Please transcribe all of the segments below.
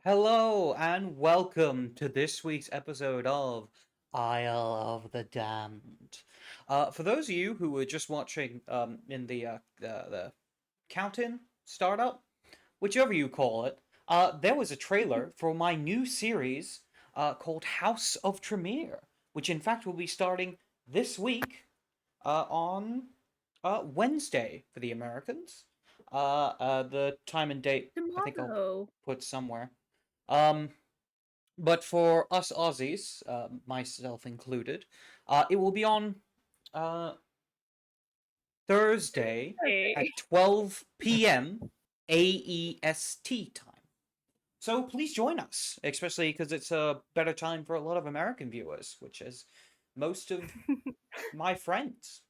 Hello and welcome to this week's episode of Isle of the Damned. For those of you who were just watching in the count-in startup, whichever you call it, there was a trailer for my new series called House of Tremere, which in fact will be starting this week on Wednesday for the Americans. The time and date I think I'll Tomorrow. put somewhere. Um, but for us Aussies, myself included, it will be on uh, Thursday Hey. at 12 p.m. AEST time. So please join us, especially because it's a better time for a lot of American viewers, which is most of my friends.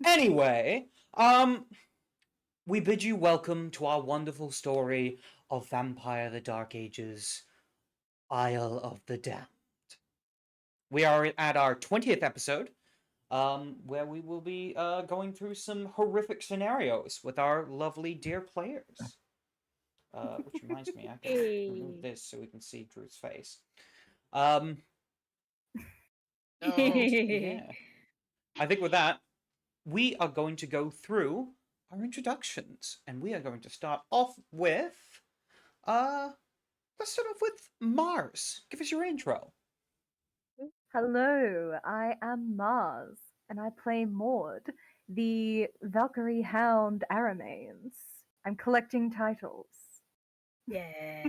Anyway, we bid you welcome to our wonderful story of Vampire the Dark Ages, Isle of the Damned. We are at our 20th episode, where we will be going through some horrific scenarios with our lovely dear players. Which reminds me, I can remove Hey. this so we can see Drew's face. Um, No. yeah. I think with that, we are going to go through our introductions, and we are going to start off with, uh, let's start off with Mars. Give us your intro. Hello, I am Mars, and I play Maud, the Valkyrie Hound Aramanes. I'm collecting titles. Yes.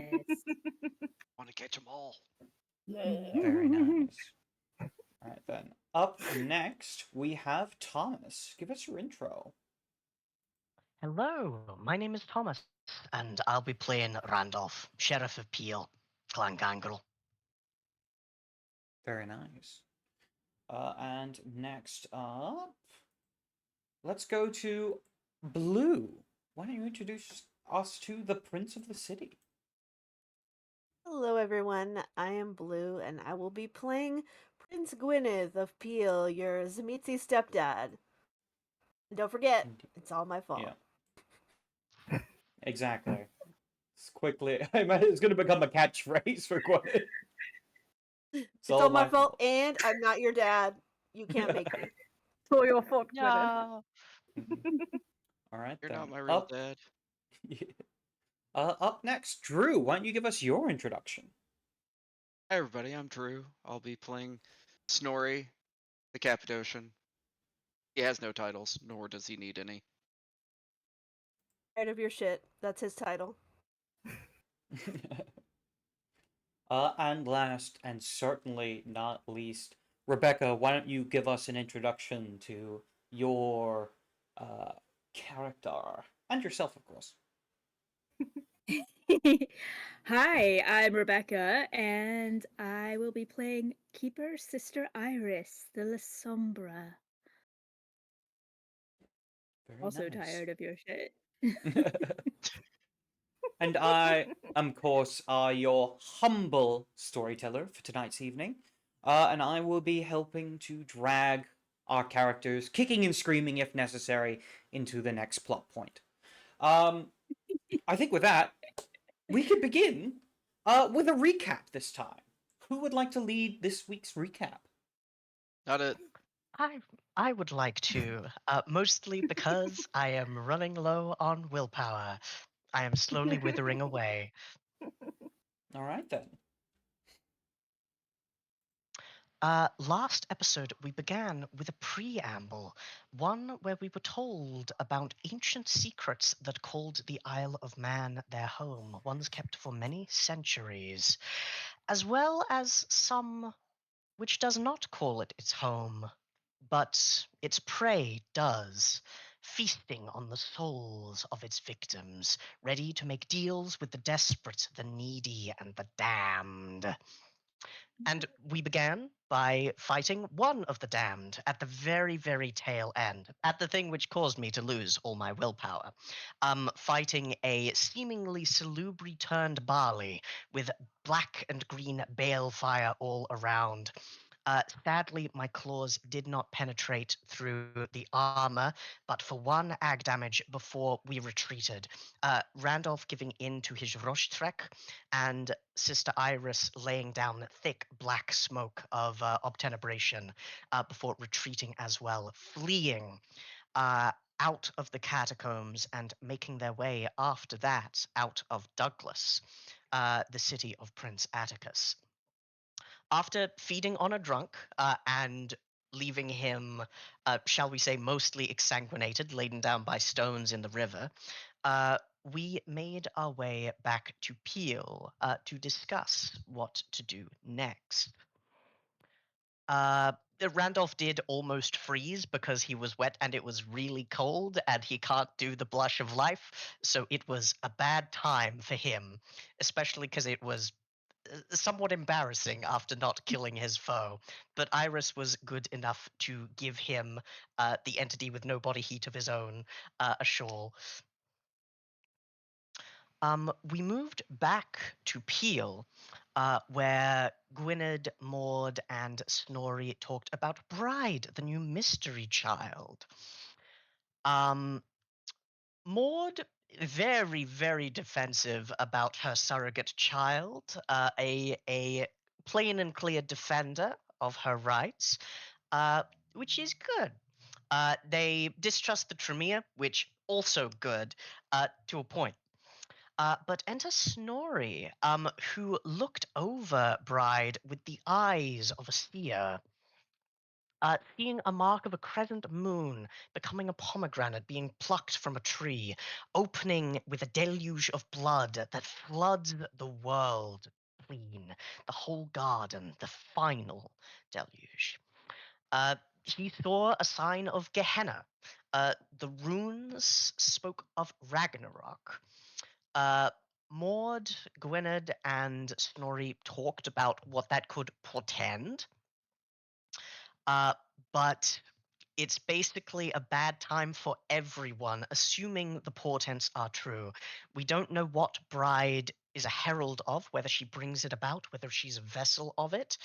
Want to catch them all. Very nice. All right, then. Up next, we have Thomas. Give us your intro. Hello, my name is Thomas, and I'll be playing Randolph, Sheriff of Peel, Clan Gangrel. Very nice. And next up, let's go to Blue. Why don't you introduce us to the Prince of the City? Hello, everyone. I am Blue, and I will be playing Prince Gwyneth of Peel, your Zamitzi stepdad. And don't forget, it's all my fault. Yeah. Exactly. It's quickly, it's going to become a catchphrase for Gwyneth. It's all my fault, and I'm not your dad. You can't make me. It's all your fault, Gwyneth. No, All right, you're then. not my real dad. Up next, Drew. Why don't you give us your introduction? Hi, everybody. I'm Drew. I'll be playing Snorri, the Cappadocian. He has no titles, nor does he need any. Tired of your shit. That's his title. And last, and certainly not least, Rebecca, why don't you give us an introduction to your character and yourself, of course. Hi, I'm Rebecca, and I will be playing Keeper Sister Iris, the La Sombra. Very Also nice. tired of your shit. And I, of course, are your humble storyteller for tonight's evening. And I will be helping to drag our characters, kicking and screaming if necessary, into the next plot point. I think with that, we could begin with a recap this time. Who would like to lead this week's recap? Not it. I would like to, mostly because I am running low on willpower. I am slowly withering away. All right, then. Last episode, we began with a preamble, one where we were told about ancient secrets that called the Isle of Man their home, ones kept for many centuries, as well as some which does not call it its home, but its prey does, feasting on the souls of its victims, ready to make deals with the desperate, the needy, and the damned. And we began by fighting one of the damned at the very, very tail end, at the thing which caused me to lose all my willpower. Fighting a seemingly salubri turned barley with black and green balefire all around. Sadly, my claws did not penetrate through the armor, but for one ag damage before we retreated. Randolph giving in to his Roshtrek, and Sister Iris laying down thick black smoke of obtenebration before retreating as well, fleeing out of the catacombs and making their way after that out of Douglas, the city of Prince Atticus. After feeding on a drunk and leaving him, shall we say, mostly exsanguinated, laden down by stones in the river, we made our way back to Peel to discuss what to do next. Randolph did almost freeze because he was wet and it was really cold and he can't do the blush of life, so it was a bad time for him, especially because it was somewhat embarrassing after not killing his foe. But Iris was good enough to give him, the entity with no body heat of his own, a shawl. We moved back to Peel, where Gwynedd, Maud, and Snorri talked about Bride, the new mystery child. Maud, very, very defensive about her surrogate child, a plain and clear defender of her rights, which is good. They distrust the Tremere, which also good, to a point. But enter Snorri, who looked over Bride with the eyes of a seer. Seeing a mark of a crescent moon becoming a pomegranate being plucked from a tree, opening with a deluge of blood that floods the world clean, the whole garden, the final deluge. He saw a sign of Gehenna. The runes spoke of Ragnarok. Maud, Gwynedd, and Snorri talked about what that could portend. But it's basically a bad time for everyone, assuming the portents are true. We don't know what Bride is a herald of, whether she brings it about, whether she's a vessel of it,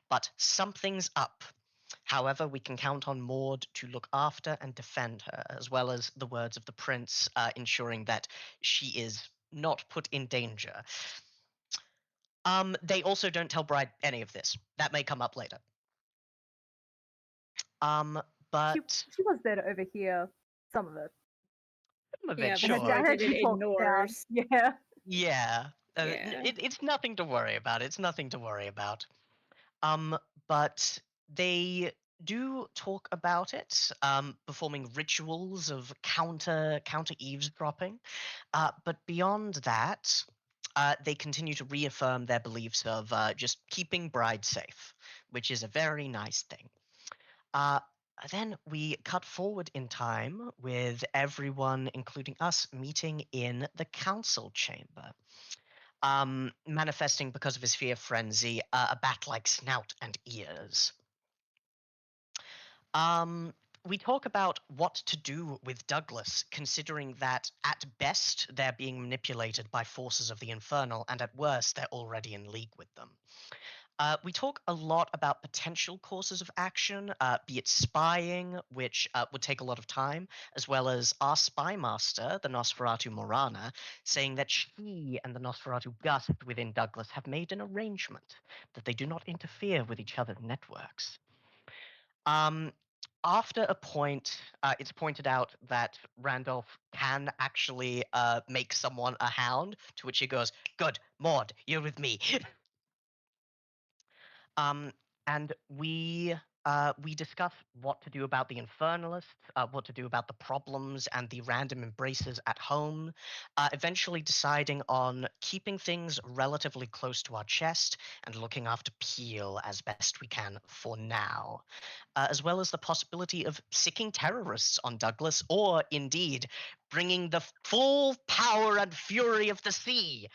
but something's up. However, we can count on Maud to look after and defend her, as well as the words of the prince, ensuring that she is not put in danger. They also don't tell Bride any of this. That may come up later. But She was there to overhear some of it. some of Yeah, it, but Her she sure. dad, did she it talked down. ignores. Yeah. Yeah. Yeah. It's nothing to worry about. It's nothing to worry about. But they do talk about it, performing rituals of counter eavesdropping. But beyond that, they continue to reaffirm their beliefs of just keeping Bride safe, which is a very nice thing. Uh, then we cut forward in time with everyone, including us, meeting in the council chamber. Manifesting because of his fear frenzy, a bat-like snout and ears. We talk about what to do with Douglas, considering that at best they're being manipulated by forces of the Infernal, and at worst they're already in league with them. We talk a lot about potential courses of action, be it spying, which would take a lot of time, as well as our spy master, the Nosferatu Morana, saying that she and the Nosferatu Gust within Douglas have made an arrangement that they do not interfere with each other's networks. After a point, it's pointed out that Randolph can actually make someone a hound, to which he goes, "Good, Maud, you're with me." And we discuss what to do about the Infernalists, what to do about the problems and the random embraces at home, eventually deciding on keeping things relatively close to our chest and looking after Peel as best we can for now, as well as the possibility of sicking terrorists on Douglas, or indeed bringing the full power and fury of the sea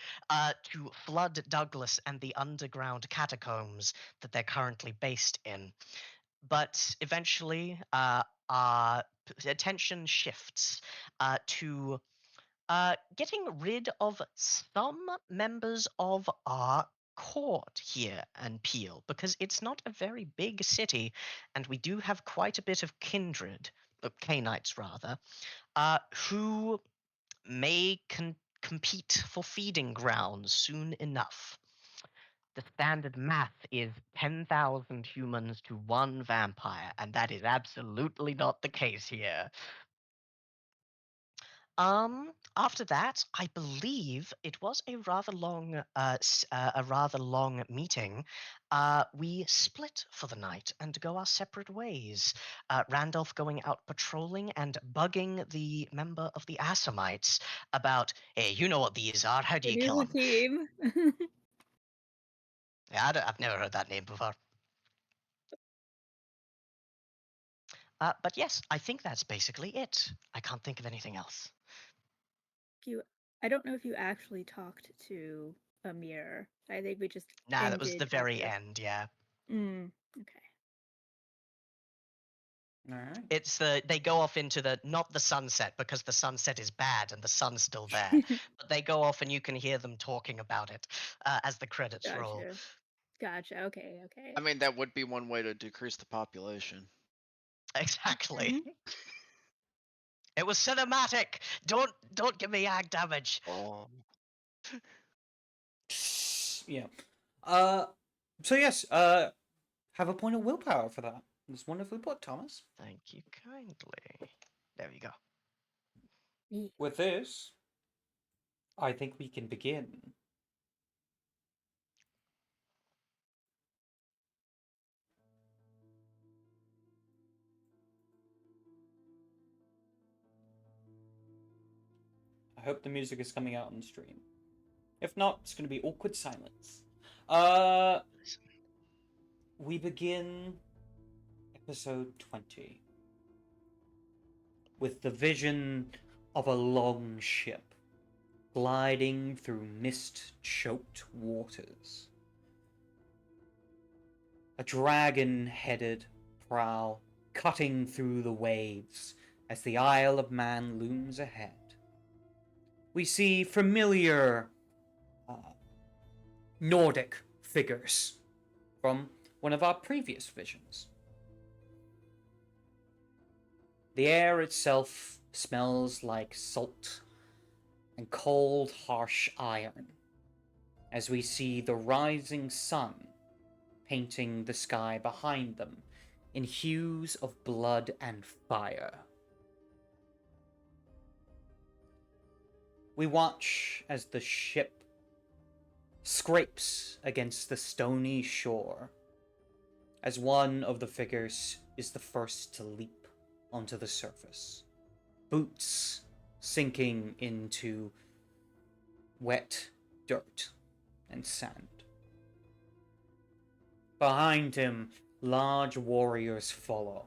to flood Douglas and the underground catacombs that they're currently based in. But eventually, our attention shifts to getting rid of some members of our court here in Peel because it's not a very big city, and we do have quite a bit of kindred, Canaanites rather, who may compete for feeding grounds soon enough. The standard math is 10,000 humans to 1 vampire, and that is absolutely not the case here. After that, I believe it was a rather long, meeting. We split for the night and go our separate ways. Randolph going out patrolling and bugging the member of the Assamites about, hey, you know what these are? How do The you kill new them? team. Yeah, I've never heard that name before. But yes, I think that's basically it. I can't think of anything else. I don't know if you actually talked to Amir. I think we just Nah, that was the ended very after. end, yeah. Okay. All right. It's they go off into not the sunset because the sunset is bad and the sun's still there, but they go off and you can hear them talking about it as the credits roll. Gotcha. Okay. Okay. I mean, that would be one way to decrease the population. Exactly. Mhm. It was cinematic. Don't give me ag damage. Oh. Yeah. So yes, have a point of willpower for that. It's wonderfully put, Thomas. Thank you kindly. There we go. With this, I think we can begin. I hope the music is coming out on the stream. If not, it's going to be awkward silence. We begin episode 20 with the vision of a long ship gliding through mist-choked waters. A dragon-headed prow cutting through the waves as the Isle of Man looms ahead. We see familiar Nordic figures from one of our previous visions. The air itself smells like salt and cold, harsh iron as we see the rising sun painting the sky behind them in hues of blood and fire. We watch as the ship scrapes against the stony shore, as one of the figures is the first to leap onto the surface, boots sinking into wet dirt and sand. Behind him, large warriors follow,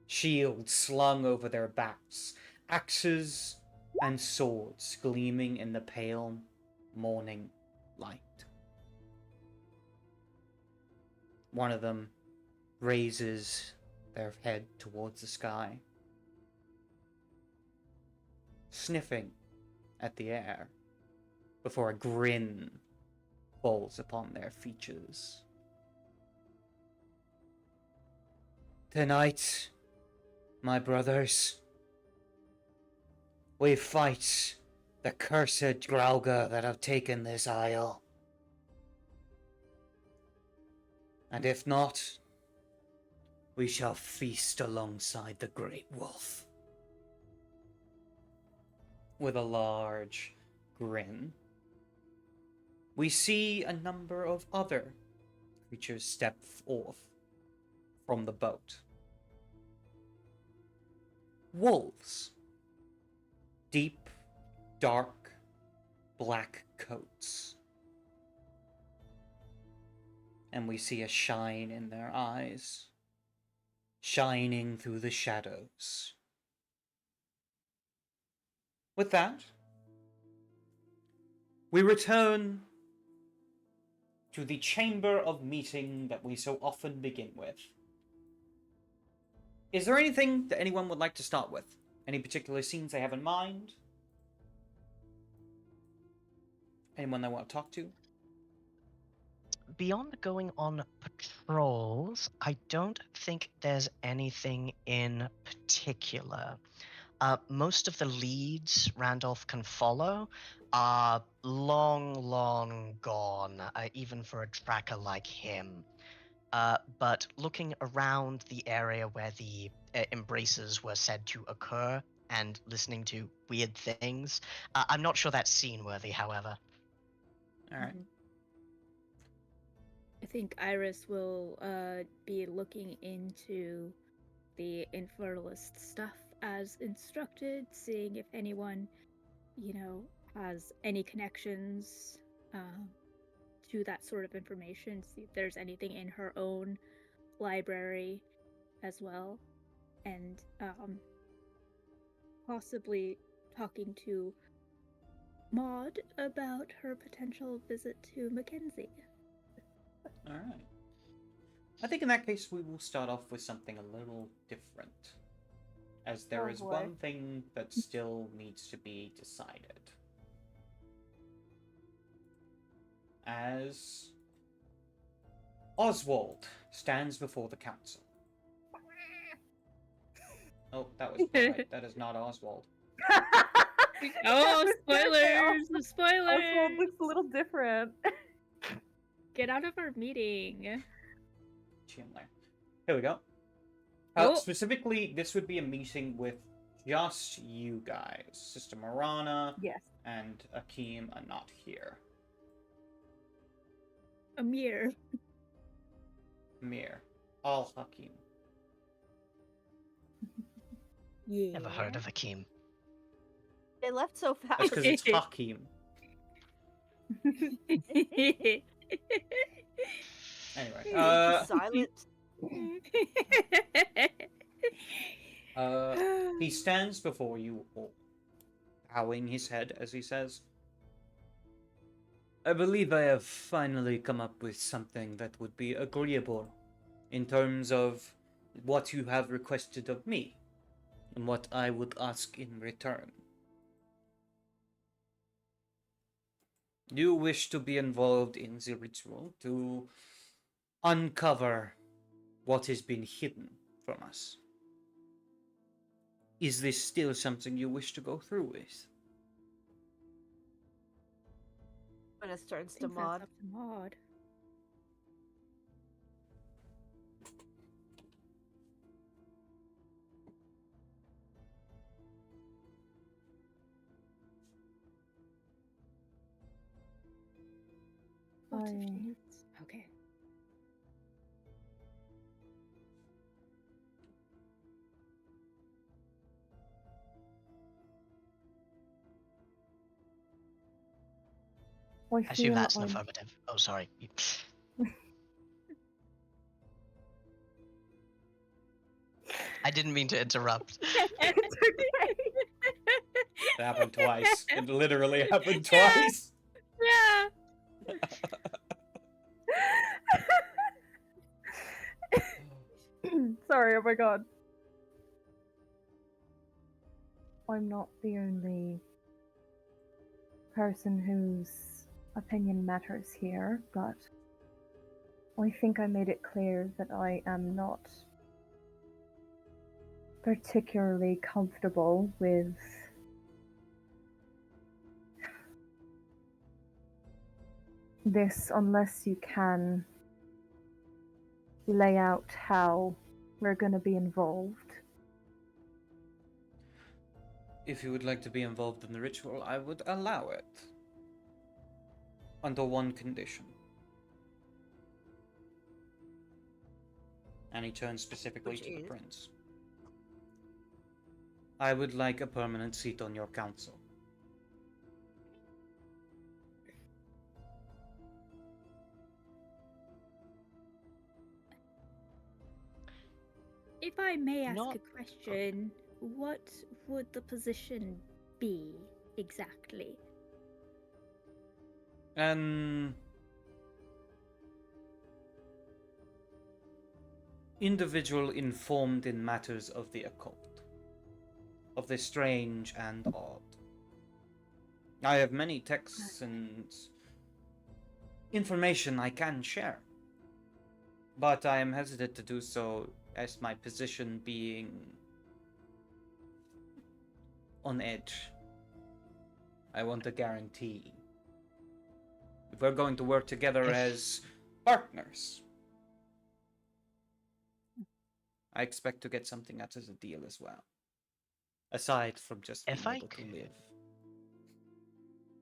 shields slung over their backs, axes and swords gleaming in the pale morning light. One of them raises their head towards the sky, sniffing at the air, before a grin falls upon their features. Tonight, my brothers, we fight the cursed Grauga that have taken this isle. And if not, we shall feast alongside the Great Wolf. With a large grin, we see a number of other creatures step forth from the boat. Wolves. Deep, dark, black coats. And we see a shine in their eyes, shining through the shadows. With that, we return to the chamber of meeting that we so often begin with. Is there anything that anyone would like to start with? Any particular scenes they have in mind? Anyone they want to talk to? beyond going on patrols, I don't think there's anything in particular. Most of the leads Randolph can follow are long gone, even for a tracker like him. But looking around the area where the embraces were said to occur and listening to weird things, I'm not sure that's scene-worthy, however. All right. I think Iris will be looking into the infernalist stuff as instructed, seeing if anyone, has any connections to that sort of information, see if there's anything in her own library as well, and possibly talking to Maud about her potential visit to Mackenzie. All right. I think in that case we will start off with something a little different, as there Oh, is boy. one thing that still needs to be decided. As Oswald stands before the council. Oh, that was right. That is not Oswald. Oh, spoilers! Oswald Spoilers! looks a little different. Get out of our meeting. Chandler. Here we go. Oh. Specifically, this would be a meeting with just you guys. Sister Marana Yes. and Akeem are not here. Amir. Mir. Al Hakim. Yeah. Never heard of Akeem. They left so fast. That's because it's Hakim. Anyway, Silent. he stands before you all, bowing his head as he says, I believe I have finally come up with something that would be agreeable in terms of what you have requested of me and what I would ask in return. You wish to be involved in the ritual to uncover what has been hidden from us. Is this still something you wish to go through with? Gwyneth turns I to think that's Maud. up to Maud. What if she needs? Okay. I assume that's an affirmative. Oh, sorry. I didn't mean to interrupt. It's okay. It happened twice. It literally happened twice. Yeah. Sorry, oh my god. I'm not the only person whose opinion matters here, but I think I made it clear that I am not particularly comfortable with this unless you can lay out how we're going to be involved. If you would like to be involved in the ritual, I would allow it. Under one condition. And he turns specifically Which to the is? prince. I would like a permanent seat on your council. If I may ask Not- a question, what would the position be exactly? An individual informed in matters of the occult, of the strange and odd. I have many texts and information I can share. But I am hesitant to do so as my position being on edge. I want a guarantee. If we're going to work together as partners, I expect to get something out of the deal as well. Aside from just being able to live.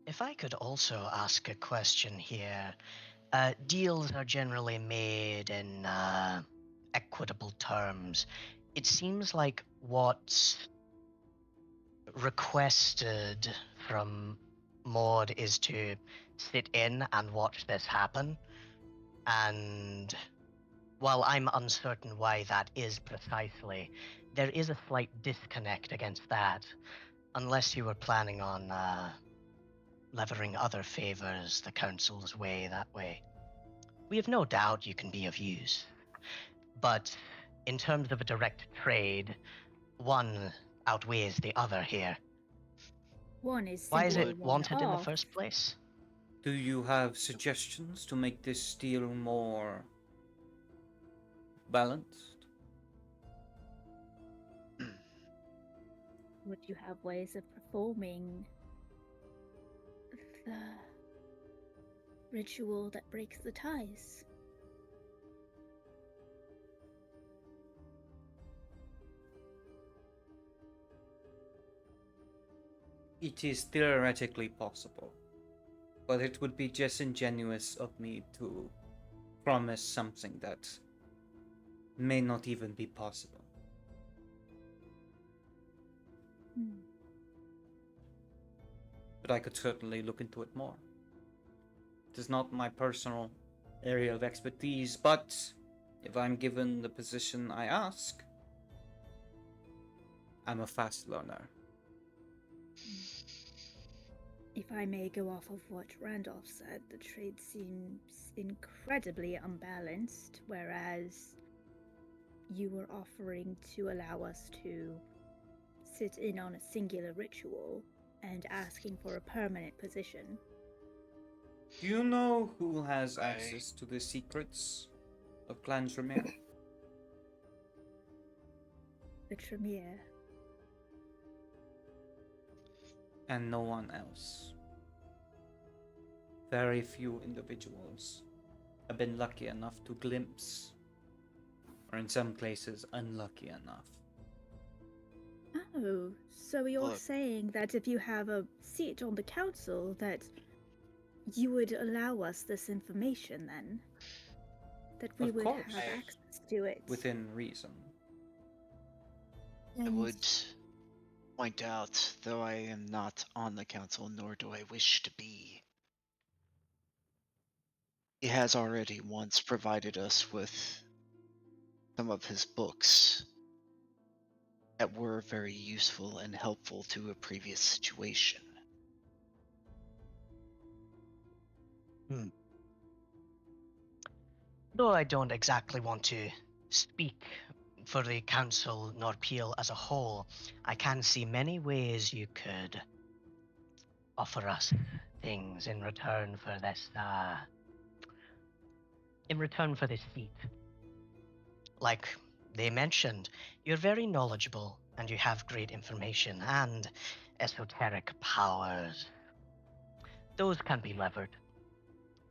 If I could also ask a question here. Deals are generally made in equitable terms. It seems like what's requested from Maud is to sit in and watch this happen. And while I'm uncertain why that is precisely, there is a slight disconnect against that. Unless you were planning on levering other favors the council's way that way. We have no doubt you can be of use. But in terms of a direct trade, one outweighs the other here. One is Why is simply it one wanted in the off. first place? Do you have suggestions to make this deal more balanced? Would you have ways of performing the ritual that breaks the ties? It is theoretically possible, but it would be disingenuous of me to promise something that may not even be possible. But I could certainly look into it more. It is not my personal area of expertise, but if I'm given the position I ask, I'm a fast learner. If I may go off of what Randolph said, the trade seems incredibly unbalanced, whereas you were offering to allow us to sit in on a singular ritual and asking for a permanent position. Do you know who has access to the secrets of Clan Tremere? The Tremere. And no one else. Very few individuals have been lucky enough to glimpse, or in some cases, unlucky enough. Oh, so you're Look. saying that if you have a seat on the council, that you would allow us this information then? That we Of would course. have access to it? Within reason. I And would point out, though I am not on the council, nor do I wish to be, he has already once provided us with some of his books that were very useful and helpful to a previous situation. Though I don't exactly want to speak for the council nor Peel as a whole, I can see many ways you could offer us things in return for this seat. Like they mentioned, you're very knowledgeable and you have great information and esoteric powers. Those can be levered.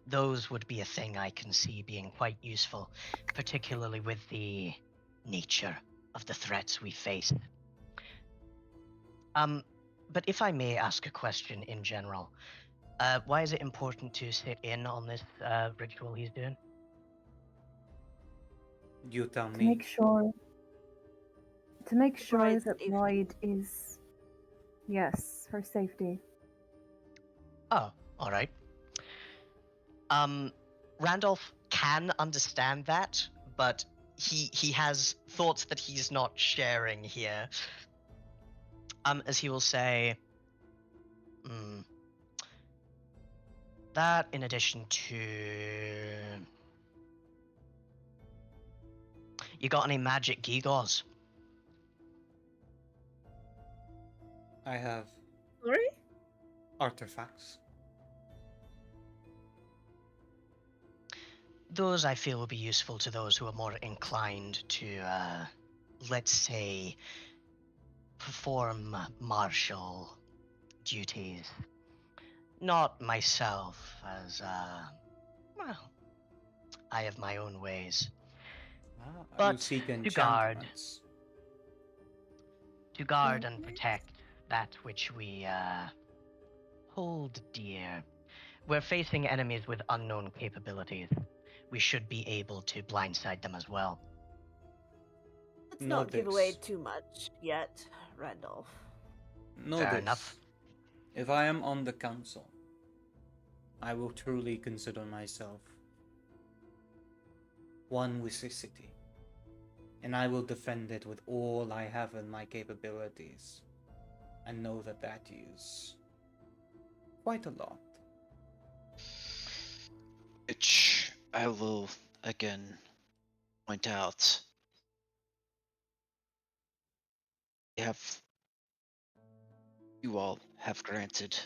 Those would be a thing I can see being quite useful, particularly with the nature of the threats we face. But if I may ask a question in general, why is it important to sit in on this ritual he's doing? You tell To me. make sure Bride's that safety. Bride is, yes, her safety. Oh, all right. Randolph can understand that, but he has thoughts that he's not sharing here. As he will say, that in addition to, you got any magic gewgaws? I have sorry? artifacts. those I feel will be useful to those who are more inclined to, let's say, perform martial duties. Not myself, as, well, I have my own ways. Ah, you But seek to guard, enchantments. and protect that which we, hold dear. We're facing enemies with unknown capabilities. We should be able to blindside them as well. Let's Know not give away this. too much yet, Randolph. Know Fair this. enough. If I am on the council, I will truly consider myself one with the city, and I will defend it with all I have in my capabilities. And know that that is quite a lot. Which I will again point out. You all have granted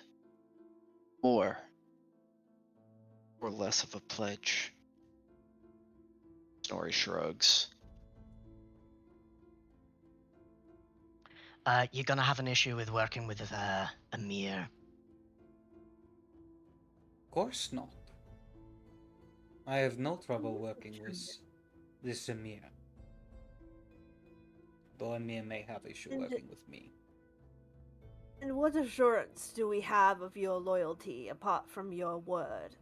more or less of a pledge. Snorri shrugs. You're gonna have an issue with working with Amir. Of course not. I have no trouble working with this Emir. Though Emir may have issue And- working with me. And what assurance do we have of your loyalty apart from your word?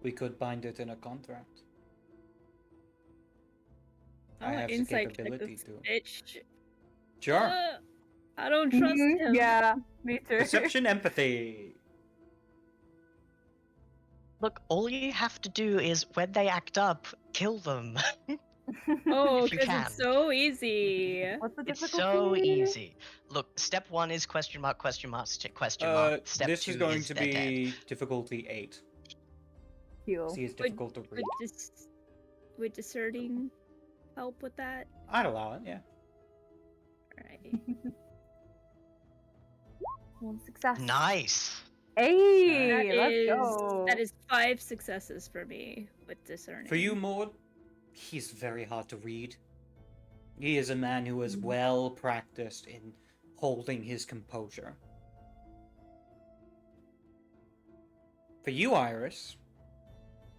We could bind it in a contract. I I want have the insight check capability this to. bitch. Sure. I don't trust him. Yeah, me too. Perception, empathy. Look, all you have to do is when they act up, kill them. Oh, If you because can. it's so easy. What's the It's difficulty? so easy. Look, step 1 is question mark, question mark, question mark. Step This 2 is going is to they're dead. be difficulty 8. Heal. See, it's difficult to read. Would discerning help with that? I'd allow it, yeah. Alright. One success. Nice. Hey, That let's is go. that is 5 successes for me with discerning. For you, Maud, he's very hard to read. He is a man who is well practiced in holding his composure. For you, Iris,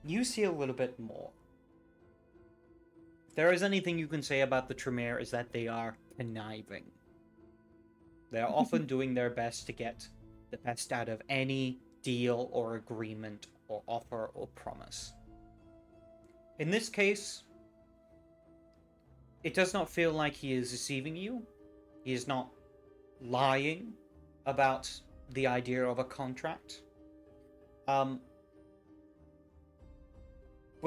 you see a little bit more. If there is anything you can say about the Tremere, is that they are conniving. They are often doing their best to get the best out of any deal or agreement or offer or promise. In this case, it does not feel like he is deceiving you. He is not lying about the idea of a contract. But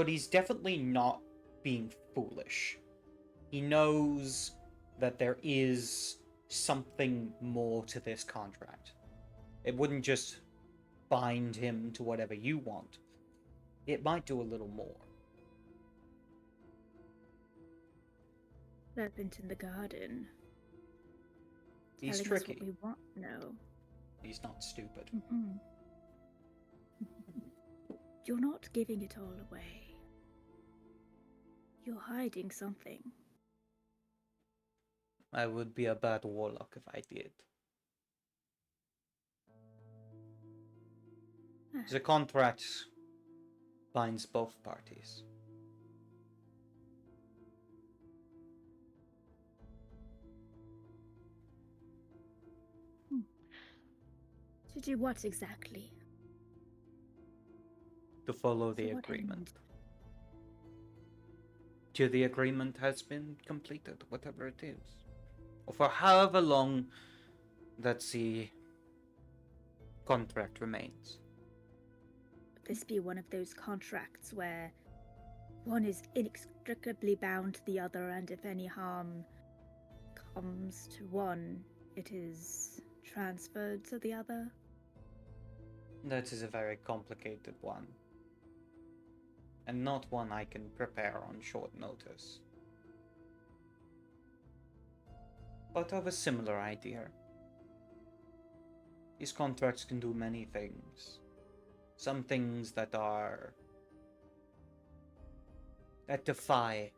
he's definitely not being foolish. He knows that there is something more to this contract. It wouldn't just bind him to whatever you want. It might do a little more. Serpent in the garden. He's Telling us tricky. what we want. No. He's not stupid. Mm-mm. You're not giving it all away. You're hiding something. I would be a bad warlock if I did. The contract binds both parties. To do what exactly? To follow the To what agreement. end? Till the agreement has been completed, whatever it is. Or for however long that the contract remains. Would this be one of those contracts where one is inextricably bound to the other, and if any harm comes to one, it is transferred to the other? That is a very complicated one. And not one I can prepare on short notice. But of a similar idea. These contracts can do many things. Some things that defy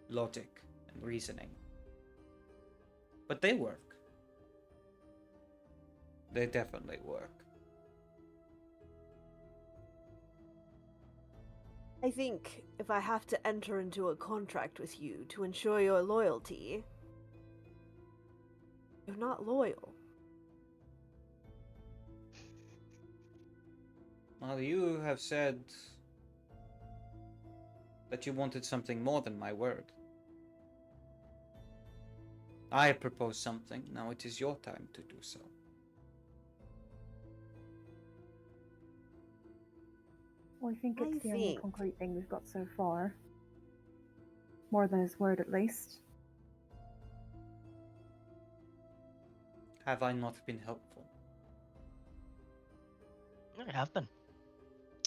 logic and reasoning. But they work. They definitely work. I think if I have to enter into a contract with you to ensure your loyalty, you're not loyal. Well, you have said that you wanted something more than my word. I have proposed something, now it is your time to do so. Well, I think it's I the only think- concrete thing we've got so far. More than his word, at least. Have I not been helpful? I have been.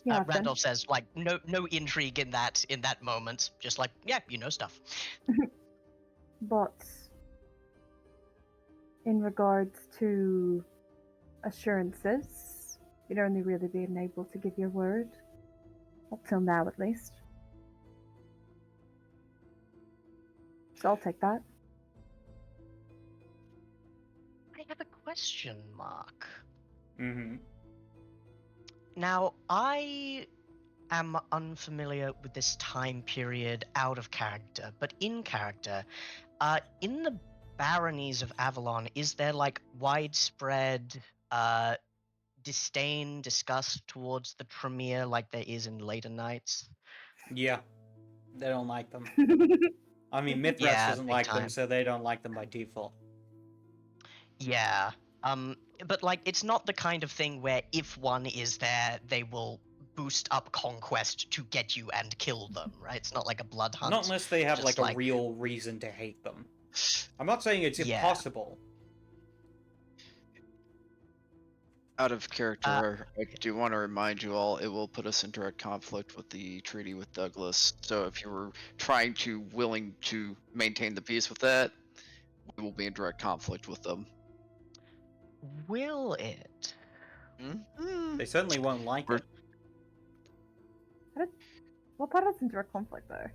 Yeah, I've been. Randolph says, like, no intrigue in that moment. Just like, yeah, you know stuff. But in regards to assurances, you'd only really been able to give your word. Up till now, at least. So I'll take that. I have a question, Mark. Mm-hmm. Now, I am unfamiliar with this time period out of character, but in character, in the baronies of Avalon, is there like widespread disdain, disgust towards the Tremere like there is in later nights? Yeah. They don't like them. I mean, Mithras Yeah, doesn't big like them, time. so they don't like them by default. Yeah. But like it's not the kind of thing where if one is there, they will boost up conquest to get you and kill them, right? It's not like a blood hunt. Not unless they have just like a real reason to hate them. I'm not saying it's Yeah. impossible. Out of character, I do want to remind you all, it will put us in direct conflict with the treaty with Douglas. So if you were willing to maintain the peace with that, we will be in direct conflict with them. Will it? Mm-hmm. They certainly won't like We're- it. What part of it's in direct conflict, though?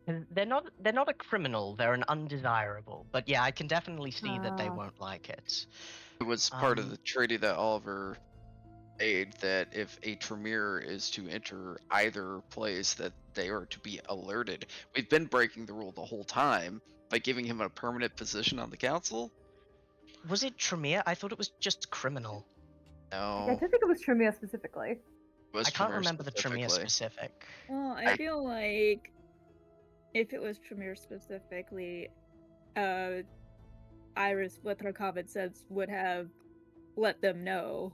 'Cause they're not a criminal, they're an undesirable. But yeah, I can definitely see that they Ah. won't like it. It was part of Um, the treaty that Oliver made that if a Tremere is to enter either place, that they are to be alerted. We've been breaking the rule the whole time by giving him a permanent position on the council. Was it Tremere? I thought it was just criminal. I No, don't think it was Tremere specifically. it was I can't Tremere remember the Tremere specifically. specific. Well, I- I feel like if it was Tremere specifically, Iris, with her common sense, would have let them know.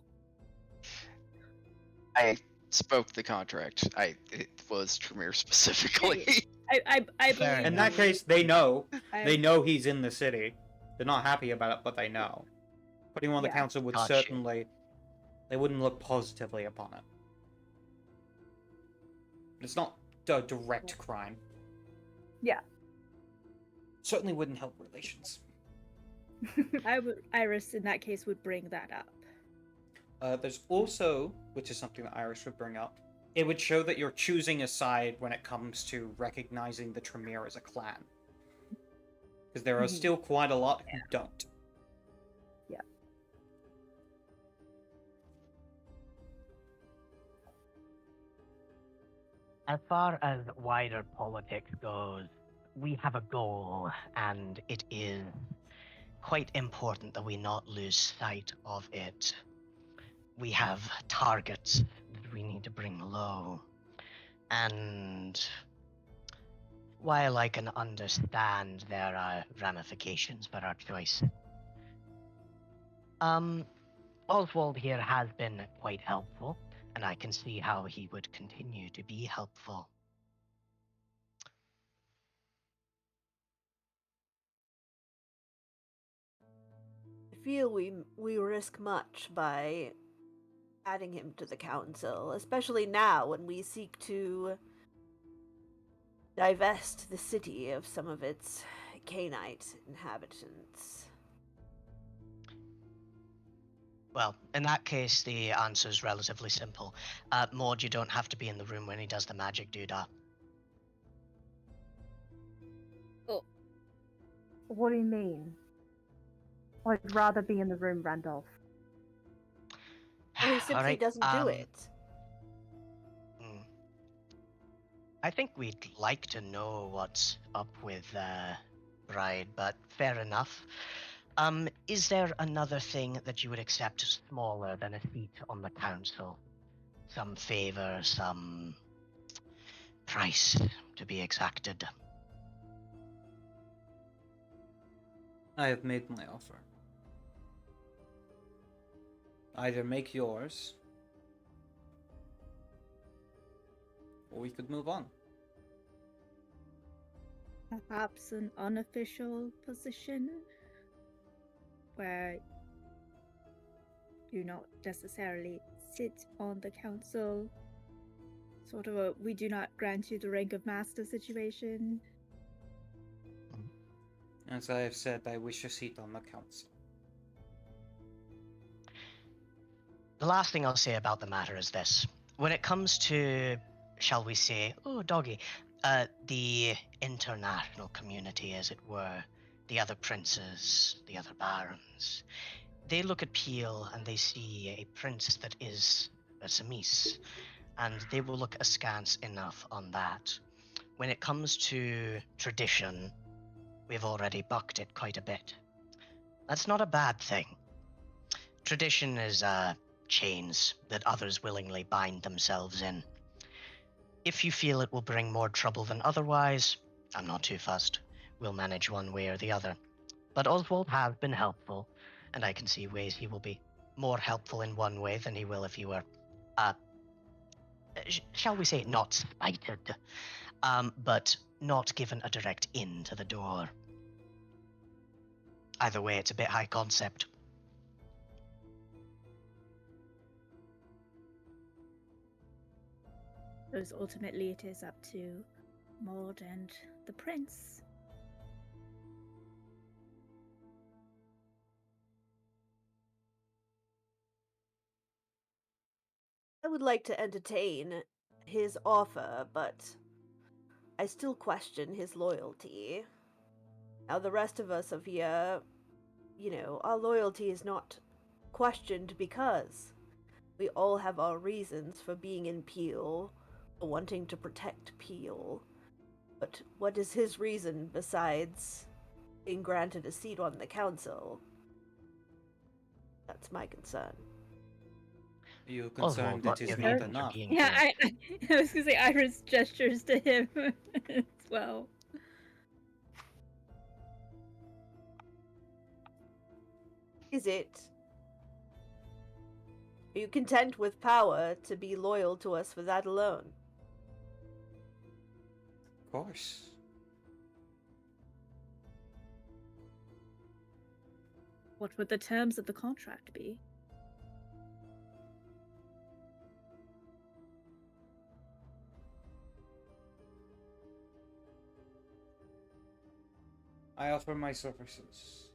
I spoke the contract. It was Tremere specifically. I Fair believe In enough. that case, they know. I- They know he's in the city. They're not happy about it, but they know. Putting him on the Yeah. council would Got you. certainly... They wouldn't look positively upon it. It's not a direct crime. Yeah. Certainly wouldn't help relations. Iris, in that case, would bring that up. There's also, which is something that Iris would bring up, it would show that you're choosing a side when it comes to recognizing the Tremere as a clan. Because there are Mhm. still quite a lot who don't. Yeah. As far as wider politics goes, we have a goal, and it is quite important that we not lose sight of it. We have targets that we need to bring low. And while I can understand there are ramifications for our choice, Oswald here has been quite helpful, and I can see how he would continue to be helpful. I feel we risk much by adding him to the council, especially now when we seek to divest the city of some of its Canite inhabitants. Well, in that case, the answer is relatively simple. Maud, you don't have to be in the room when he does the magic doodah. Oh, What do you mean? I'd rather be in the room, Randolph. Or he simply Alright, doesn't do it. hmm. I think we'd like to know what's up with Bride, but fair enough. Is there another thing that you would accept smaller than a seat on the council? Some favor, some price to be exacted. I have made my offer. Either make yours, or we could move on. perhaps an unofficial position where you not necessarily sit on the council. Sort of a we do not grant you the rank of master situation. As I have said, I wish a seat on the council. The last thing I'll say about the matter is this. When it comes to, shall we say, oh, doggy, the international community, as it were, the other princes, the other barons, they look at Peel and they see a prince that is a Samis, and they will look askance enough on that. When it comes to tradition, we've already bucked it quite a bit. That's not a bad thing. Tradition is chains that others willingly bind themselves in. If you feel it will bring more trouble than otherwise, I'm not too fussed. We'll manage one way or the other. But Oswald has been helpful, and I can see ways he will be more helpful in one way than he will if he were, shall we say, not spited, but not given a direct in to the door. Either way, it's a bit high concept. Because ultimately it is up to Maud and the prince. I would like to entertain his offer, but I still question his loyalty. Now, the rest of us of here, our loyalty is not questioned because we all have our reasons for being in Peel, for wanting to protect Peel. But what is his reason besides being granted a seat on the council? That's my concern. Are you Oswald, concerned what it is your not reasons for enough? being Yeah, here? I was gonna say Iris gestures to him as well. Is it? Are you content with power to be loyal to us for that alone? Of course. What would the terms of the contract be? I offer my services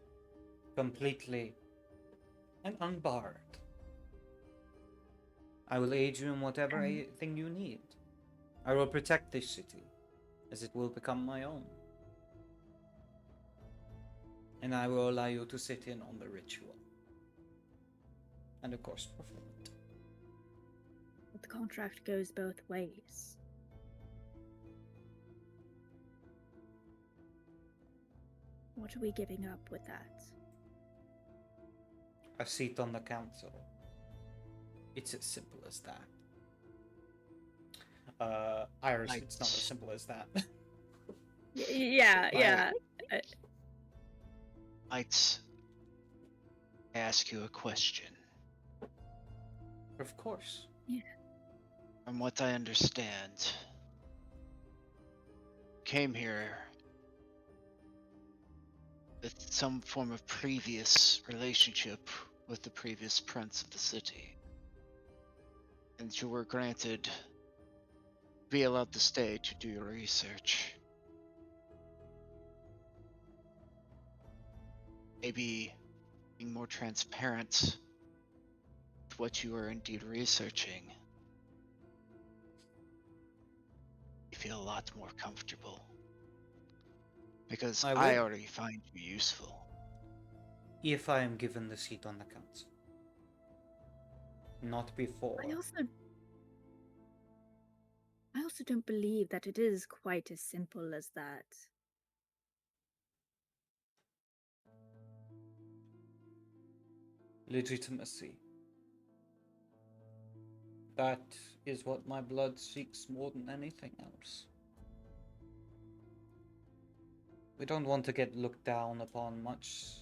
completely and unbarred. I will aid you in whatever thing you need. I will protect this city as it will become my own. And I will allow you to sit in on the ritual. And of course, perform it. But the contract goes both ways. What are we giving up with that? A seat on the council. It's as simple as that. Iris, Right. it's not as simple as that. Yeah, yeah. Might ask you a question. Of course. From what I understand, came here with some form of previous relationship with the previous prince of the city. And you were granted be allowed to stay to do your research. Maybe being more transparent what you are indeed researching, you feel a lot more comfortable. Because I I would, already find you useful. if I am given the seat on the council. Not before. I also don't believe that it is quite as simple as that. Legitimacy. That is what my blood seeks more than anything else. We don't want to get looked down upon much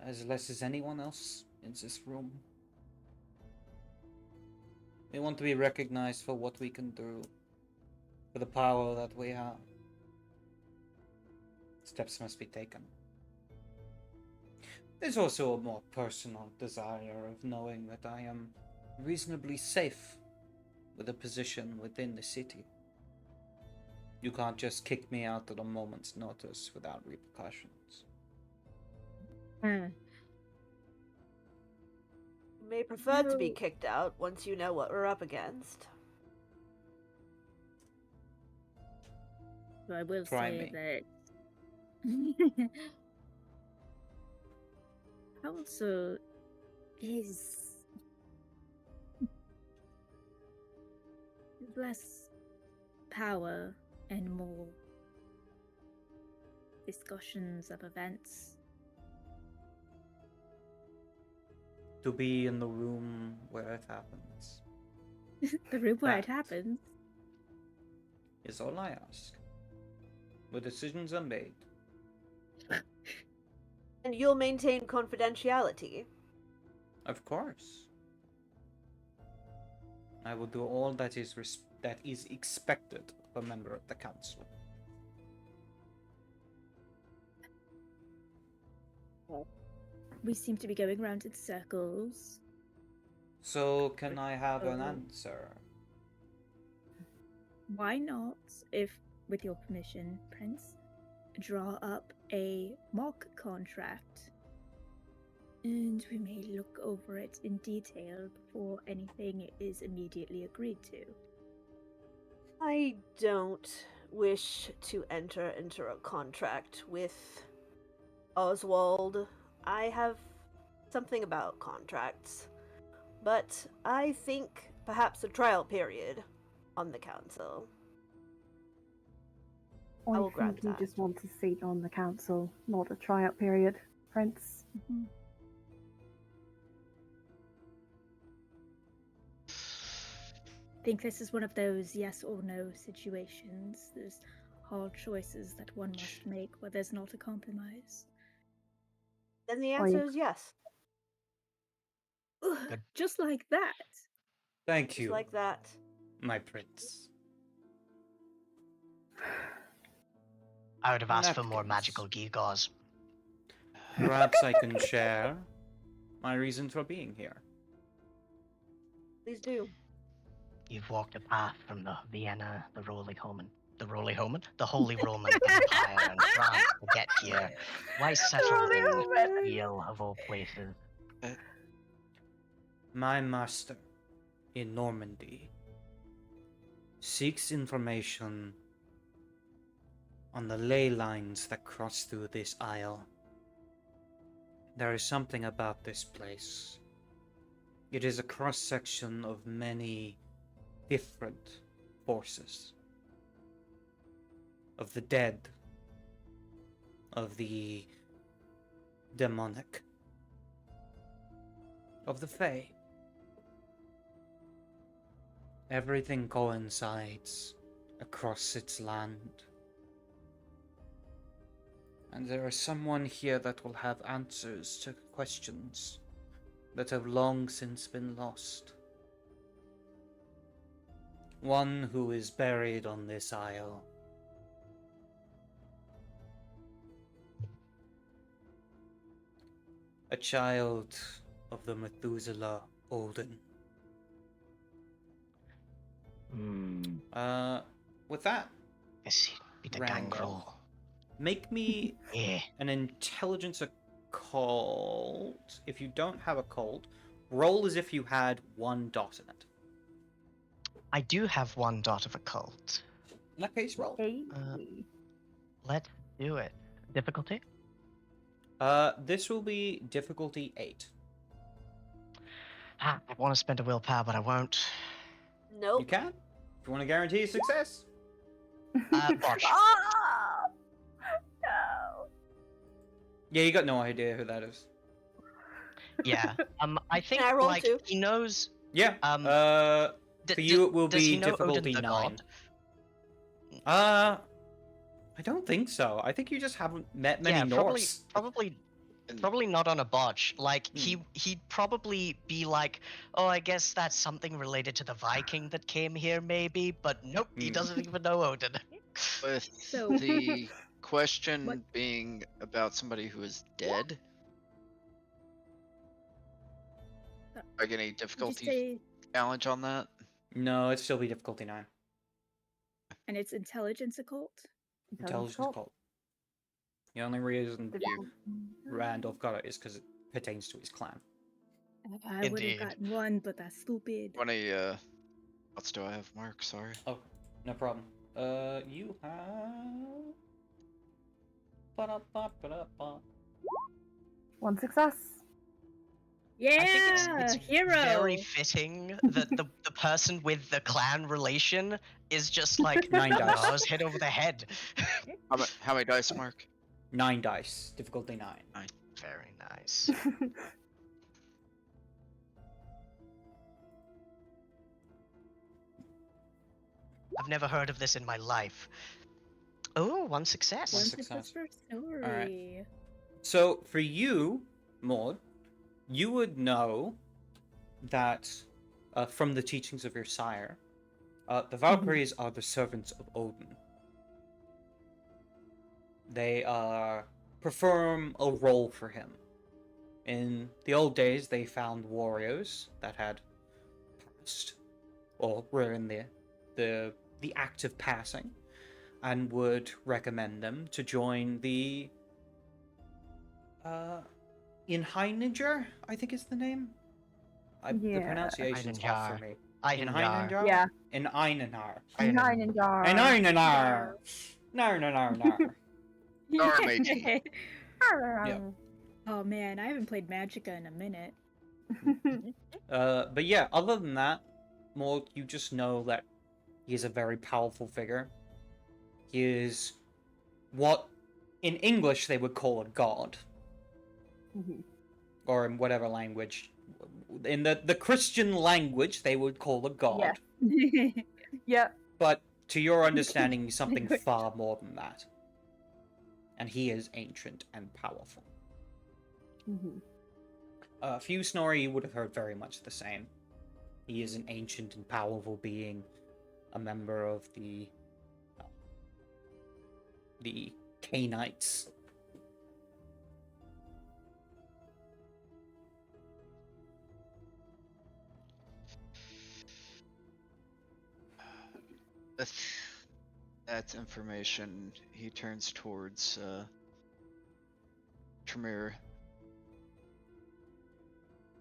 as less as anyone else in this room. We want to be recognized for what we can do, for the power that we have. Steps must be taken. There's also a more personal desire of knowing that I am reasonably safe with a position within the city. You can't just kick me out at a moment's notice without repercussions. You may prefer to be No. kicked out once you know what we're up against. But I will Try say me. that council is less power and more discussions of events. To be in the room where it happens The room where it That. happens. is all I ask. Where decisions are made. And you'll maintain confidentiality. Of course. I will do all that is expected of a member of the council. We seem to be going round in circles. So can I have an Oh. answer? Why not, if, with your permission, Prince, draw up a mock contract? And we may look over it in detail before anything is immediately agreed to. I don't wish to enter into a contract with Oswald. I have something about contracts. But I think perhaps a trial period on the council. I will I grant think you that. just want a seat on the council, not a tryout period, Prince. I think this is one of those yes or no situations. There's hard choices that one must make where there's not a compromise. Then the Are answer you- is yes. Ugh, Good. just like that. Thank Just you, like that. my prince. I would have asked for more Napkins. magical gewgaws. Perhaps I can share my reason for being here. Please do. You've walked a path from the Vienna, the Holy Roman Empire and France to get here. Why settle in Wheel of all places? My master in Normandy seeks information on the ley lines that cross through this isle. There is something about this place. It is a cross-section of many different forces. Of the dead, of the demonic, of the Fae. Everything coincides across its land. And there is someone here that will have answers to questions that have long since been lost. One who is buried on this isle. A child of the Methuselah Olden. With that, This be the Randolph. gangrel. make me Yeah. an intelligence occult. If you don't have a cult, roll as if you had 1 dot in it. I do have 1 dot of occult. In that case, roll. Hey. Let's do it. Difficulty? This will be difficulty 8. I want to spend a willpower, but I won't. Nope. You can? If you want to guarantee success. Botch. Oh! No. Yeah, you got no idea who that is. Yeah. I think Can I roll like too? he knows. Yeah. D- For you, it will does he be know difficulty Odin the 9. god? I don't think so. I think you just haven't met many Yeah, Norse. probably not on a botch. Like he'd probably be like, oh, I guess that's something related to the Viking that came here, maybe. But nope, he doesn't even know Odin. With So- the question What? being about somebody who is dead, like any Did you difficulty say, challenge on that? No, it'd still be difficulty 9. and it's intelligence occult? Intelligence cult. The only reason Randolph got it is because it pertains to his clan. I would Indeed. have gotten 1, but that's stupid. How many what do I have, Mark? Sorry. Oh, no problem. You have. Ba-da-ba-ba-da-ba. 1 success. Yeah, I think it's hero. very fitting that the person with the clan relation is just like 9 dice. "Oh, I was hit over the head. How many dice, Mark? 9 dice. Difficulty 9. Very nice. I've never heard of this in my life. Oh, 1 success. One success. success per story. Alright. So, for you, Maud, you would know that from the teachings of your sire, the Valkyries are the servants of Odin. They perform a role for him. In the old days, they found warriors that had passed, or were in the act of passing, and would recommend them to join the Einheininger, I think is the name. The Yeah. pronunciation's off for me. Einheinar. Einheininger? Yeah. In Einenar. Nine and Dar. In Einenar. No. Matey. Yeah. Oh man, I haven't played Magicka in a minute. But yeah, other than that, more you just know that he is a very powerful figure. He is what in English they would call a god. Or in whatever language. In the Christian language they would call a god. Yes. Yep. But to your understanding, he's something far more than that. And he is ancient and powerful. For you, Snorri, you would have heard very much the same. He is an ancient and powerful being, a member of the Cainites. With that information, he turns towards Tremere.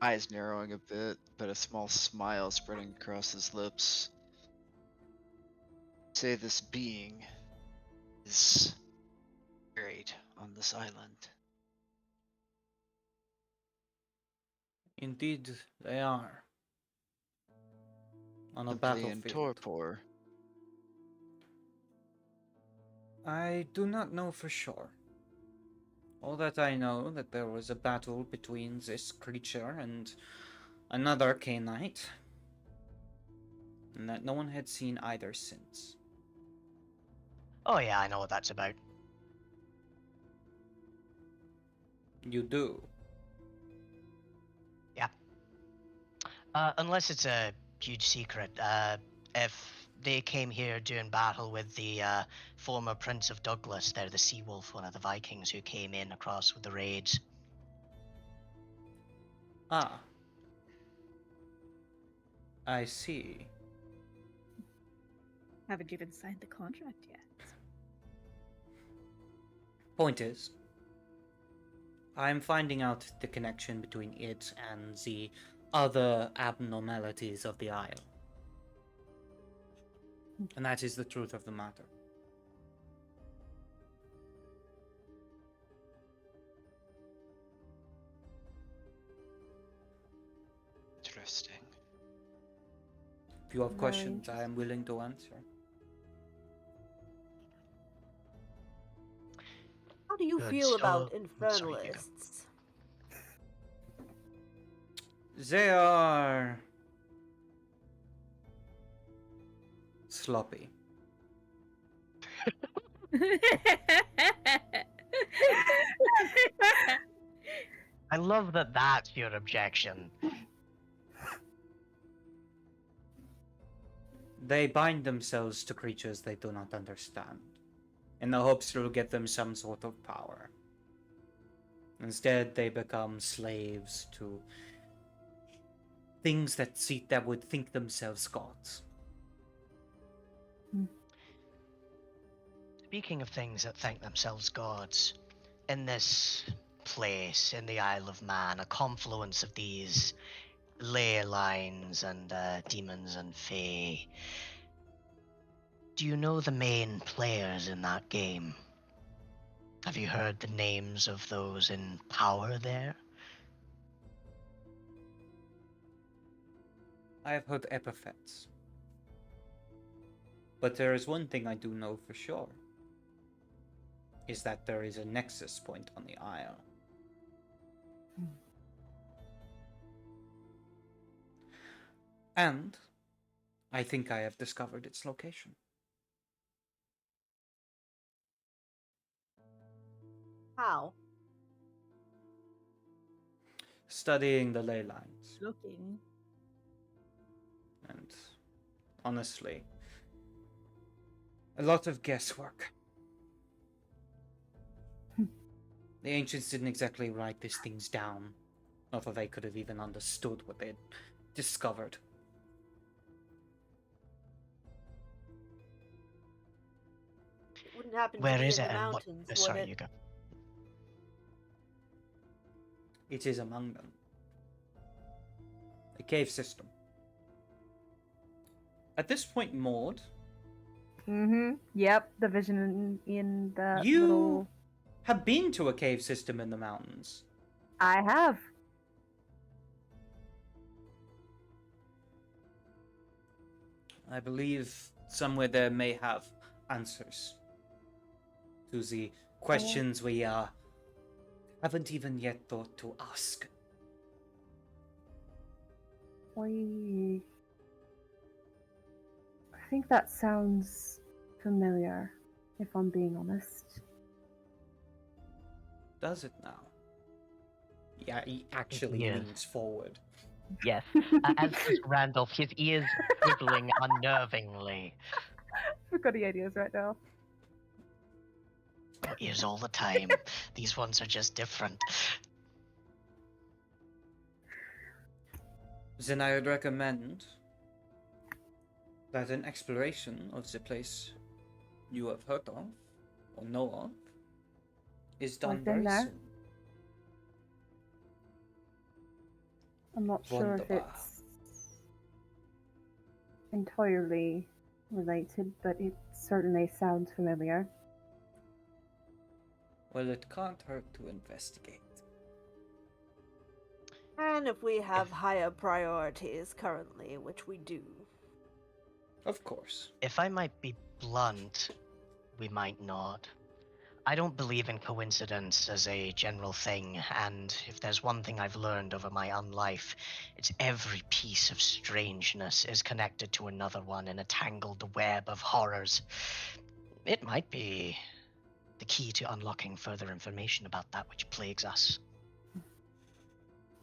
Eyes narrowing a bit, but a small smile spreading across his lips. Say this being is buried on this island. Indeed, they are. On a Simply in battlefield. torpor. I do not know for sure. All that I know that there was a battle between this creature and another Cainite, and that no one had seen either since. Oh yeah, I know what that's about. You do. Unless it's a huge secret. If they came here doing battle with the former Prince of Douglas, they're the Sea Wolf, one of the Vikings who came in across with the raids. Ah. I see. Haven't even signed the contract yet. Point is, I'm finding out the connection between it and the other abnormalities of the Isle. And that is the truth of the matter. Interesting. If you have Very questions, I am willing to answer. How do you Good. feel about Sorry, you go. infernalists? They are sloppy. I love that that's your objection. They bind themselves to creatures they do not understand, in the hopes to get them some sort of power. Instead, they become slaves to things that would think themselves gods. Speaking of things that think themselves gods, in this place, in the Isle of Man, a confluence of these ley lines and demons and fae, do you know the main players in that game? Have you heard the names of those in power there? I have heard epithets. But there is one thing I do know for sure, is that there is a nexus point on the Isle. And I think I have discovered its location. How? Studying the ley lines. Looking. And honestly, a lot of guesswork. The ancients didn't exactly write these things down, not that they could have even understood what they had discovered. It wouldn't happen Where to be is in it the and what? mountains, would Sorry, it? you go. It is among them. A cave system. At this point, Maud, Yep, the vision in that you little. have been to a cave system in the mountains. I have. I believe somewhere there may have answers to the questions we haven't even yet thought to ask. I think that sounds familiar, if I'm being honest. Does it now? Yeah, he actually Yes. leans forward. Yes. As does Randolph, his ears quibbling unnervingly. I've got any ideas right now. Got ears all the time. These ones are just different. Then I would recommend that an exploration of the place you have heard of or know of is done I've been very there. soon. I'm not sure if Wunderbar. it's entirely related, but it certainly sounds familiar. Well, it can't hurt to investigate. And if we have higher priorities currently, which we do. Of course. If I might be blunt, we might not. I don't believe in coincidence as a general thing, and if there's one thing I've learned over my own life, it's every piece of strangeness is connected to another one in a tangled web of horrors. It might be the key to unlocking further information about that which plagues us.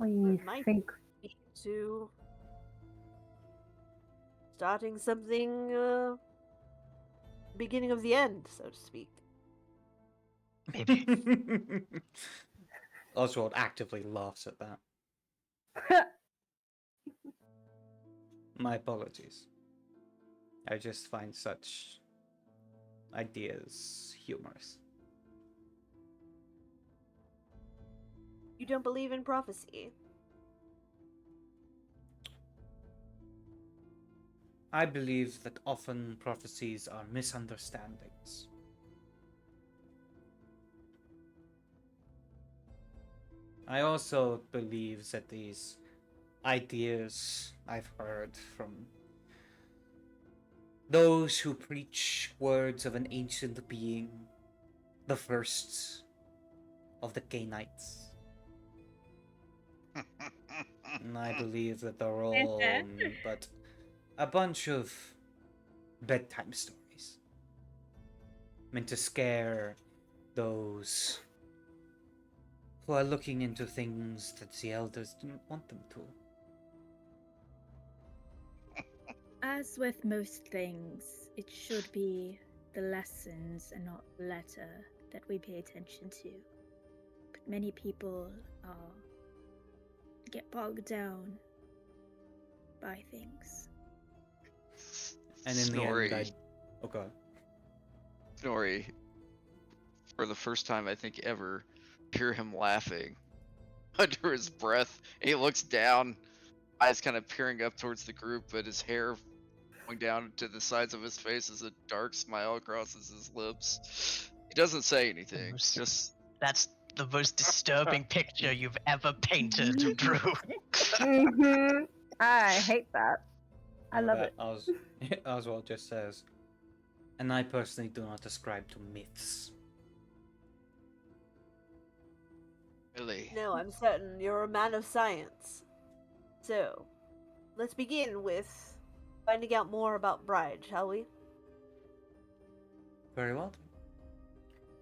I It might think be to starting something, beginning of the end, so to speak. Maybe. Oswald actively laughs at that. My apologies. I just find such ideas humorous. You don't believe in prophecy? I believe that often prophecies are misunderstandings. I also believe that these ideas I've heard from those who preach words of an ancient being, the first of the Canaanites. And I believe that they're all but a bunch of bedtime stories meant to scare those who are looking into things that the elders didn't want them to. As with most things, it should be the lessons and not the letter that we pay attention to. But many people get bogged down by things. And in Snorri, the end, okay. Snorri, for the first time I think ever, hear him laughing under his breath. And he looks down, eyes kind of peering up towards the group, but his hair going down to the sides of his face as a dark smile crosses his lips. He doesn't say anything. Just That's the most disturbing picture you've ever painted, Drew. Mhm. I hate that. I love it. Oswald just says, and I personally do not ascribe to myths. really. No, I'm certain you're a man of science. So, let's begin with finding out more about Bride, shall we? Very well.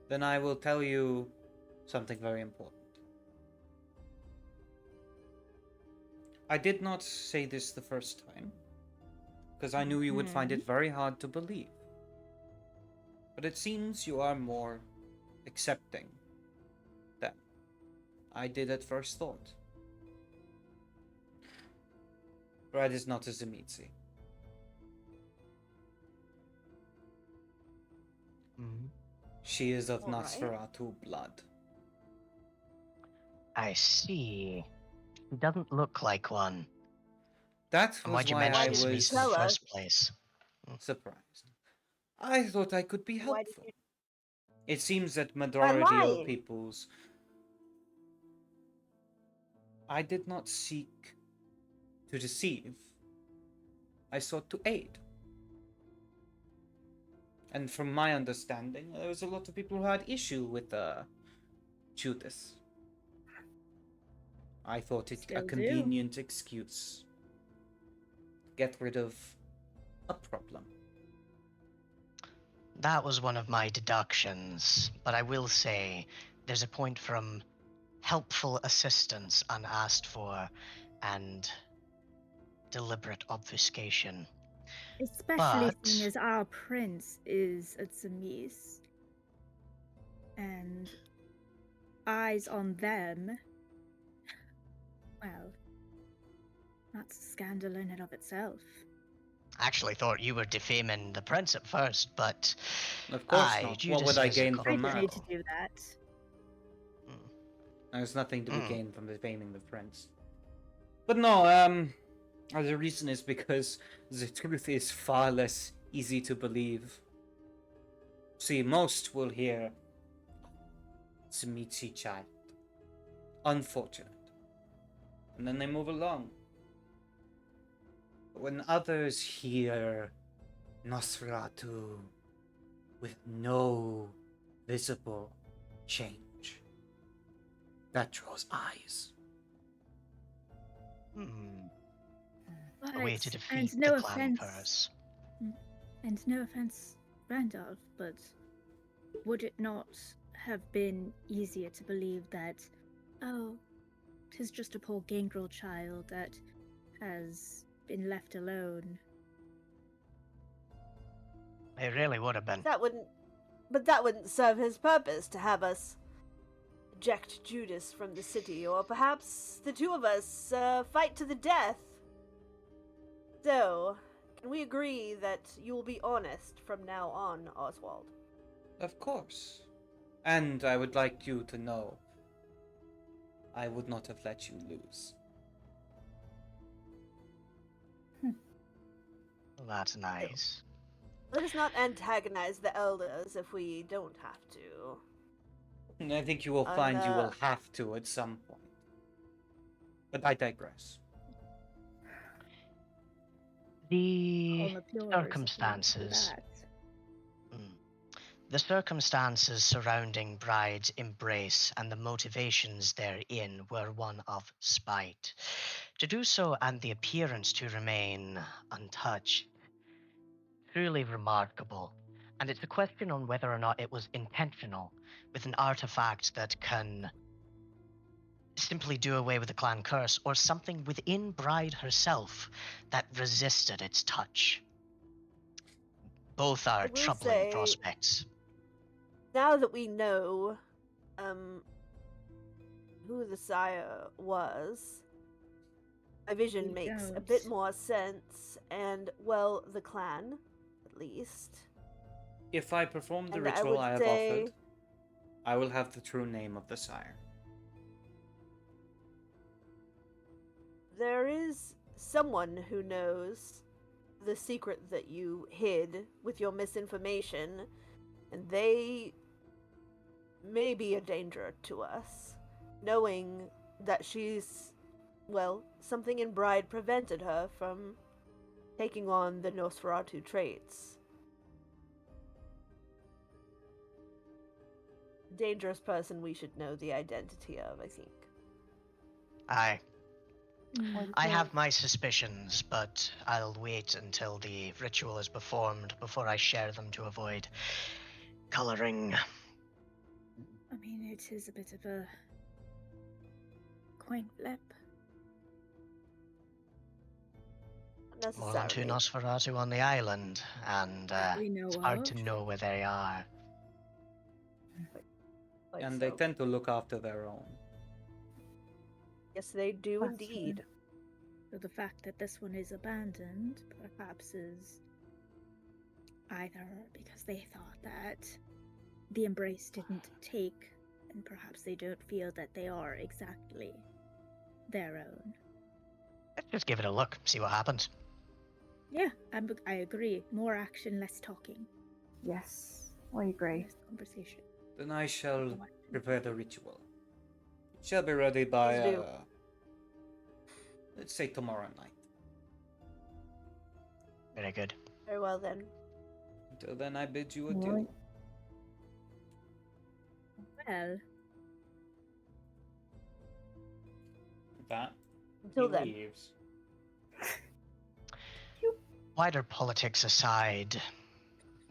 Then I will tell you something very important. I did not say this the first time, because I knew you would find it very hard to believe. But it seems you are more accepting than I did at first thought. Bride is not a Zemitzi. She is of All right. Nosferatu blood. I see. He doesn't look like one. That And was why'd you why mention I it to me was in the tell us? first place? surprised. I thought I could be Why did helpful. you... It seems that By majority of lying. people's... I did not seek to deceive. I sought to aid. And from my understanding, there was a lot of people who had issue with Judas. I thought it a Still do. convenient excuse to get rid of a problem. That was one of my deductions, but I will say there's a point from helpful assistance unasked for and deliberate obfuscation. Especially But- seeing as our prince is a Tzimis. And eyes on them. Well, that's a scandal in and of itself. I actually thought you were defaming the prince at first, but Of course aye, not. What Judas would I is a gain I from don't that? need to do that. There's nothing to be Mm. gained from defaming the prince. But no, the reason is because the truth is far less easy to believe. See, most will hear Tzimitzi child. Unfortunate. And then they move along. But when others hear Nosferatu with no visible change, that draws eyes. But, A way to defeat and no the clan offense, purse. and no offense, Randolph, but would it not have been easier to believe that, oh, 'tis just a poor gangrel child that has been left alone? It really would have been. That wouldn't serve his purpose to have us eject Judas from the city, or perhaps the two of us fight to the death. So, can we agree that you will be honest from now on, Oswald? Of course. And I would like you to know, I would not have let you lose. That's nice. Let us not antagonize the elders if we don't have to. And I think you will And, find you will have to at some point. But I digress. The On the pure is circumstances. Mm. The circumstances surrounding Bride's embrace and the motivations therein were one of spite. To do so and the appearance to remain untouched, truly remarkable. And it's a question on whether or not it was intentional, with an artifact that can simply do away with the clan curse, or something within Bride herself that resisted its touch. Both I are will troubling say, prospects. now that we know who the sire was, my vision We makes a don't. bit more sense, and, well, the clan, at least. If I perform the And I ritual would I have say offered, I will have the true name of the sire. there is someone who knows the secret that you hid with your misinformation, and they may be a danger to us, knowing that she's, well, something in Bride prevented her from taking on the Nosferatu traits. Dangerous person we should know the identity of, I think. Aye. Mm. I have my suspicions, but I'll wait until the ritual is performed before I share them to avoid coloring. I mean, it is a bit of a coin flip. Not More than two necessarily. Nosferatu on the island, and That we know it's hard to of. know where they are. Like And so. they tend to look after their own. Yes, they do That's indeed. So the fact that this one is abandoned perhaps is either because they thought that the embrace didn't take, and perhaps they don't feel that they are exactly their own. Let's just give it a look, see what happens. Yeah, I agree. More action, less talking, Yes, I agree. less conversation. Then I shall More action. prepare the ritual. It shall be ready by, Please do. let's say tomorrow night. Very good. Very well then. Until then, I bid you adieu. Right. Well, With that, Until he then. leaves. Wider politics aside,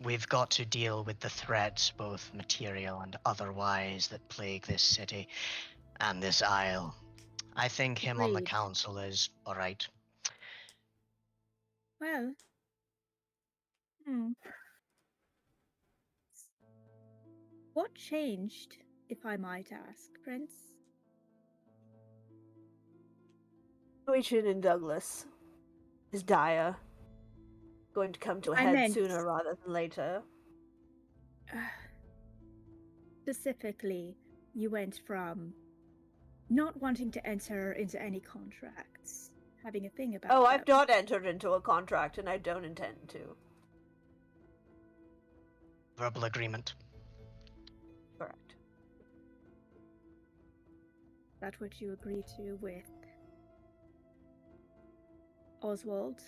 we've got to deal with the threats, both material and otherwise, that plague this city and this isle. I think him on the Agreed. council is alright. well. Hmm. What changed, if I might ask, Prince? Situation in Douglas is dire. Going to come to a I head meant- sooner rather than later. Specifically, you went from not wanting to enter into any contracts, having a thing about Oh, them. I've not entered into a contract, and I don't intend to. Verbal agreement. Correct. That what you agree to with Oswald?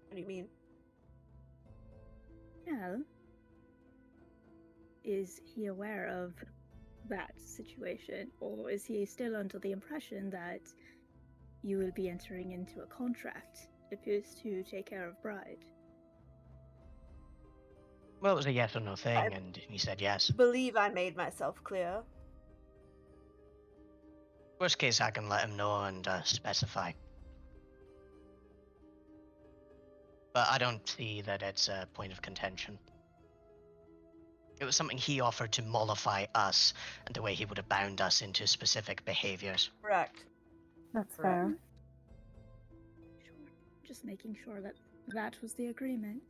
What do you mean? Well, is he aware of that situation, or is he still under the impression that you will be entering into a contract that appears to take care of Bride? Well, it was a yes or no thing, I- and he said yes. Believe I made myself clear. Worst case, I can let him know and specify. But I don't see that it's a point of contention. It was something he offered to mollify us, and the way he would have bound us into specific behaviors. Correct. That's Correct. fair. Sure. Just making sure that that was the agreement.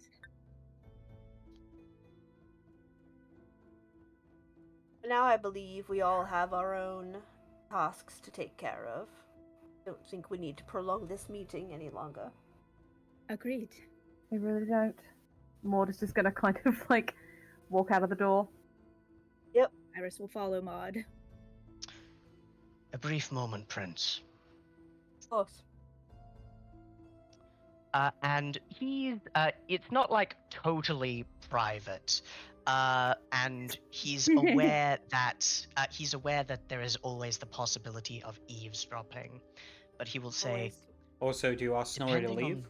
Now I believe we all have our own tasks to take care of. Don't think we need to prolong this meeting any longer. Agreed. We really don't. Maud is just gonna kind of like walk out of the door. Iris will follow Maud. A brief moment, Prince. Of course. And it's not like totally private. And he's aware that there is always the possibility of eavesdropping. But he will say, Always. Also, do you ask Snorri to Depending leave?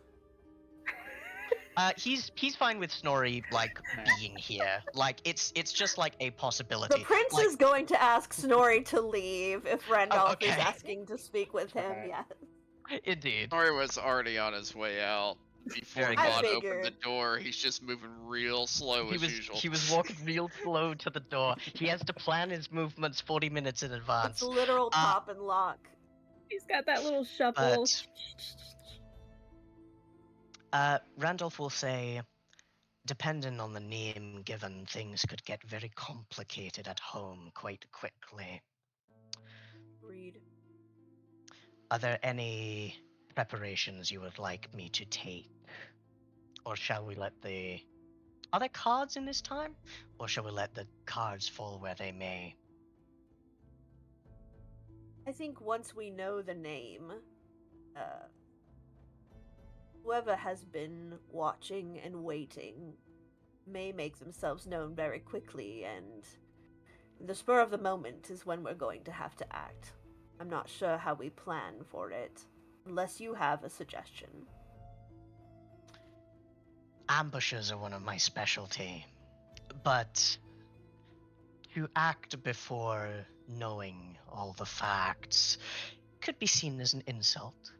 he's fine with Snorri like being here. Like it's just like a The possibility. prince Like, is going to ask Snorri to leave if Randolph is okay. asking to speak with him, Okay. yes. Indeed. Nori was already on his way out before Very Maud good. I opened the figured. door. He's just moving real slow as usual. He was walking real slow to the door. He has to plan his movements 40 minutes in It's advance. literal pop and lock. He's got that little shuffle. Randolph will say, depending on the name given, things could get very complicated at home quite quickly. Read. Are there any preparations you would like me to take? Or shall we let the... Are there cards in this time? Or shall we let the cards fall where they may? I think once we know the name, whoever has been watching and waiting may make themselves known very quickly, and the spur of the moment is when we're going to have to act. I'm not sure how we plan for it, unless you have a suggestion. Ambushes are one of my specialty, but to act before knowing all the facts could be seen as an insult.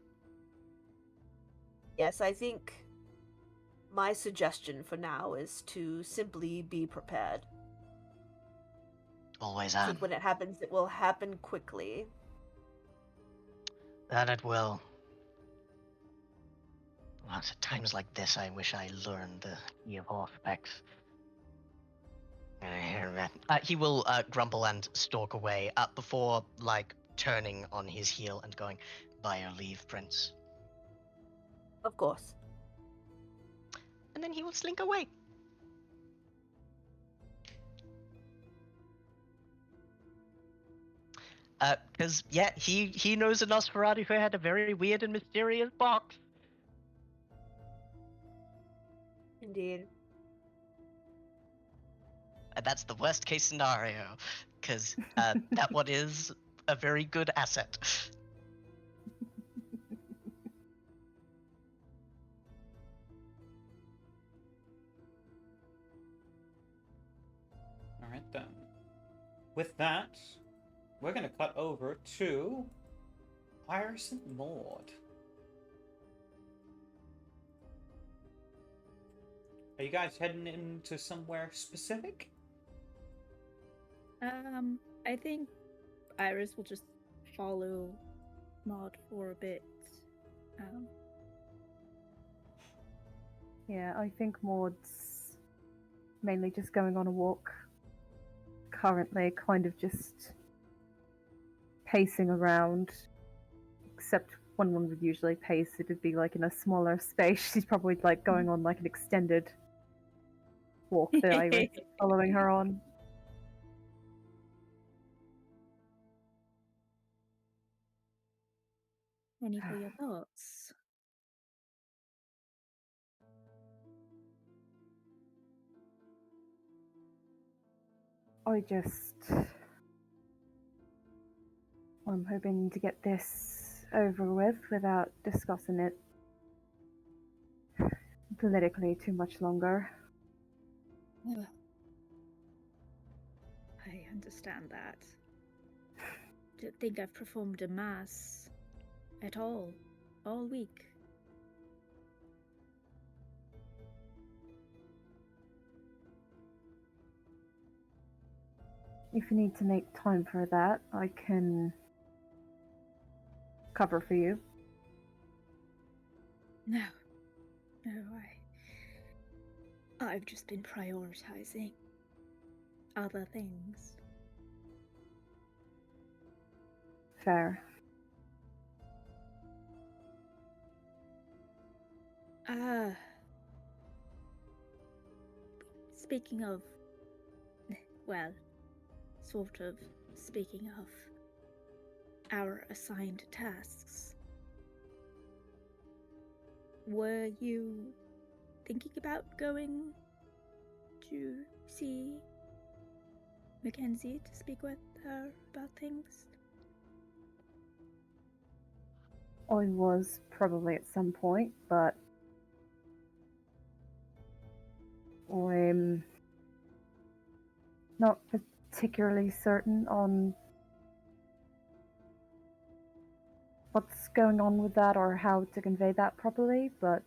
Yes, I think my suggestion for now is to simply be prepared. Always I am. think when it happens, it will happen quickly. That it will. Well, it's at times like this I wish I learned the key of all specs. He will grumble and stalk away before, like, turning on his heel and going, by your leave, Prince. Of course. And then he will slink away. Because, yeah, he knows an Nosferatu who had a very weird and mysterious box. Indeed. And that's the worst case scenario, because that one is a very good asset. Alright then. With that, we're gonna cut over to Iris and Maud. Are you guys heading into somewhere specific? I think Iris will just follow Maud for a bit. Yeah, I think Maud's mainly just going on a walk. Currently, kind of just pacing around. Except when one would usually pace, it would be like in a smaller space. She's probably like going on like an extended walk that Iris is following her on. Any for your thoughts? I'm hoping to get this over with without discussing it politically too much longer. I understand that. Don't think I've performed a mass at all week. If you need to make time for that, I can cover for you. No, I've just been prioritizing other things. Fair. Uh, speaking of, well, sort of speaking of our assigned tasks, were you thinking about going to see Mackenzie to speak with her about things? I was probably at some point, but I'm not particularly certain on what's going on with that or how to convey that properly, but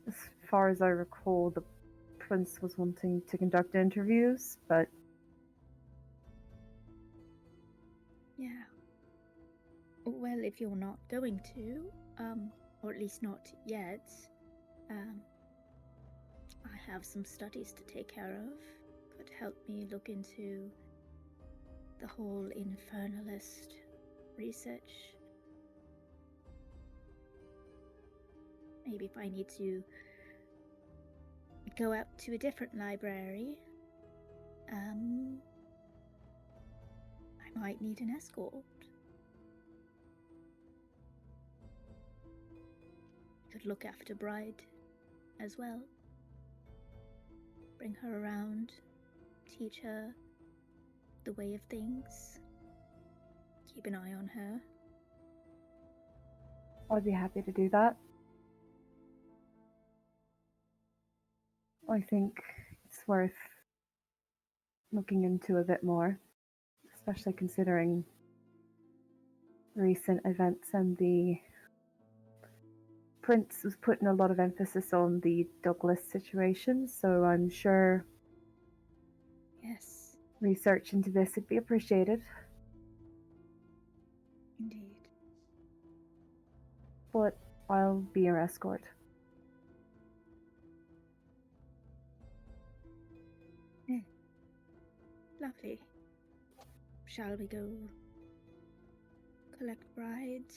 as far as I recall, the prince was wanting to conduct interviews, but Yeah. Well, if you're not going to, or at least not yet, I have some studies to take care of. Could help me look into the whole infernalist research. Maybe if I need to go out to a different library, I might need an escort. Could look after Bride as well. Bring her around, teach her the way of things, keep an eye on her. I'd be happy to do that. I think it's worth looking into a bit more, especially considering recent events, and the prince was putting a lot of emphasis on the Douglas situation, so I'm sure Yes, research into this would be appreciated. indeed. But I'll be your escort. Lovely. Shall we go collect Bride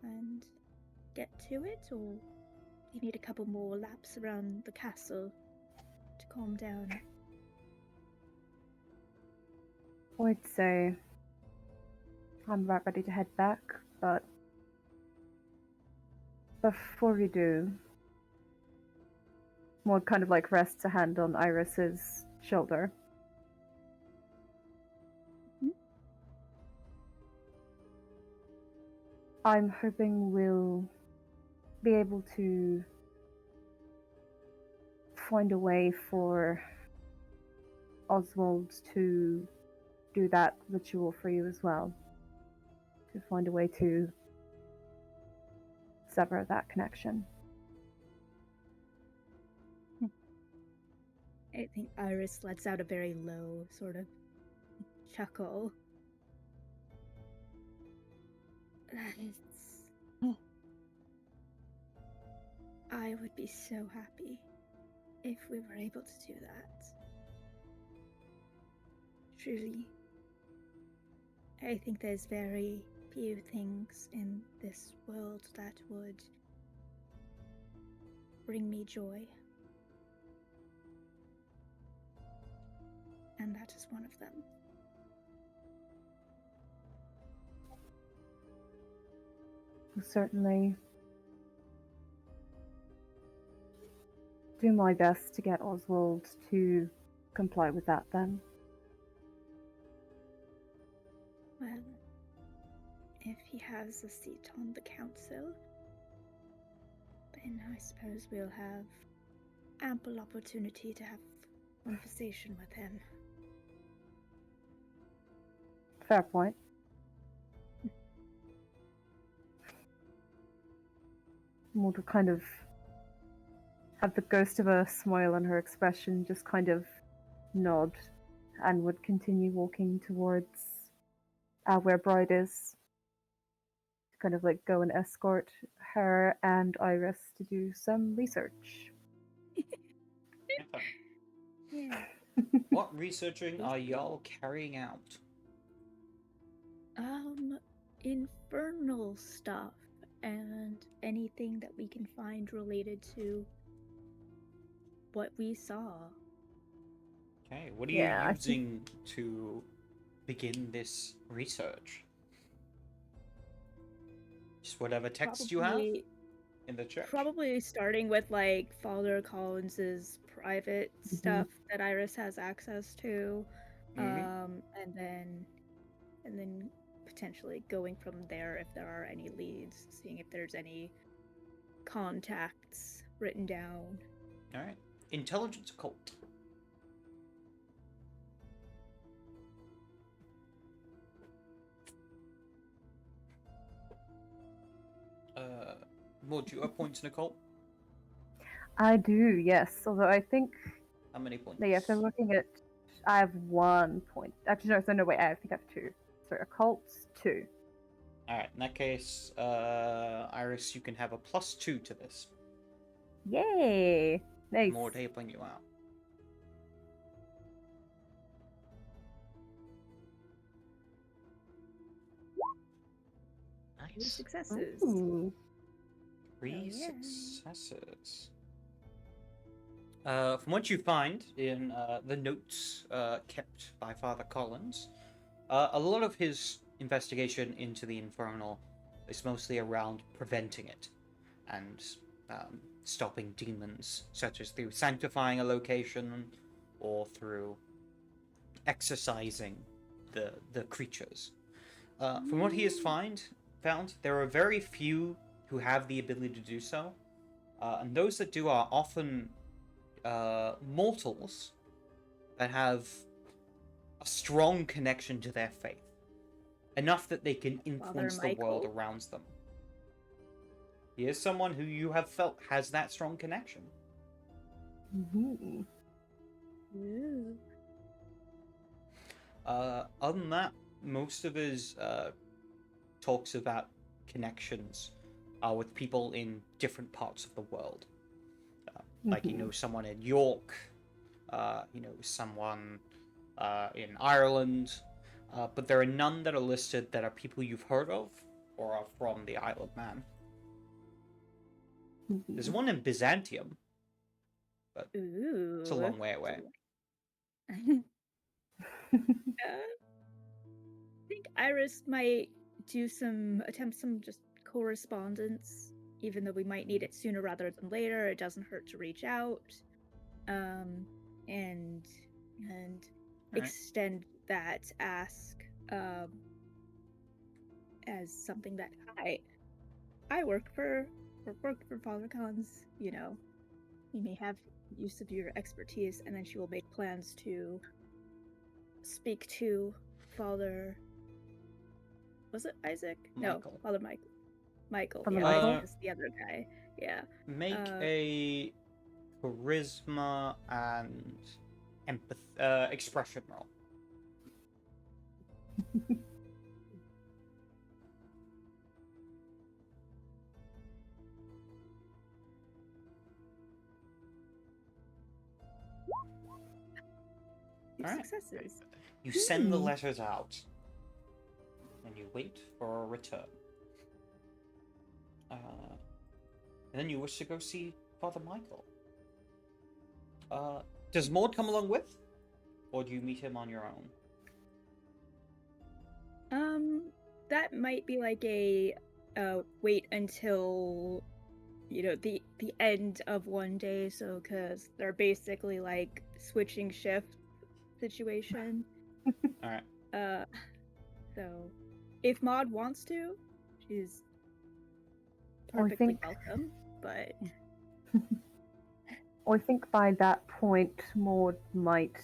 and get to it, or do you need a couple more laps around the castle to calm down? I'd say I'm about ready to head back, but before we do, Maud kind of like rests a hand on Iris's shoulder. I'm hoping we'll be able to find a way for Oswald to do that ritual for you as well. To find a way to sever that connection. I think Iris lets out a very low sort of chuckle. I would be so happy if we were able to do that. Truly. I think there's very few things in this world that would bring me joy. And that is one of them. I'll certainly do my best to get Oswald to comply with that then. Well, if he has a seat on the council, then I suppose we'll have ample opportunity to have conversation with him. Fair point. Maud will kind of have the ghost of a smile on her expression, just kind of nod, and would continue walking towards where Bride is. Kind of like go and escort her and Iris to do some research. Yeah. What researching are y'all carrying out? Infernal stuff. and anything that we can find related to what we saw. Okay, what are Yeah, you I think- using to begin this research? Just whatever text you have in the church? Probably starting with like Father Collins's private stuff that Iris has access to, Mhm. and then potentially going from there if there are any leads, seeing if there's any contacts written down. Alright. Intelligence occult. What do you have points in occult? I do, yes. Although I think, How many points? yeah, if I'm looking at, I have 1 point. Actually, no, no, wait, I think I have 2. Sorry, occult's 2. Alright, in that case, Iris, you can have a +2 to this. Yay! Nice. More helping you out. Three Nice. successes. Ooh. 3 yeah. successes. From what you find in the notes kept by Father Collins, a lot of his investigation into the Infernal is mostly around preventing it and stopping demons, such as through sanctifying a location or through exorcising the creatures. From what he has found, there are very few who have the ability to do so, and those that do are often mortals that have a strong connection to their faith, enough that they can influence the world Michael? around them. He is someone who you have felt has that strong connection. Mm-hmm. Ooh. Other than that, most of his talks about connections are with people in different parts of the world. Like he knows someone in York, he knows someone in Ireland, but there are none that are listed that are people you've heard of or are from the Isle of Man. There's one in Byzantium, but Ooh. it's a long way away. I think Iris might attempt some just correspondence, even though we might need it sooner rather than later. It doesn't hurt to reach out, and extend that ask as something that I worked for Father Collins. You know, you may have use of your expertise, and then she will make plans to speak to Father. Was it Isaac? Michael. No, Father Michael. Michael. Father Yeah, Michael? is the other guy. Yeah. Make a charisma and expression roll. Two Alright. successes. You send the letters out, and you wait for a return. And then you wish to go see Father Michael. Does Maud come along with? Or do you meet him on your own? That might be like a wait until the end of one day, so because they're basically like switching shift situation. Alright. So if Maud wants to, she's I perfectly think- welcome, but I think by that point, Maud might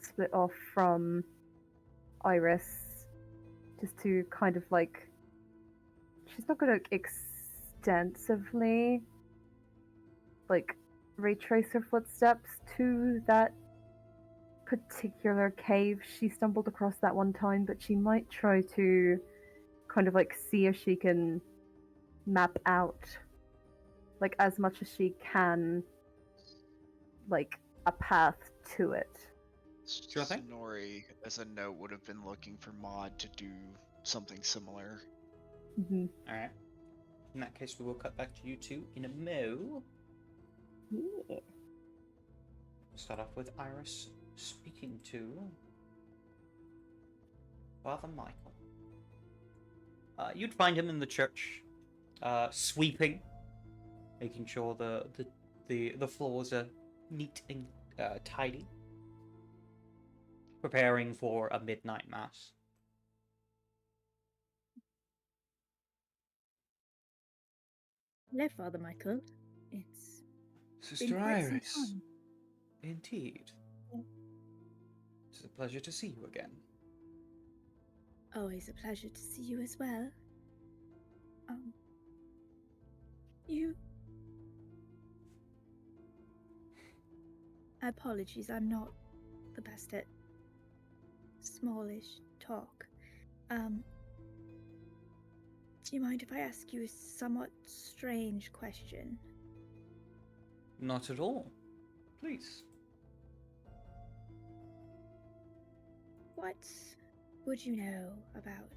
split off from Iris just to kind of like. She's not going to extensively like retrace her footsteps to that particular cave she stumbled across that one time, but she might try to kind of like see if she can map out like as much as she can like a path to it. Sure thing. Snorri, as a note, would have been looking for Maud to do something similar. Mm-hmm. Alright. In that case, we will cut back to you two in a mo. Yeah. Start off with Iris speaking to Father Michael. You'd find him in the church, sweeping, making sure the floors are neat and tidy, preparing for a midnight mass. Hello, Father Michael. It's Sister been quite some Iris, time. indeed. Yeah. It's a pleasure to see you again. Always a pleasure to see you as well. You. Apologies, I'm not the best at smallish talk. Do you mind if I ask you a somewhat strange question? Not at all. Please. What would you know about,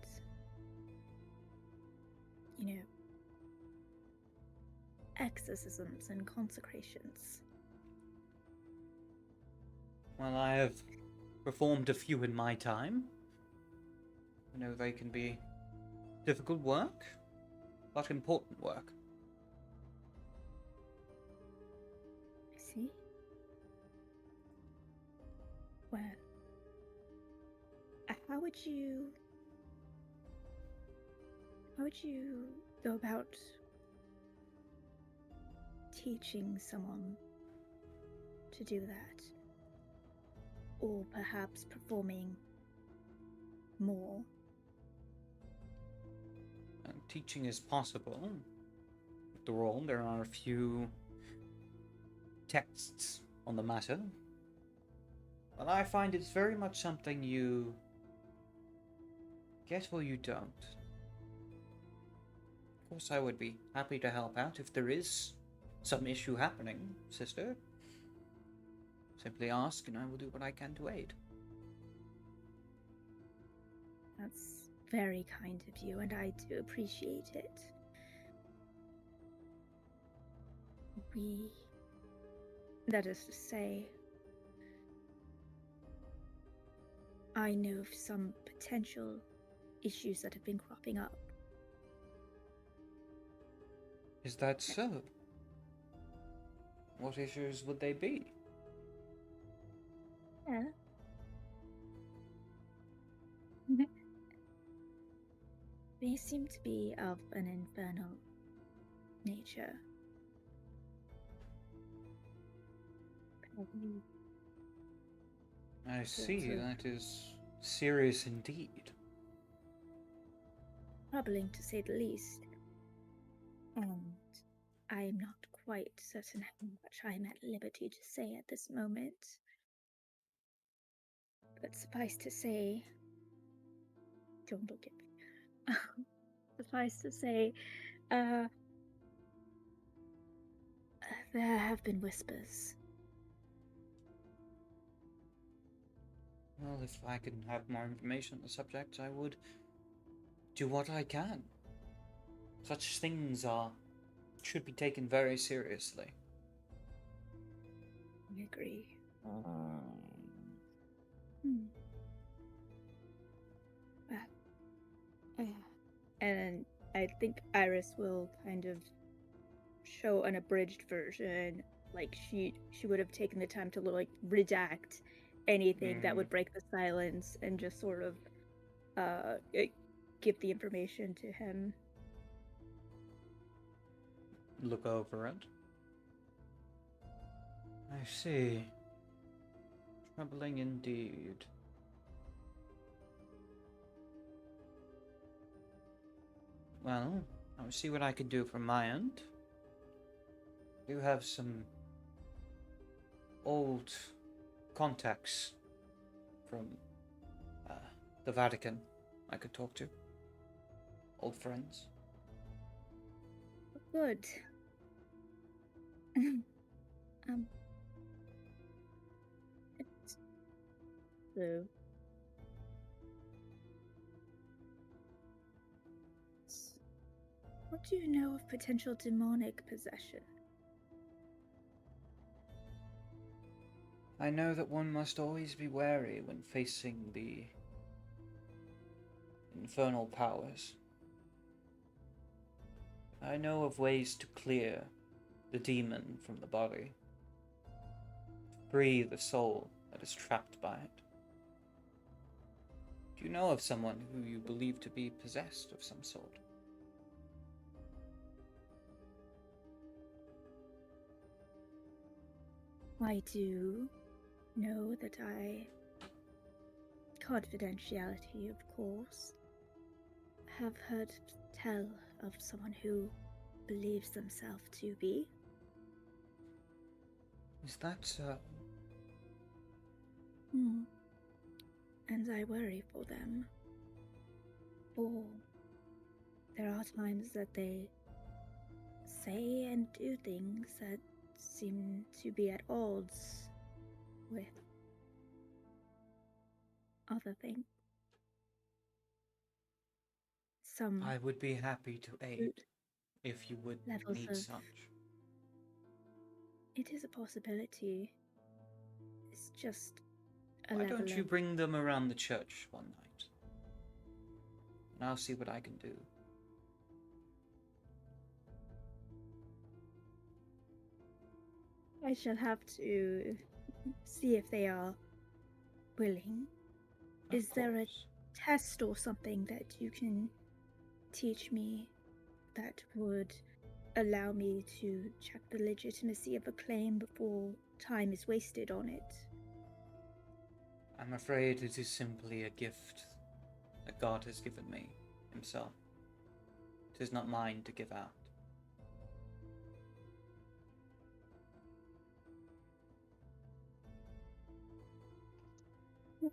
exorcisms and consecrations? Well, I have performed a few in my time. I know they can be difficult work, but important work. I see. Well, how would you go about teaching someone to do that? Or perhaps performing more? Teaching is possible. After all, there are a few texts on the matter. But I find it's very much something you get or you don't. Of course, I would be happy to help out if there is some issue happening, sister. Simply ask, and I will do what I can to aid. That's very kind of you, and I do appreciate it. That is to say, I know of some potential issues that have been cropping up. Is that so? What issues would they be? Yeah. They seem to be of an infernal nature. Probably I see, of- that is serious indeed. troubling to say the least. And I am not quite certain how much I am at liberty to say at this moment. But suffice to say, don't look at me. Suffice to say, there have been whispers. Well, if I can have more information on the subject, I would do what I can. Such things should be taken very seriously. I agree. And I think Iris will kind of show an abridged version. Like she would have taken the time to like redact anything that would break the silence and just sort of give the information to him. Look over it. I see. Troubling indeed. Well, I'll see what I can do from my end. I do have some old contacts from the Vatican I could talk to. Old friends. Good. So What do you know of potential demonic possession? I know that one must always be wary when facing the infernal powers. I know of ways to clear the demon from the body, free the soul that is trapped by it. Do you know of someone who you believe to be possessed of some sort? I do know that confidentiality, of course, have heard tell of someone who believes themselves to be. Is that so? And I worry for them. For there are times that they say and do things that seem to be at odds with other things. Some I would be happy to aid if you would levels need of such. it is a possibility. It's just a Why level don't you of bring them around the church one night? And I'll see what I can do. I shall have to see if they are willing. Of Is there a course. test or something that you can teach me that would allow me to check the legitimacy of a claim before time is wasted on it? I'm afraid it is simply a gift that God has given me himself. It is not mine to give out. Of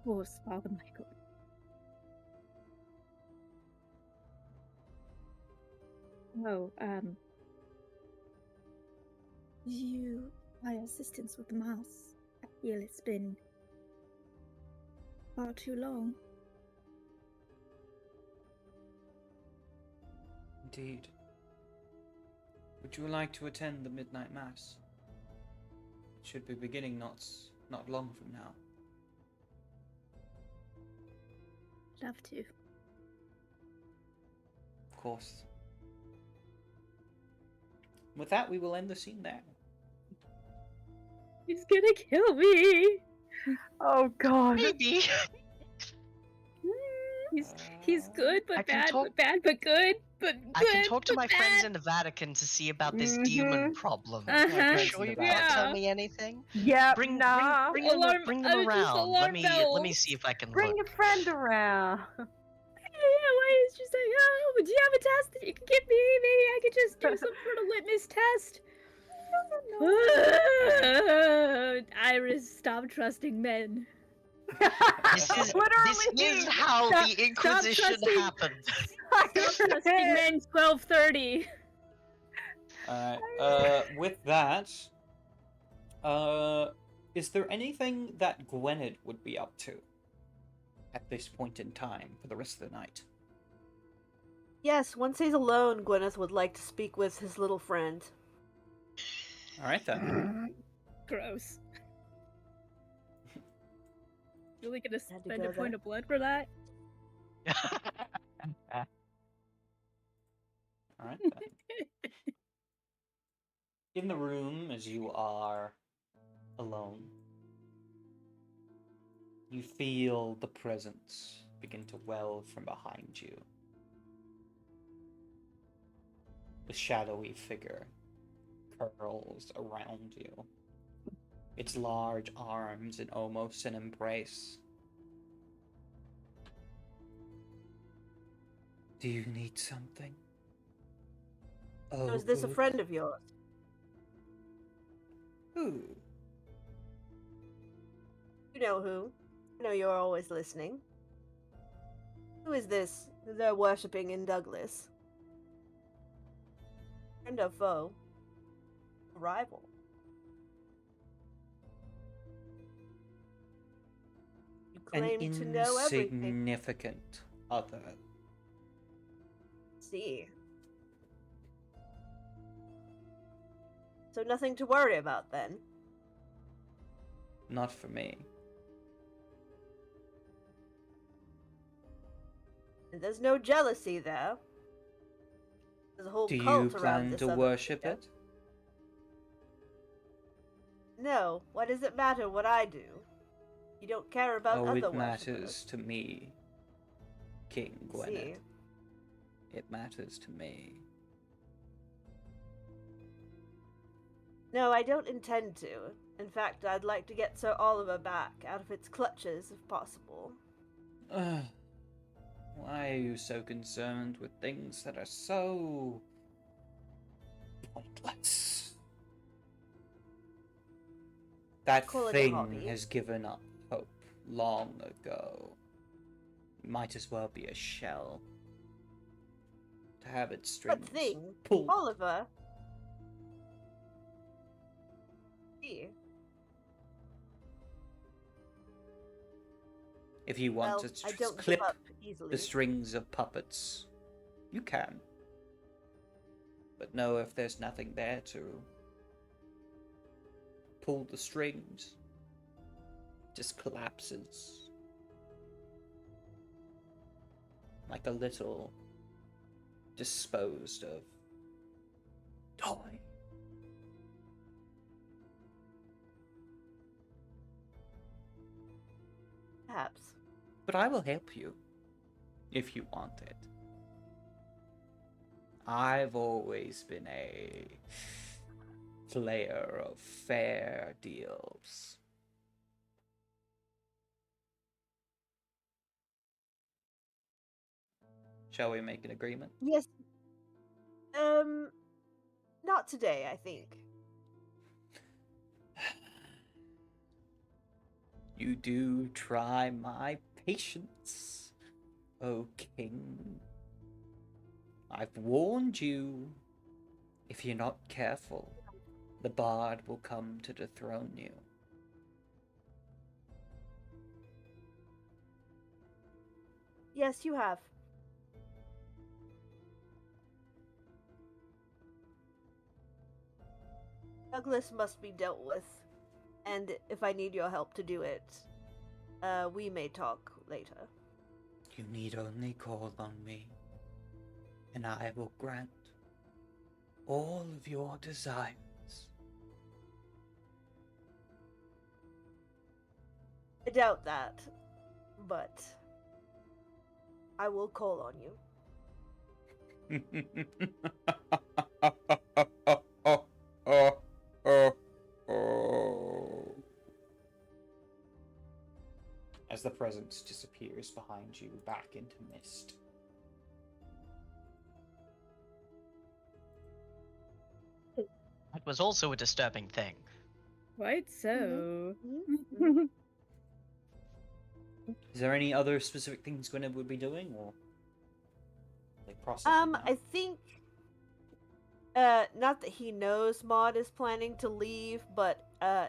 course, Father Michael. Oh, you require assistance with the mouse. I feel it's been far too long. Indeed. Would you like to attend the midnight mass? It should be beginning not long from now. Love to. Of course. With that, we will end the scene there. He's gonna kill me. Oh god. Maybe. He's good, I but can bad, talk- but bad, but good, but good. I can talk to but my bad. friends in the Vatican to see about this demon Mhm. problem. Uh-huh. Are you Friends sure in you the can't tell Vatican. me anything? Yep, Bring nah. them, Alarm- bring them just around. alarm Let me bells. see if I can Bring look. a friend around. Yeah, why is she's like, oh, do you have a test that you can give me? Maybe I could just do some sort of litmus test. Iris, stop trusting men. This is Literally. how Stop- the Inquisition stop trusting- happened. Stop trusting men 1230. Alright, with that, is there anything that Gwynedd would be up to at this point in time for the rest of the night? Yes, once he's alone, Gwyneth would like to speak with his little friend. Alright then. Gross. Really gonna Had to spend go a point there. of blood for that? Alright then. In the room, as you are alone, you feel the presence begin to well from behind you. The shadowy figure curls around you, its large arms in almost an embrace. Do you need something? Oh, Is this a good. friend of yours? Who? You know who. I know you're always listening. Who is this they're worshipping in Douglas? Friend or foe? A rival? You An claim to know everything. insignificant other. See. So nothing to worry about then. Not for me. And there's no jealousy there. There's a whole Do you cult around plan this to other worship kingdom. it? No, what does it matter what I do? You don't care about Oh, other it worshippers. matters to me, King See. Gwyneth. It matters to me. No, I don't intend to. In fact, I'd like to get Sir Oliver back out of its clutches if possible. Ugh. Why are you so concerned with things that are so pointless? That Call it a thing hobby. has given up hope long ago. Might as well be a shell. To have its strings What thing? pulled. Oliver? See. If you want Well, to I don't give clip up easily. the strings of puppets, you can. But know if there's nothing there to pull the strings, it just collapses. Like a little disposed of toy. Perhaps. But I will help you if you want it. I've always been a player of fair deals. Shall we make an agreement? Yes. Not today, I think. You do try my patience, O King. I've warned you. If you're not careful, the bard will come to dethrone you. Yes, you have. Douglas must be dealt with, and if I need your help to do it, we may talk later. You need only call on me, and I will grant all of your desires. I doubt that, but I will call on you. As the presence disappears behind you back into mist. That was also a disturbing thing. Quite so. Mhm. Is there any other specific things Gwyneth would be doing, or like processing now? I think not that he knows Maud is planning to leave, but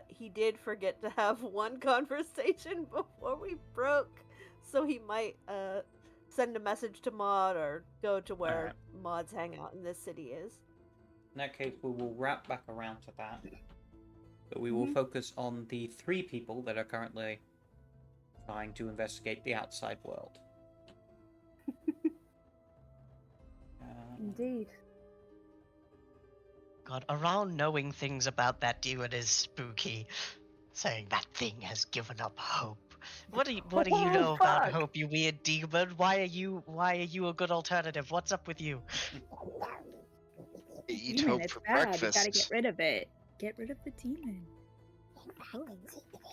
he did forget to have one conversation before we broke, so he might send a message to Maud or go to where Alright. Maud's hangout in this city is. In that case, we will wrap back around to that. But we will focus on the 3 people that are currently trying to investigate the outside world. Indeed. God, around knowing things about that demon is spooky. Saying that thing has given up hope. What do you Oh, know about fuck. hope, you weird demon? Why are you a good alternative? What's up with you? Eat Demon, hope it's for bad. You gotta get breakfast. rid of it. Get rid of the demon.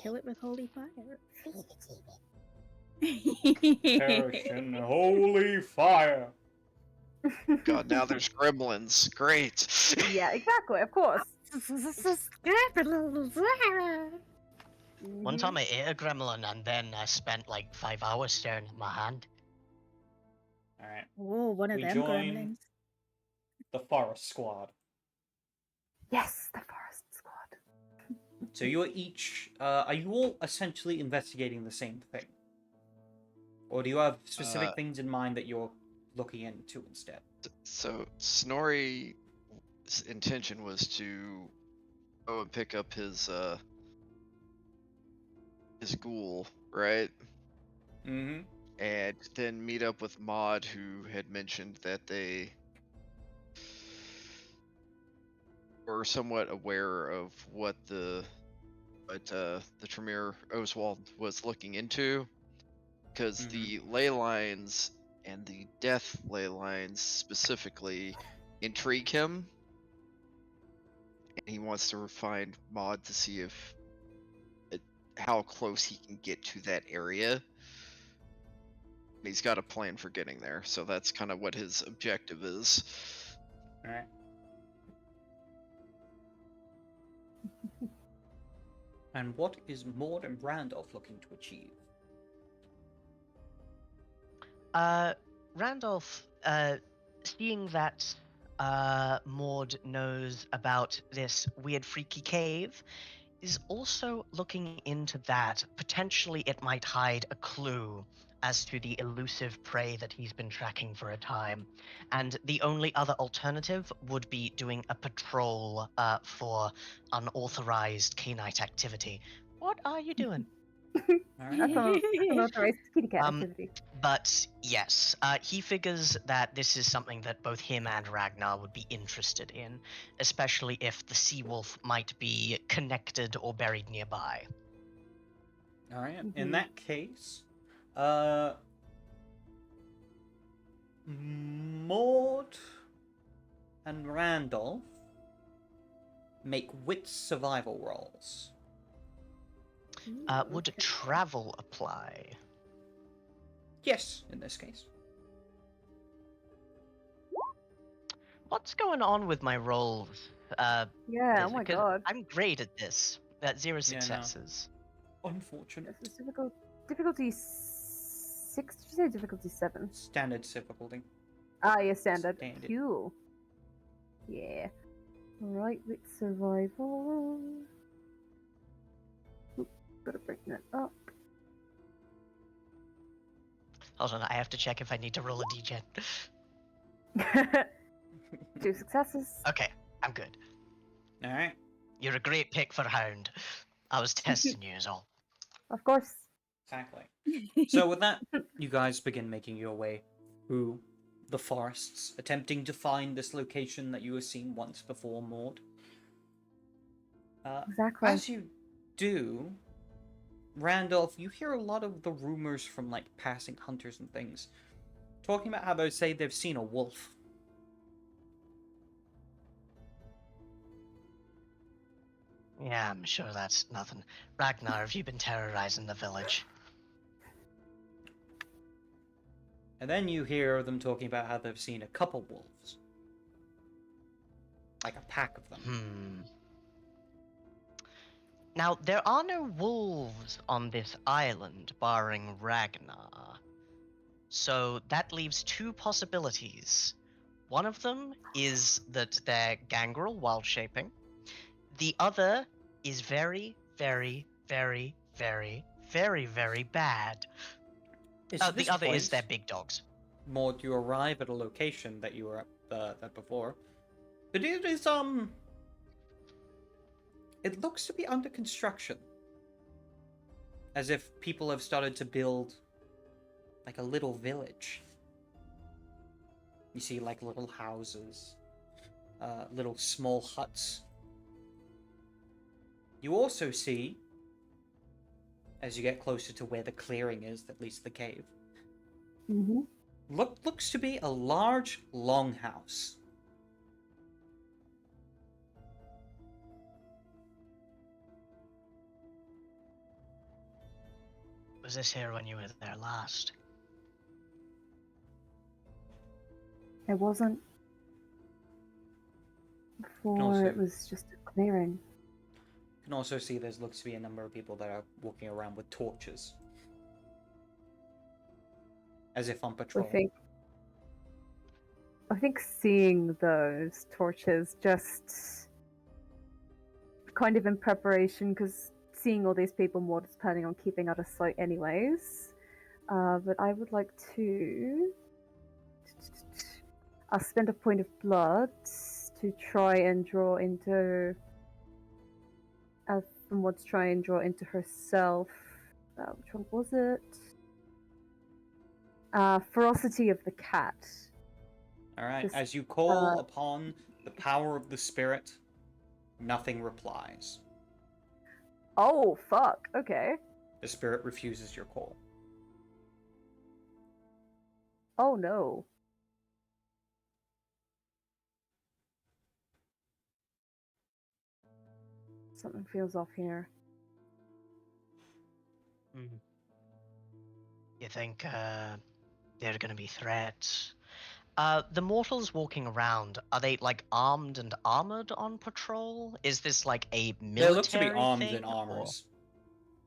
Kill it with holy fire. Perish in holy fire. God, now there's gremlins. Great. Yeah, exactly, of course. One time I ate a gremlin and then I spent like 5 hours staring at my hand. Alright. Oh, one of We them join- gremlins. The forest squad. Yes, the forest squad. So you're each are you all essentially investigating the same thing? Or do you have specific things in mind that you're looking into instead. So Snorri's intention was to go and pick up his ghoul, right? Mm-hmm. And then meet up with Maud, who had mentioned that they were somewhat aware of what the Tremere Oswald was looking into, because the ley lines and the death ley lines specifically intrigue him, and he wants to find Maud to see if how close he can get to that area. And he's got a plan for getting there, so that's kind of what his objective is. All right. And what is Maud and Randolph looking to achieve? Randolph, seeing that Maud knows about this weird, freaky cave, is also looking into that. Potentially, it might hide a clue as to the elusive prey that he's been tracking for a time. And the only other alternative would be doing a patrol for unauthorized canine activity. What are you doing? All That's right. unauthorized kitty cat Um, activity. But yes, he figures that this is something that both him and Ragnar would be interested in, especially if the sea wolf might be connected or buried nearby. All right. In Mhm. that case, Maud and Randolph make wit survival rolls. Would Okay. travel apply? Yes, in this case. What's going on with my rolls? Yeah, oh my Because god. I'm great at this. At zero Yeah, no. successes. Unfortunate. This is difficulty 6, did you say difficulty 7? Standard difficulty. Ah, yeah, standard. Standard. Cool. Yeah. Alright, with survival. Oop, gotta bring that up. Hold on, I have to check if I need to roll a d10. 2 successes. Okay, I'm good. All right. You're a great pick for Hound. I was testing you is all. Of course. Exactly. So with that, you guys begin making your way through the forests, attempting to find this location that you have seen once before, Maud. Exactly. As you do, Randolph, you hear a lot of the rumors from like passing hunters and things, talking about how they say they've seen a wolf. Yeah, I'm sure that's nothing. Ragnar, have you been terrorizing the village? And then you hear them talking about how they've seen a couple wolves. Like a pack of them. Now, there are no wolves on this island, barring Ragnar. So that leaves two possibilities. One of them is that they're gangrel wild shaping. The other is very, very, very, very, very, very bad. The other is they're big dogs. Maud, you arrive at a location that you were at before. But it is, it looks to be under construction. As if people have started to build, like, a little village. You see, like, little houses. Little small huts. You also see, as you get closer to where the clearing is, at least the cave, Mm-hmm. looks to be a large longhouse. Was this here when you were there last? It wasn't. Before Also- it was just a clearing. You can also see there looks to be a number of people that are walking around with torches. As if on patrol. I think seeing those torches just kind of in preparation, because seeing all these people, Maud is planning on keeping out of sight anyways. But I would like to I'll spend a point of blood to try and draw into. From what's try and draw into herself. Which one was it? Ferocity of the cat. All right. Just, As you call upon the power of the spirit, nothing replies. Oh, fuck. Okay. The spirit refuses your call. Oh, no. Something feels off here. You think there are going to be threats? The mortals walking around, are they like armed and armored on patrol? Is this like a military They look to be armed thing, in or- armors.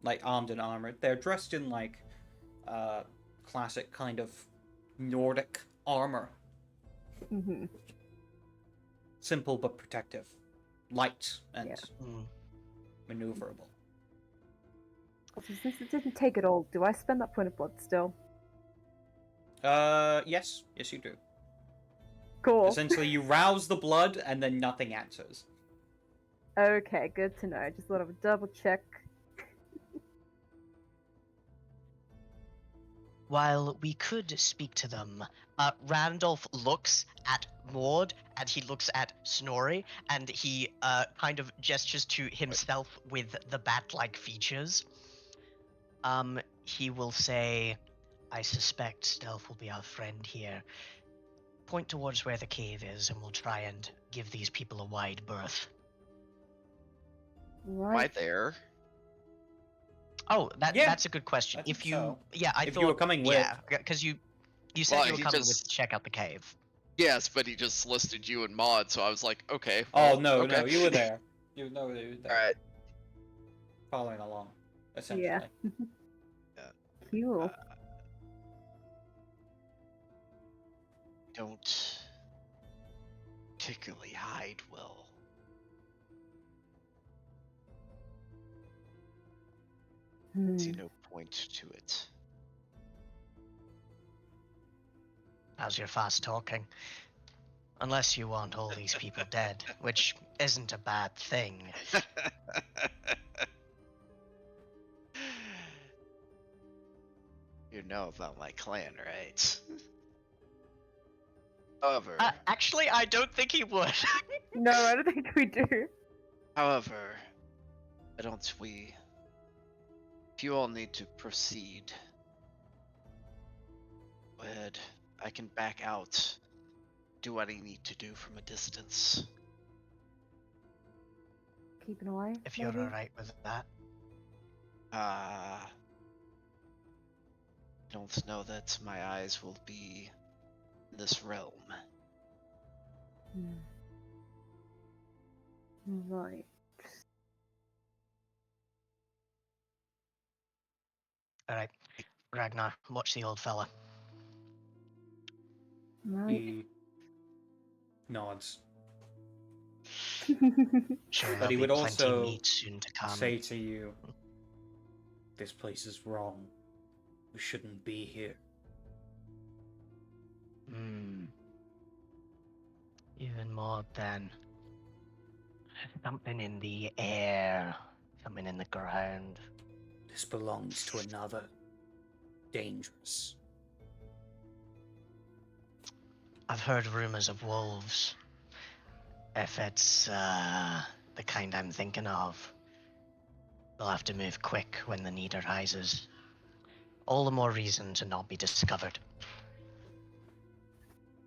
Like armed and armored. They're dressed in like classic kind of Nordic armor. Mm-hmm. Simple but protective. Light and Hmm. maneuverable. So since it didn't take it all, do I spend that point of blood still? Yes. Yes, you do. Cool. Essentially, you rouse the blood and then nothing answers. Okay, good to know. Just thought I would double check. While we could speak to them, Randolph looks at Maud and he looks at Snorri and he kind of gestures to himself with the bat-like features. He will say, I suspect Stealth will be our friend here. Point towards where the cave is and we'll try and give these people a wide berth. Am I Right. there? Oh, Yeah, that's a good question. I think If you, so. yeah, I If thought you were coming with. yeah, because you said Well, you were he coming with just- to check out the cave. Yes, but he just listed you and Maud, so I was like, okay. Oh well, no, okay. no, you were there. You know you were there. All right. Following along, essentially. Yeah. Yeah. Cool. Don't particularly hide well. See no point to it. How's your fast talking? Unless you want all these people dead, which isn't a bad thing. You know about my clan, right? However, Actually, I don't think he would. No, I don't think we do. however, why don't we? If you all need to proceed, go ahead. I can back out. Do what I need to do from a distance. Keep an eye. If you're maybe? alright with that. I don't know that my eyes will be in this realm. Right. Alright, Ragnar, watch the old fella. Right. He nods. Sure, But there'll he be would plenty also meat soon to come. Say to you, this place is wrong. We shouldn't be here. Even more than something in the air, something in the ground. This belongs to another. Dangerous. I've heard rumors of wolves. If it's the kind I'm thinking of, we'll have to move quick when the need arises. All the more reason to not be discovered.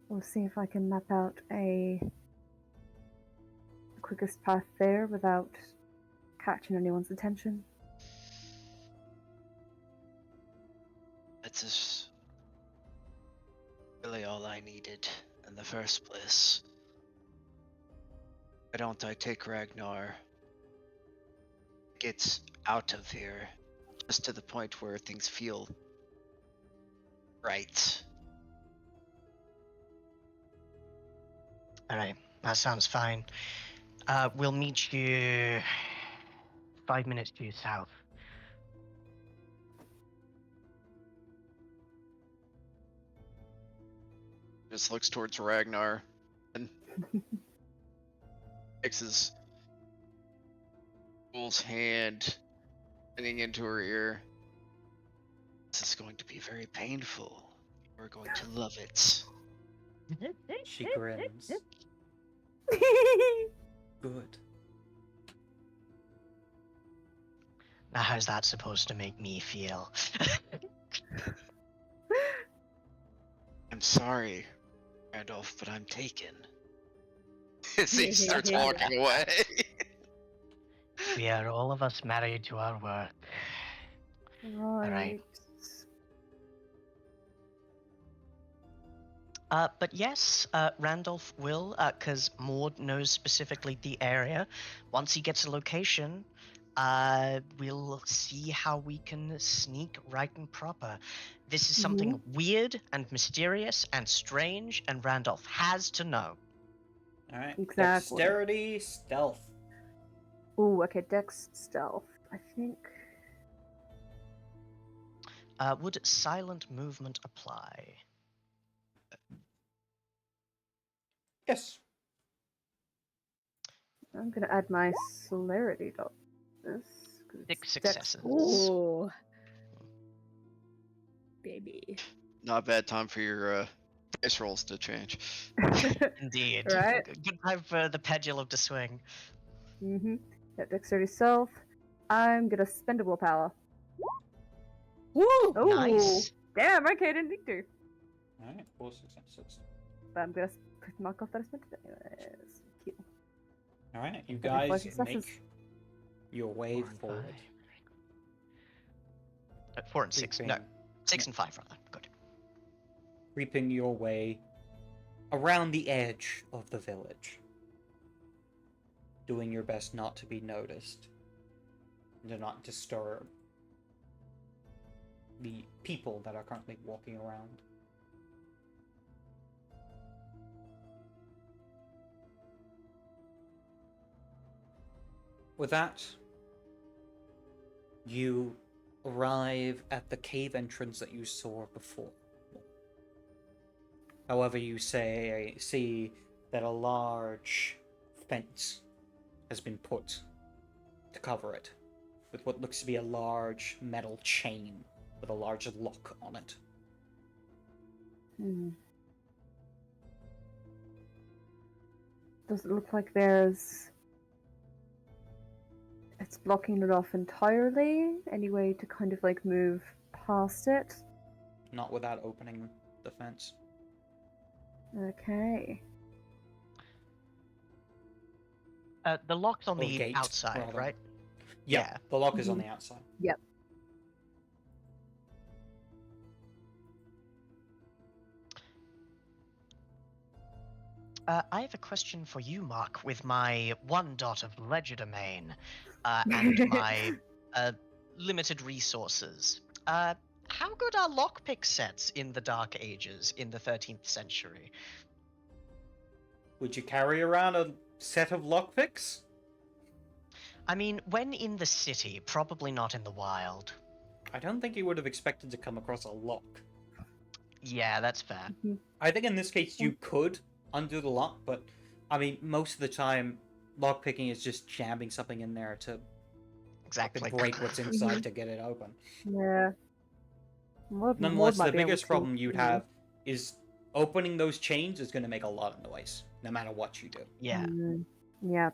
We'll see if I can map out the quickest path there without catching anyone's attention. That's just really all I needed in the first place. Why don't I take Ragnar, get out of here, just to the point where things feel right. Alright, that sounds fine. We'll meet you 5 minutes due south. Just looks towards Ragnar and takes his fool's hand, singing into her ear. This is going to be very painful. You're going to love it. She grins. Good. Now, how's that supposed to make me feel? I'm sorry, Randolph, but I'm taken. As he starts walking away. We are all of us married to our work. Right. But yes, Randolph will, because Maud knows specifically the area. Once he gets a location, we'll see how we can sneak right and proper. This is something weird and mysterious and strange, and Randolph has to know. Alright. Exactly. Dexterity, stealth. Ooh, okay, Dex stealth. I think. Would silent movement apply? Yes. I'm gonna add my celerity to this. 'cause it's 6 Dex- successes. Ooh. Baby. Not a bad time for your dice rolls to change. Indeed. Right? Good time for the pendulum to swing. Mm-hmm. Yeah, dexterity self. I'm gonna spend a willpower. Woo! Oh, Nice. damn! Okay, I didn't need to. Alright, 4 successes. But I'm gonna mark off that I spent it anyways. Cute. Alright, you Okay, guys 5 successes. make your way 4 and forward. 5. 4 and 6. No, Creeping- 6 and 5 rather. Good. creeping your way around the edge of the village, doing your best not to be noticed, and to not disturb the people that are currently walking around. With that, you arrive at the cave entrance that you saw before. However, you see that a large fence has been put to cover it, with what looks to be a large metal chain with a large lock on it. Does it look like it's blocking it off entirely? Any way to kind of like move past it? Not without opening the fence. Okay. The lock's on Or the gate, outside, rather. right? Yeah, the lock is on the outside. Yep. I have a question for you, Mark, with my 1 dot of legerdemain and my limited resources. How good are lockpick sets in the Dark Ages in the 13th century? Would you carry around a set of lockpicks? I mean, when in the city, probably not in the wild. I don't think you would have expected to come across a lock. Yeah, that's fair. I think in this case you could undo the lock, but I mean, most of the time, lockpicking is just jamming something in there to Exactly. break what's inside to get it open. Yeah. Nonetheless, the biggest problem you'd have is opening those chains is going to make a lot of noise, no matter what you do. Yeah. Yeah.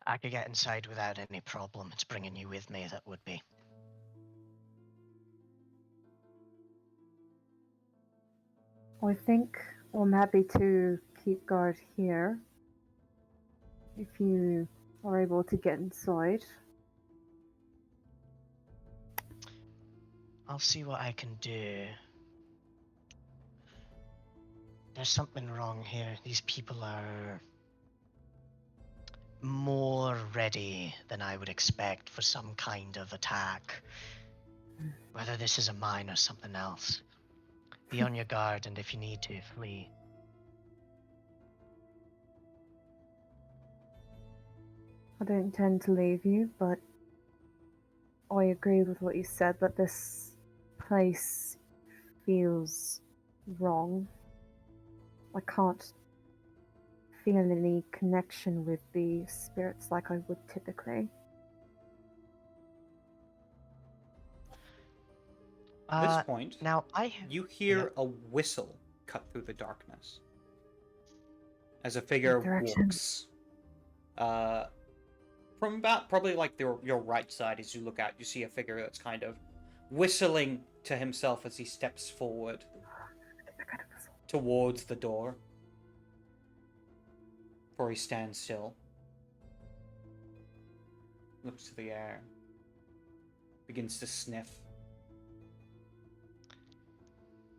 I could get inside without any problem. It's bringing you with me, that would be. I think I'm happy to keep guard here. If you are able to get inside. I'll see what I can do. There's something wrong here. These people are more ready than I would expect for some kind of attack. Whether this is a mine or something else. Be on your guard, and if you need to, flee. I don't intend to leave you, but I agree with what you said that this place feels wrong. I can't feel any connection with the spirits like I would typically. At this point, Now you hear a whistle cut through the darkness as a figure What direction? walks. From about probably like your right side as you look out, you see a figure that's kind of whistling to himself as he steps forward towards the door. Before he stands still, looks to the air, begins to sniff.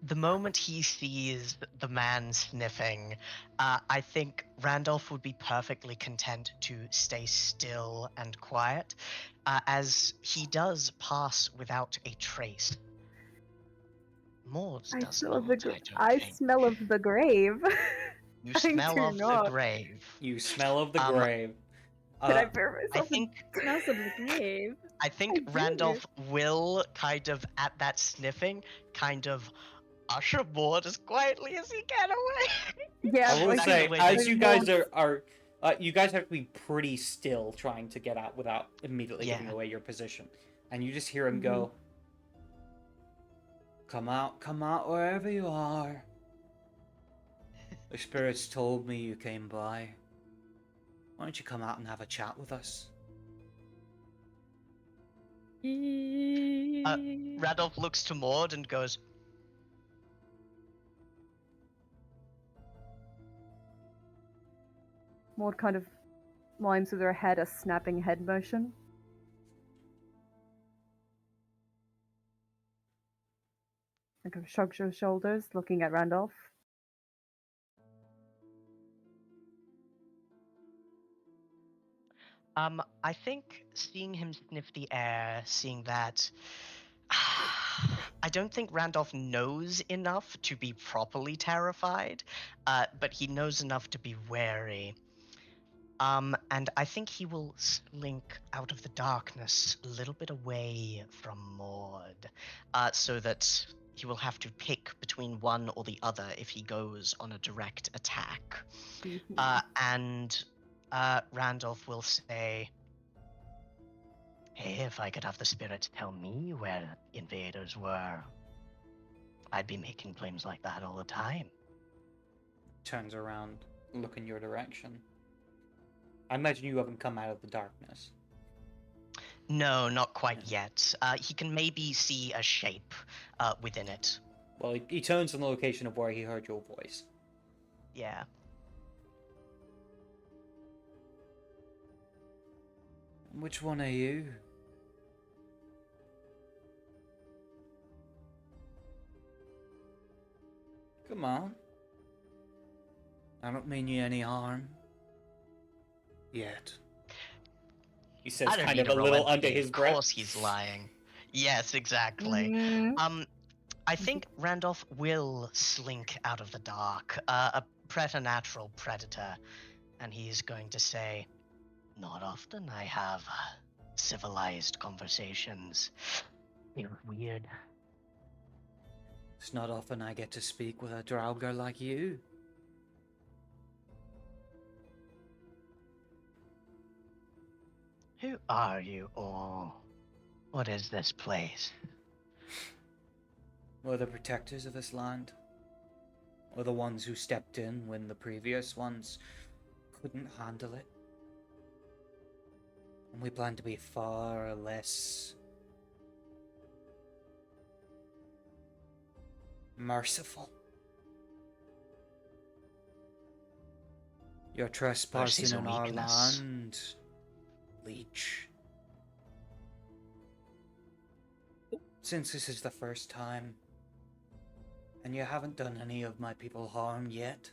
The moment he sees the man sniffing, I think Randolph would be perfectly content to stay still and quiet, as he does pass without a trace. Maud does not, I don't I think. smell of the grave. You I smell do of the not. grave. You smell of the grave. Can I bear I myself? think Smells of the grave. I think I do. Randolph will kind of at that sniffing kind of usher Maud as quietly as he can away. Yeah, I will Back in say, the way as that you you guys would. you guys have to be pretty still trying to get out without immediately giving Yeah. away your position, and you just hear him go, come out wherever you are. The spirits told me you came by. Why don't you come out and have a chat with us? Randolph looks to Maud and goes, Maud kind of mimes with her head a snapping head motion. And kind of shrugs her shoulders, looking at Randolph. I think seeing him sniff the air, seeing that, I don't think Randolph knows enough to be properly terrified, but he knows enough to be wary. And I think he will slink out of the darkness a little bit away from Maud, so that he will have to pick between one or the other if he goes on a direct attack. And Randolph will say, hey, if I could have the spirits tell me where invaders were, I'd be making claims like that all the time. Turns around, look in your direction. I imagine you haven't come out of the darkness. No, not quite yet. He can maybe see a shape within it. Well, he turns in the location of where he heard your voice. Yeah. Which one are you? Come on. I don't mean you any harm. Yet. He says I don't kind need of to a roll little empathy. under his Of breath. course he's lying. Yes, exactly. Mm. I think Randolph will slink out of the dark, a preternatural predator, and he's going to say, not often I have civilized conversations. Feels weird. It's not often I get to speak with a Draugr like you. Who are you all? What is this place? We're the protectors of this land. We're the ones who stepped in when the previous ones couldn't handle it. And we plan to be far less merciful. You're trespassing Mercy's a on our weakness. land, leech. Since this is the first time, and you haven't done any of my people harm yet,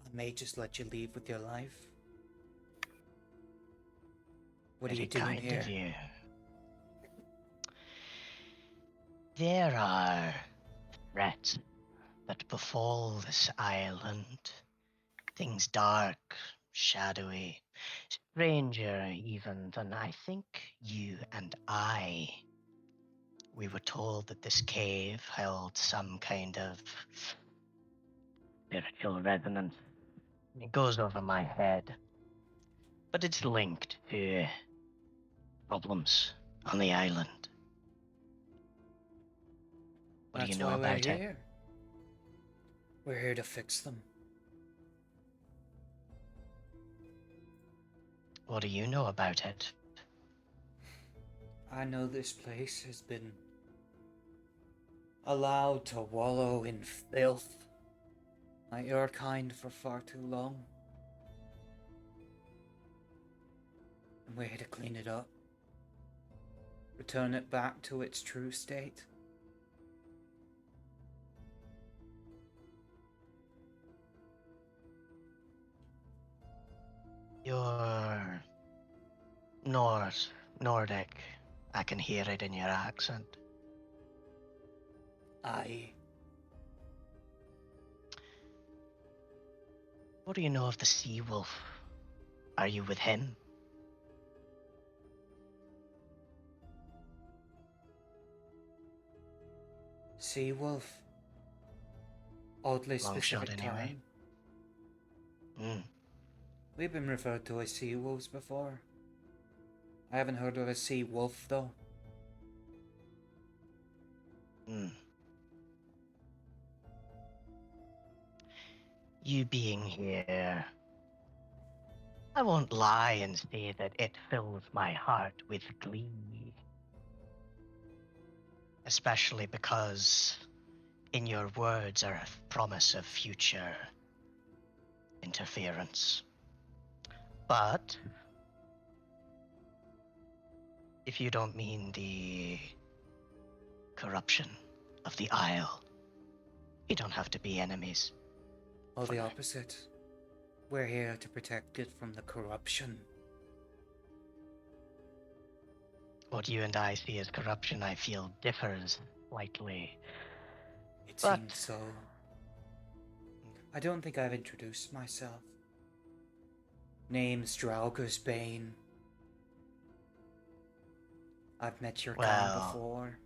I may just let you leave with your life. What are Very you doing kind here? of you. There are threats that befall this island. Things dark, shadowy, stranger even than I think you and I we were told that this cave held some kind of spiritual resonance. It goes over my head, but it's linked to problems on the island. What do you That's know why we're about it? here. We're here to fix them. What do you know about it? I know this place has been allowed to wallow in filth by your kind for far too long. And we're here to clean it up. Return it back to its true state. You're Nordic. I can hear it in your accent. Aye. What do you know of the sea wolf? Are you with him? Sea wolf. Oddly Long shot specific anyway. term. We've been referred to as sea wolves before. I haven't heard of a sea wolf though. You being here, I won't lie and say that it fills my heart with glee. Especially because in your words are a promise of future interference. But if you don't mean the corruption of the Isle, we don't have to be enemies. Or the opposite. We're here to protect it from the corruption. What you and I see as corruption, I feel, differs slightly. It But- seems so. I don't think I've introduced myself. Name's Draugur's Bane. I've met your kind Well- before.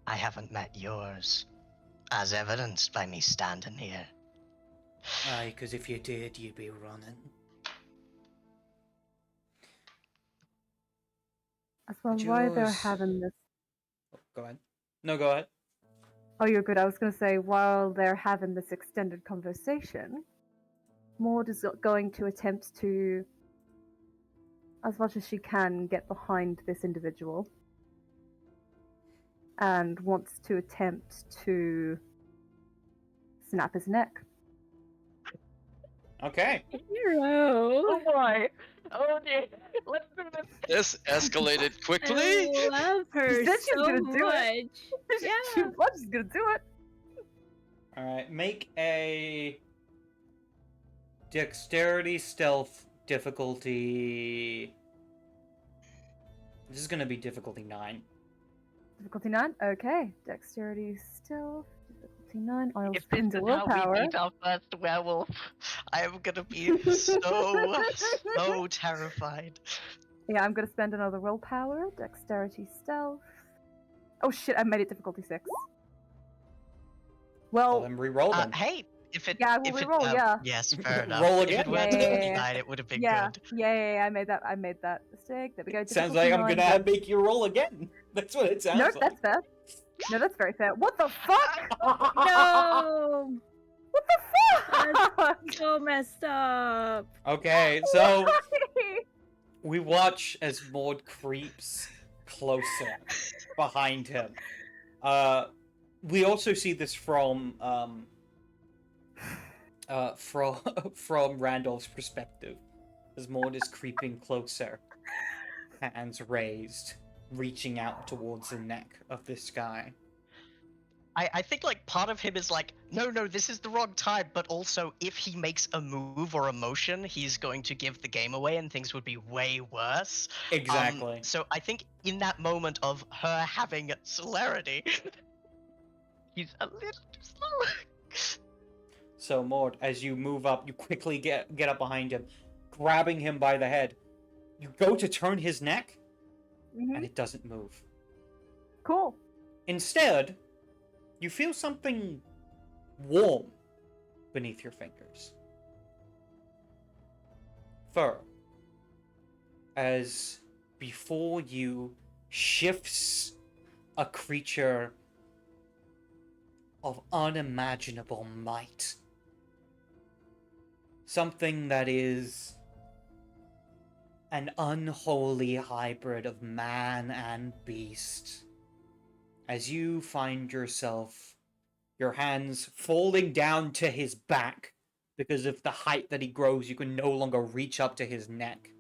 I haven't met yours, as evidenced by me standing here. Aye, because if you did, you'd be running. As well, while they're Jules. having this. Oh, go ahead. No, go ahead. Oh, you're good. I was going to say, while they're having this extended conversation, Maud is going to attempt to, as much as she can, get behind this individual. And wants to attempt to snap his neck. Okay. Hero. boy! Oh dear! Let's do this! This escalated quickly. I love her said she was so gonna do it. much. She Yeah. was just going to do it. Alright, make a dexterity stealth difficulty. This is gonna be difficulty 9. Difficulty 9? Okay. Dexterity stealth. Difficulty 9. I'll If spin this the is how we willpower. beat our first werewolf, I am gonna be so terrified. Yeah, I'm going to spend another willpower. Dexterity stealth. Oh shit, I made it difficulty 6. Well, Well, then re-roll them. Hey, if it Yeah, I will if it reroll, yeah. yes, fair enough. Roll If again. it were Yeah, difficulty yeah, yeah. 9, it would have been yeah, good. yeah, I made that mistake. There we go. Sounds difficulty like I'm 9, gonna then. make you roll again. That's what it sounds No, like. that's fair. No, that's very fair. What the fuck? No. What the fuck? So messed up. Okay, so Why? we watch as Maud creeps closer behind him. We also see this from from Randolph's perspective, as Maud is creeping closer, hands raised, reaching out towards the neck of this guy. I think like part of him is like, no, this is the wrong time, but also if he makes a move or a motion, he's going to give the game away and things would be way worse. Exactly. So I think in that moment of her having celerity, he's a little too slow. So Maud, as you move up, you quickly get up behind him, grabbing him by the head. You go to turn his neck, and it doesn't move. Cool. Instead, you feel something warm beneath your fingers. Fur. As before you shifts a creature of unimaginable might. Something that is an unholy hybrid of man and beast. As you find yourself, your hands folding down to his back, because of the height that he grows, you can no longer reach up to his neck.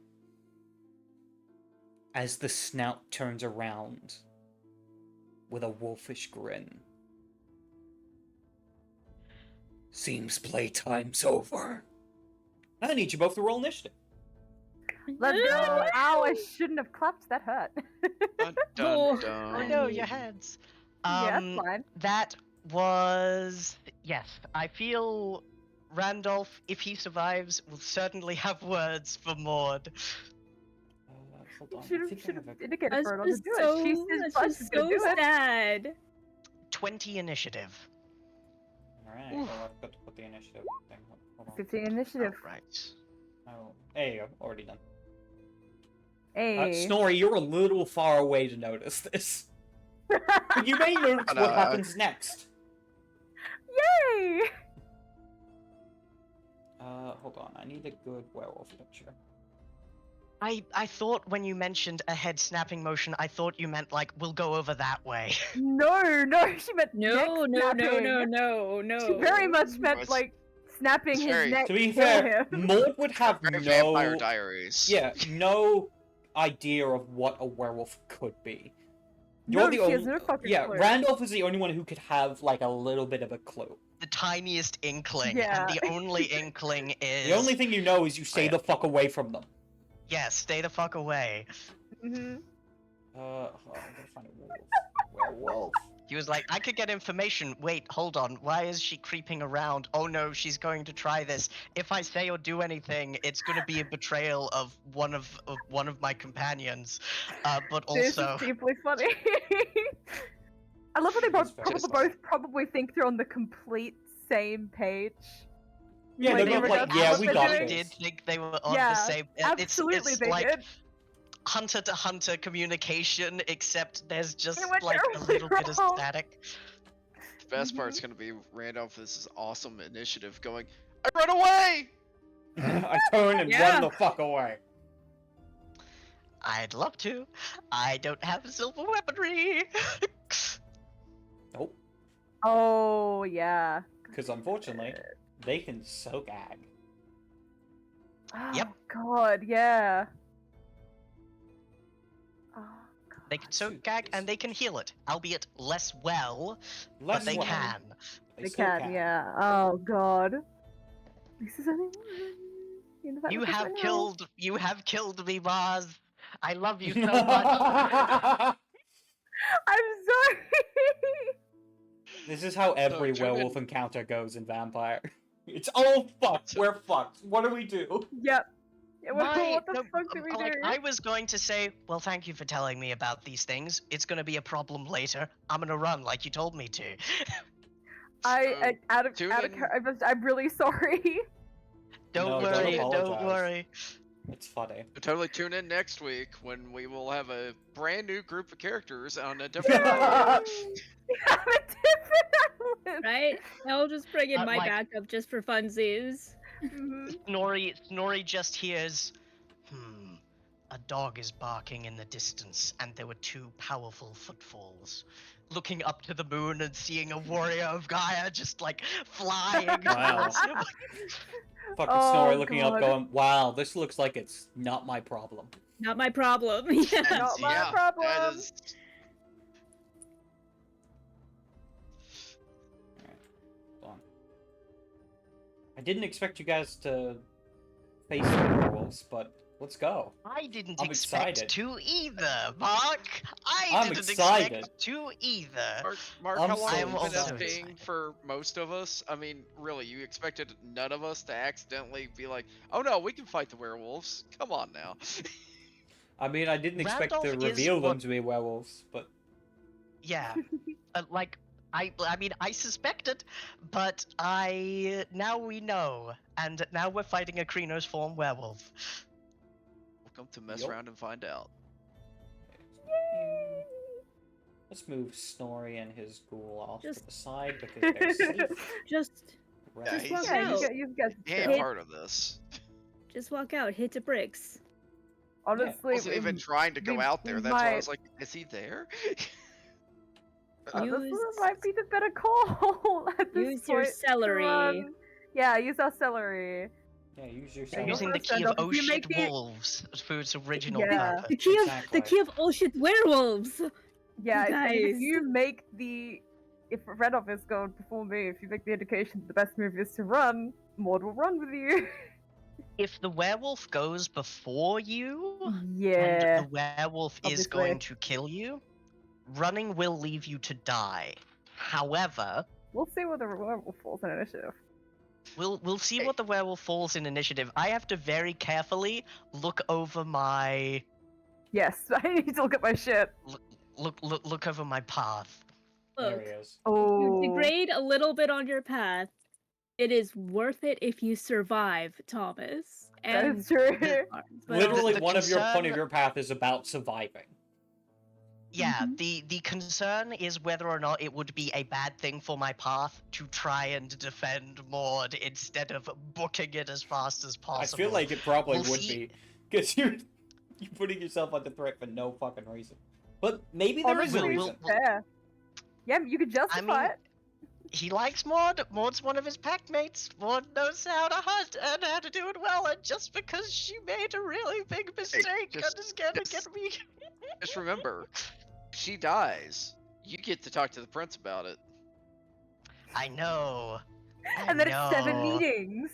As the snout turns around with a wolfish grin. Seems playtime's over. I need you both to roll initiative. Let's go. Ow, I shouldn't have clapped. That hurt. Dun, Oh. dun, dun. Oh no, your heads. Yeah, that's fine. That was yes. I feel Randolph, if he survives, will certainly have words for Maud. Hold on. Should I think I have have a indicated That's for her not to just do it. so, She says that's Buzz just is gonna so do it. sad. 20 initiative. Alright, well, I've got to put the initiative thing. Hold on. 15 initiative. Right. Oh, there you go. Already done. Hey. Snorri, you're a little far away to notice this. But you may notice But, what happens next. Yay! Hold on. I need a good werewolf picture. I thought when you mentioned a head snapping motion, I thought you meant like we'll go over that way. No, she meant neck No, snapping. no. She very much meant It's- like snapping it's his very- neck. To be kill fair, him. Maud would have Very no... Vampire Diaries. Yeah, no idea of what a werewolf could be. No, the she has only... no fucking Yeah, clue. Randolph is the only one who could have, like, a little bit of a clue. The tiniest inkling, Yeah. and the only inkling is The only thing you know is you stay yeah. the fuck away from them. yes, stay the fuck away. Mhm. Hold on, I'm gonna find a wolf. Werewolf. He was like, I could get information. Wait, hold on. Why is she creeping around? Oh no, she's going to try this. If I say or do anything, it's going to be a betrayal of one of my companions. But This also, is deeply funny. I love how they That's both very probably think they're on the complete same page. Yeah, Like, they're in both like, regards yeah, to we what got they're they doing. this. did think they were on Yeah, the same. absolutely it's they like did. hunter to hunter communication, except there's just It went like a terribly little bit of wrong. static. The best Mhm. part's gonna be Randolph. This is awesome initiative. Going, I run away. I turn and Yeah. run the fuck away. I'd love to. I don't have silver weaponry. Nope. Oh yeah. Because unfortunately, they can soak ag. Oh, Yep. God, yeah. Oh, God. They can Let's soak do gag this. and they can heal it, albeit less well, Less but they well. can. They still can, yeah. Oh God. This is only one. In the fact You that this have went killed. You have killed me, Mars. I love you so much. wrong. I'm sorry. This is how every tune in. werewolf encounter goes in Vampire. It's all fucked. We're fucked. What do we do? Yep. Yeah, what the No, fuck did we like, do? I was going to say, well, thank you for telling me about these things. It's going to be a problem later. I'm going to run like you told me to. Out of tune in. I'm really sorry. Don't No, don't worry, don't apologize. worry. It's funny. So totally tune in next week when we will have a brand new group of characters on a different Yay! island. We have a different island. Right? I'll just bring in my Like- backup just for funsies. Mhm. Snorri just hears, a dog is barking in the distance, and there were two powerful footfalls. Looking up to the moon and seeing a warrior of Gaia just like flying Wow. towards him. Fucking Oh, Snorri looking up God. going, wow, this looks like it's not my problem. Not my problem. Yeah. Not my Yeah, problem. that is. Hold on. I didn't expect you guys to face werewolves, but let's go. I didn't I'm expect excited. to either, Mark. I'm didn't excited. expect to either. Mark, I'm how long so have you been excited. SPing for most of us? I mean, really, you expected none of us to accidentally be like, oh no, we can fight the werewolves. Come on now. I mean, I didn't expect to Randolph is reveal them what- to be werewolves, but Yeah. Like, I mean, I suspected, but now we know, and now we're fighting a Krynos form werewolf. Welcome to mess Yup. around and find out. let's move Snorri and his ghoul off to Just- the side because they're safe. Just Right. Just he's- walk Yeah, out. you guys He ain't Hit- part of this. Just walk out. Hit the bricks. Honestly, I wasn't even trying to go we out there. That's why I might- was like, is he there? Use- this might be the better call at this Use your point to celery. run. Yeah, use our celery. Yeah, use your Yeah, celery. Using the Let's key send of off- if oh you shit make the- wolves for its original Yeah. purpose. The key of Exactly. the key of oh shit werewolves. Yeah, if Guys. you make if Randolph is going before me, if you make the indication that the best move is to run, Maud will run with you. If the werewolf goes before you, Yeah. and the werewolf is obviously. going to kill you, running will leave you to die. However, We'll see where the werewolf falls in initiative. we'll see Hey. what the werewolf falls in initiative. I have to very carefully look over my Yes, I need to look at my shit. look over my path. There Look, he is. Oh. you degrade a little bit on your path. It is worth it if you survive, Thomas. That And is true. but Literally, the one of your point concern- of your path is about surviving. Yeah, Mhm. the concern is whether or not it would be a bad thing for my path to try and defend Maud instead of booking it as fast as possible. I feel like it probably We'll would see. be because you're putting yourself under threat for no fucking reason. But maybe there is a Honestly, reason. fair. Yeah, you could justify mean, it. he likes Maud. Maud's one of his pack mates. Maud knows how to hunt and how to do it well. And just because she made a really big mistake, just- is gonna just- get me. Just remember, if she dies, you get to talk to the prince about it. I know. And then it's 7 know. meetings.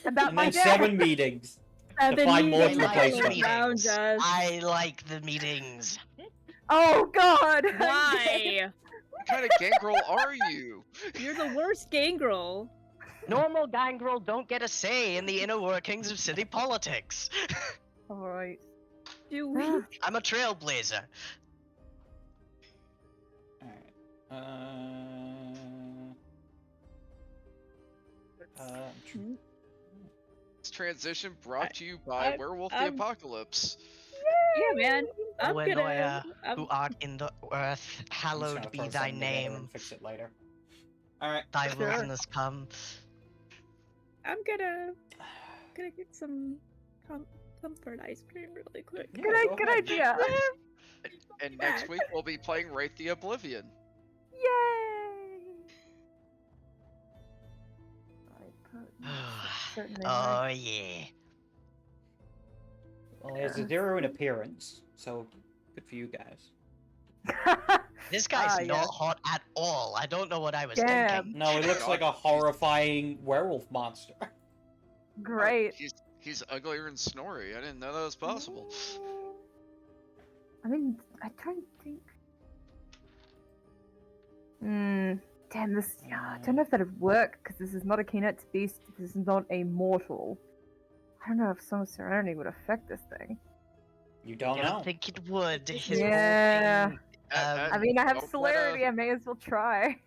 About And my then day. 7 meetings. Seven find Maud's meetings I like all the replacement. around meetings. us. I like the meetings. Oh god! Why? What kind of gangrel are you? You're the worst gangrel. Normal gangrel don't get a say in the inner workings of city politics. Alright. Do we? I'm a trailblazer. Alright. This transition brought to you by I- Werewolf the I'm- Apocalypse. Yeah, man. I'm Oh, gonna. Aloya, I'm, who art in the earth, I'm just hallowed gonna be throw thy something together name. and fix it later. Alright. Thy Sure. wilderness come. I'm gonna get some comfort ice cream really quick. Yeah, Good, go good ahead. idea. And next week we'll be playing Wraith the Oblivion. Yay! Certainly Oh yeah. Well, he has a 0 in appearance, so good for you guys. right. This guy's Ah, not yes. hot at all. I don't know what I was Damn. thinking. No, he looks like a horrifying werewolf monster. Great. He's uglier than Snorri. I didn't know that was possible. I mean, I don't think. Damn, this. Yeah, I don't know if that'd work because this is not a Keenet's beast. This is not a mortal. I don't know if some serenity would affect this thing. You don't I know. don't think it would. His Yeah. whole thing, I mean, I have Don't let celerity. I may as well try.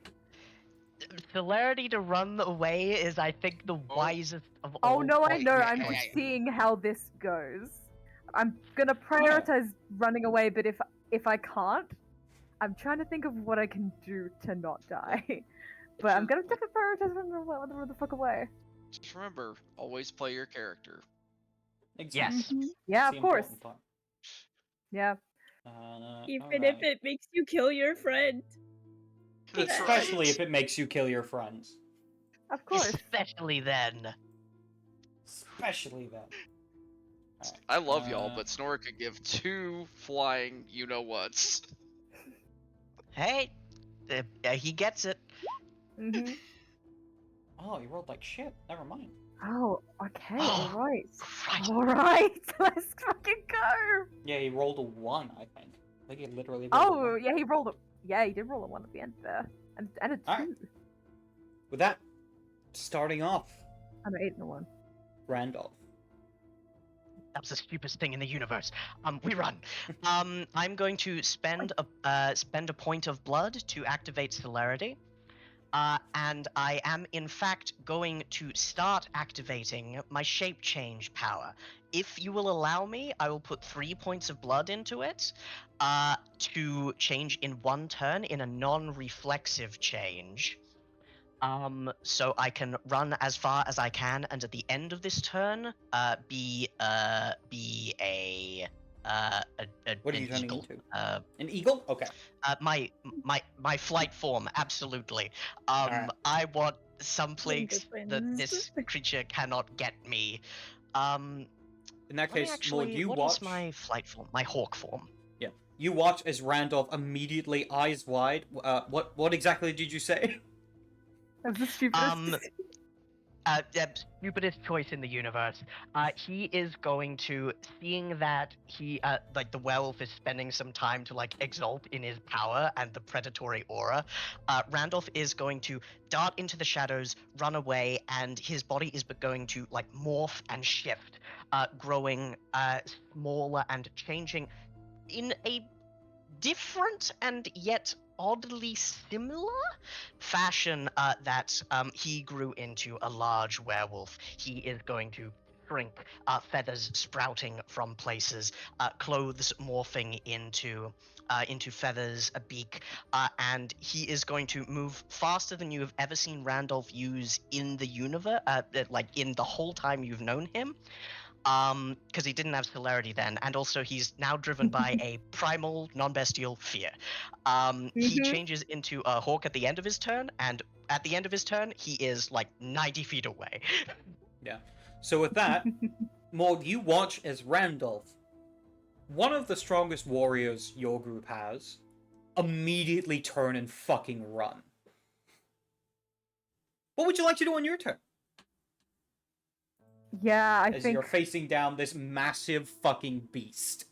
celerity to run away is, I think, the wisest of all. Oh no, I wait, know. yeah, I'm yeah, just yeah. seeing how this goes. I'm gonna prioritize running away, but if I can't, I'm trying to think of what I can do to not die. But I'm gonna definitely prioritize running the fuck away. Just remember, always play your character. Exactly. Yes. Mhm. Yeah, It's of the course. important part. Yeah. Even if Alright. it makes you kill your friend. Especially if it makes you kill your friends. Of course. Especially then. Especially then. Alright, I love y'all, uh, but Snorri could give 2 flying you-know-whats. Hey, he gets it. hmm Oh, you rolled like shit. Never mind. Oh, okay. Oh, All right. Christ. All right. Let's fucking go. Yeah, he rolled a 1, I think. I think he literally rolled a Oh, 1. yeah, he rolled a. Yeah, he did roll a 1 at the end there, and a 2. Alright. With that, starting off, And an 8 and a 1. Randolph. That was the stupidest thing in the universe. We run. I'm going to spend a point of blood to activate celerity. And I am, in fact, going to start activating my shape change power. If you will allow me, I will put 3 points of blood into it to change in one turn in a non-reflexive change. So I can run as far as I can, and at the end of this turn, be a What are an you turning eagle. into? An eagle? Okay. My flight form, absolutely. Alright. I want some place that twins. this creature cannot get me. Um, In that let me case, actually. Maud, you What watch. is my flight form? My hawk form. Yeah. You watch as Randolph immediately, eyes wide. What exactly did you say? That was the stupidest. Stupidest choice in the universe. He is going to, seeing that he, like the werewolf is spending some time to like exalt in his power and the predatory aura. Randolph is going to dart into the shadows, run away, and his body is going to like morph and shift, growing smaller and changing in a different and yet oddly similar fashion that he grew into a large werewolf. He is going to shrink, feathers sprouting from places, clothes morphing into feathers, a beak, and he is going to move faster than you have ever seen Randolph use in the universe, like in the whole time you've known him. Because he didn't have celerity then, and also he's now driven by a primal, non-bestial fear. He changes into a hawk at the end of his turn, and at the end of his turn, he is like 90 feet away. Yeah. So with that, Maud, you watch as Randolph, one of the strongest warriors your group has, immediately turn and fucking run. What would you like to do on your turn? Yeah, I As think. you're facing down this massive fucking beast.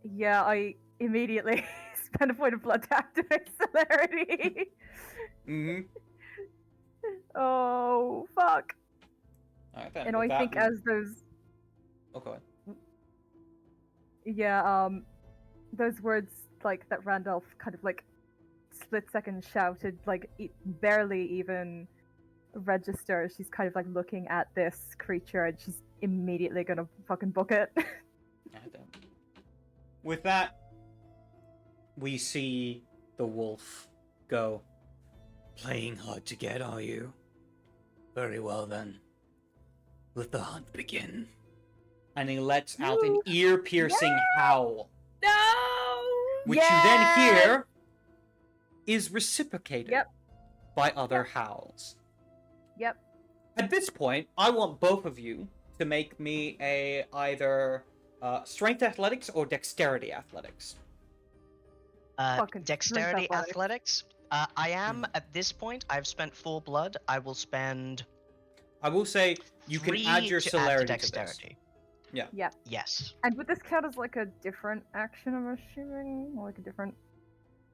Yeah, I immediately spend a point of blood to activate celerity. Mm-hmm. Oh, fuck. Alright then. And with I that, think as those. Oh, go ahead. Yeah, those words, like, that Randolph kind of, like, split second shouted, like, barely even register. She's kind of, like, looking at this creature and she's immediately gonna fucking book it. Alright then. With that, we see the wolf go. Playing hard to get, are you? Very well then. Let the hunt begin. And he lets out an ear-piercing howl, No! which you then hear is reciprocated by other howls. Yep. At this point, I want both of you to make me a either strength athletics or dexterity athletics. Fucking Dexterity strength athletics. I am at this point. I've spent 4 blood. I will spend. I will say you can 3 add your to celerity add to to this. dexterity. Yeah. Yep. Yes. And would this count as like a different action, I'm assuming? Or like a different,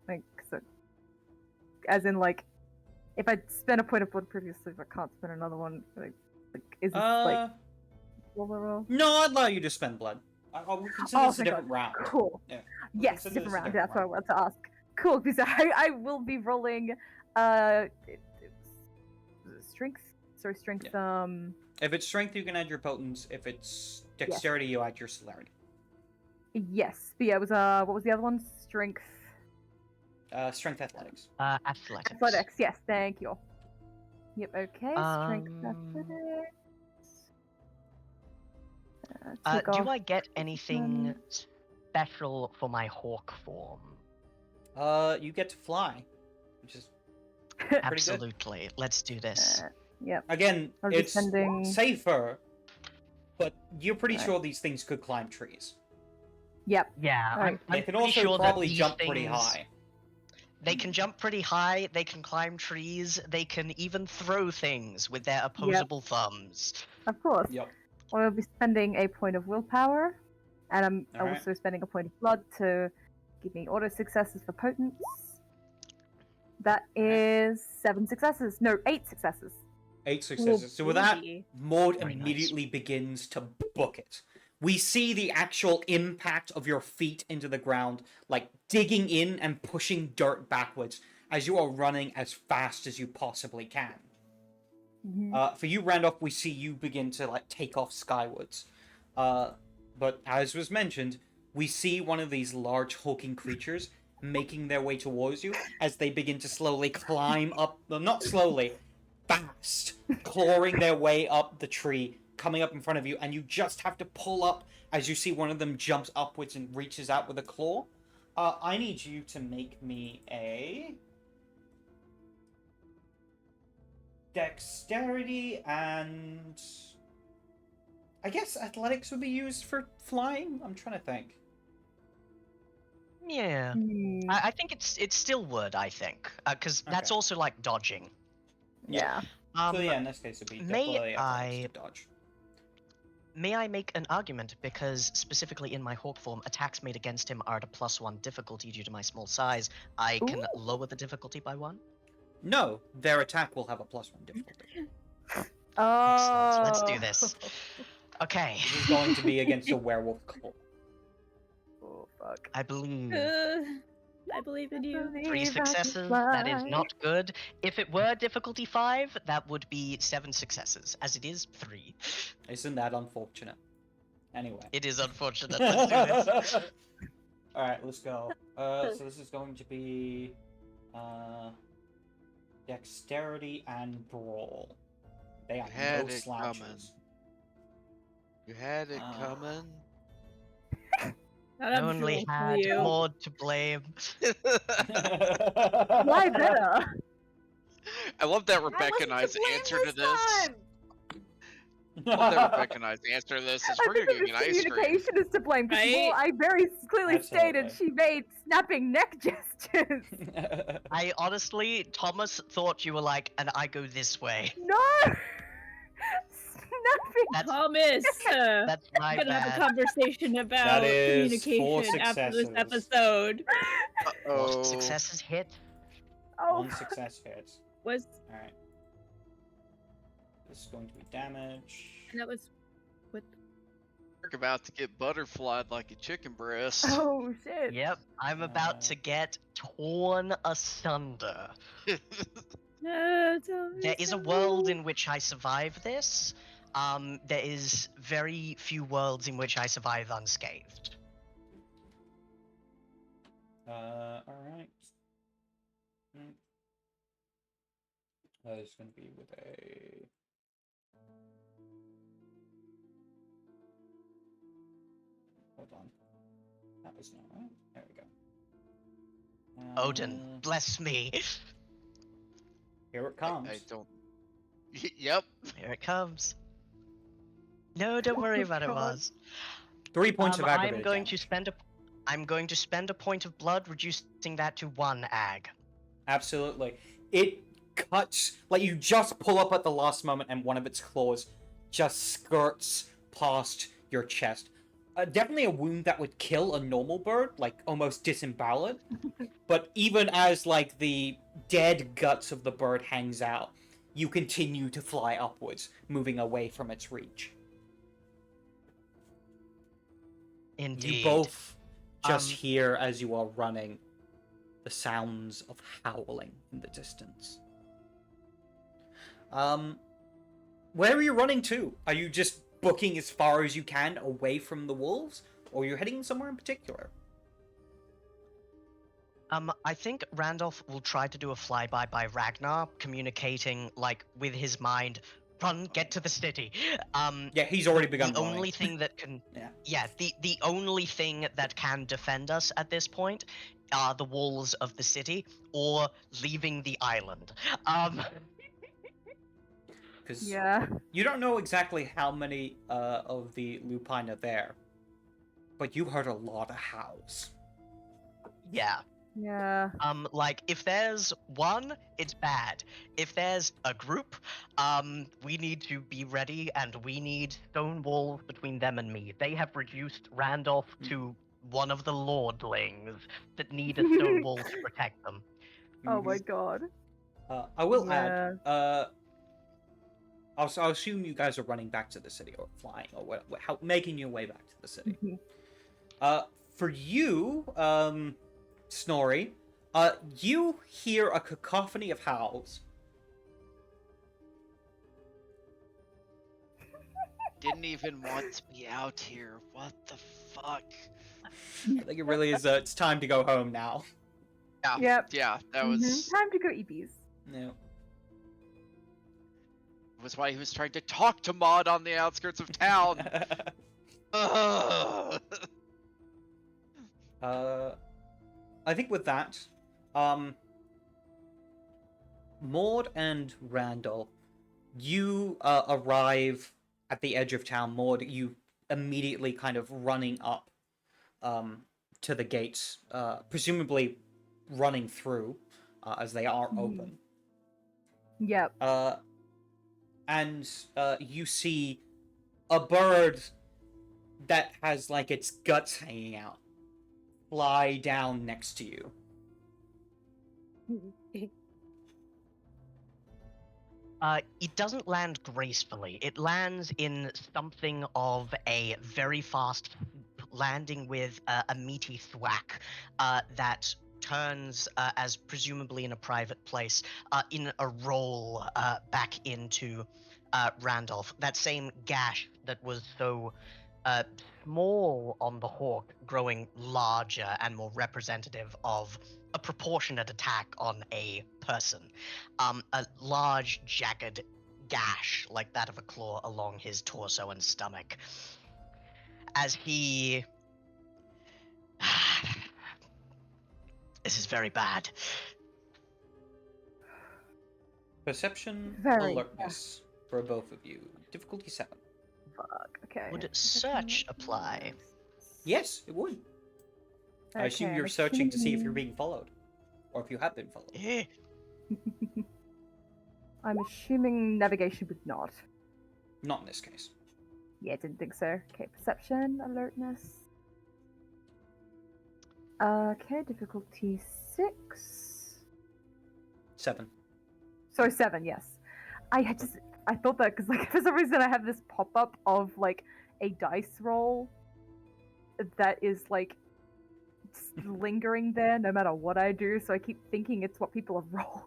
like, so, as in like, if I spent a point of blood previously, but can't spend another one, like is this like roll? No, I'd allow you to spend blood. I would consider this a thank different God. round. Cool. Yeah. Yes, consider different this a round. different That's what I round. wanted to ask. Cool, because I will be rolling strength. Sorry, strength. If it's strength, you can add your potence. If it's dexterity, you add your celerity. Yes, but yeah, it was what was the other one? Strength. Strength athletics. Athletics. Athletics. Yes, thank you. Yep. Okay. Strength athletics. Do I get anything special for my hawk form? You get to fly, which is pretty Absolutely. good. Let's do this. Yep. Again, it's spending... safer, but you're pretty sure these things could climb trees. Yep. Yeah, Right. I'm They can pretty also sure probably that these jump things, pretty high. They can jump pretty high, they can climb trees, they can even throw things with their opposable thumbs. Of course. Yep. I'll be spending a point of willpower, and I'm also spending a point of blood to give me auto successes for potence. That is 7 successes. No, 8 successes. 8 successes. So with that, Maud Very immediately begins to book it. We see the actual impact of your feet into the ground, like digging in and pushing dirt backwards as you are running as fast as you possibly can. For you, Randolph, we see you begin to like take off skywards. But as was mentioned, we see one of these large hulking creatures making their way towards you as they begin to slowly climb up. Well, not slowly, fast, clawing their way up the tree, coming up in front of you, and you just have to pull up as you see one of them jumps upwards and reaches out with a claw. I need you to make me a dexterity and I guess athletics would be used for flying. I'm trying to think. Yeah. I think it still would, I think. Because that's Okay. also like dodging. Yeah. So yeah, in this case it'd be definitely athletics to dodge. May I make an argument? Because specifically in my hawk form, attacks made against him are at a +1 difficulty due to my small size. I can lower the difficulty by 1. No, their attack will have a +1 difficulty. Excellent. Let's do Oh. this. Okay. This is going to be against a werewolf claw. Oh fuck. I believe I believe in you. 3 successes. That is not good. If it were difficulty 5, that would be 7 successes. As it is 3. Isn't that unfortunate? Anyway. It is unfortunate. Let's do this. Alright, let's go. So this is going to be dexterity and brawl. They have had no it slouches. You had it coming. That I I'm only sure for had you. Maud to blame. Why better? I love that I Rebecca wasn't and I's to blame answer to this. time! I love that Rebecca and I's answer to this is I we're think gonna that get ice cream. communication is to blame. Because Right? I very clearly stated Absolutely. she made snapping neck gestures. I honestly, Thomas thought you were like, and I go this way. No. Snapping. That's Thomas, that's my we're gonna have a bad. conversation about That is 4 communication after this successes. episode. Oh, Successes hit. Oh. One success hits. Was Alright. This is going to be damage. and that was with we're about to get butterflied like a chicken breast. Oh shit. Yep, I'm about to get torn asunder. no, Thomas, There is a world in which I survive this. There is very few worlds in which I survive unscathed. Alright. That is going to be with a... Hold on. That was not right. There we go. Odin, bless me. Here it comes. I don't. Yep. Here it comes. No, don't worry about it, God. Mars. 3 points of aggravated I'm going to damage. spend a point of blood, reducing that to 1 ag. Absolutely. It cuts, like you just pull up at the last moment and one of its claws just skirts past your chest. Definitely a wound that would kill a normal bird, like almost disembowel it. But even as like the dead guts of the bird hangs out, you continue to fly upwards, moving away from its reach. Indeed. You both just Um, hear as you are running the sounds of howling in the distance. Where are you running to? Are you just booking as far as you can away from the wolves, or are you heading somewhere in particular? I think Randolph will try to do a flyby by Ragnar, communicating like with his mind, run, get to the city. Yeah, he's already begun The running. only thing that can Yeah. the only thing that can defend us at this point are the walls of the city or leaving the island. Because Yeah. you don't know exactly how many of the lupine are there, but you heard a lot of howls. Yeah. Yeah. Like if there's one, it's bad. If there's a group, we need to be ready, and we need stone walls between them and me. They have reduced Randolph to one of the lordlings that need a stone wall to protect them. Oh my god. I will Yeah. add, I'll assume you guys are running back to the city or flying or making your way back to the city. Mhm. For you, Snorri, you hear a cacophony of howls. Didn't even want to be out here. What the fuck? I think it really is. It's time to go home now. Yeah. Yep. Yeah, that Mhm. was Time to go eat bees. No. why he was trying to talk to Maud on the outskirts of town. Ugh. I think with that, Maud and Randall, you arrive at the edge of town. Maud, you immediately kind of running up to the gates, presumably running through, as they are open. Yep. And you see a bird that has like its guts hanging out fly down next to you. It doesn't land gracefully. It lands in something of a very fast landing with a meaty thwack that turns, as presumably in a private place, in a roll back into Randolph. That same gash that was so small on the hawk, growing larger and more representative of a proportionate attack on a person. A large, jagged gash like that of a claw along his torso and stomach. As he. This is very bad. Perception, Very, alertness for both of you. Difficulty 7. Fuck. Okay. Would search apply? Yes, it would. I assume Okay, you're I'm searching to see if you're assuming- being followed, or if you have been followed. Eh. I'm assuming navigation would not. Not in this case. Yeah, didn't think so. Okay, perception, alertness. Okay, difficulty 6. 7. Sorry, 7. Yes, I thought that because like for some reason I have this pop up of like a dice roll that is like lingering there no matter what I do, so I keep thinking it's what people have rolled.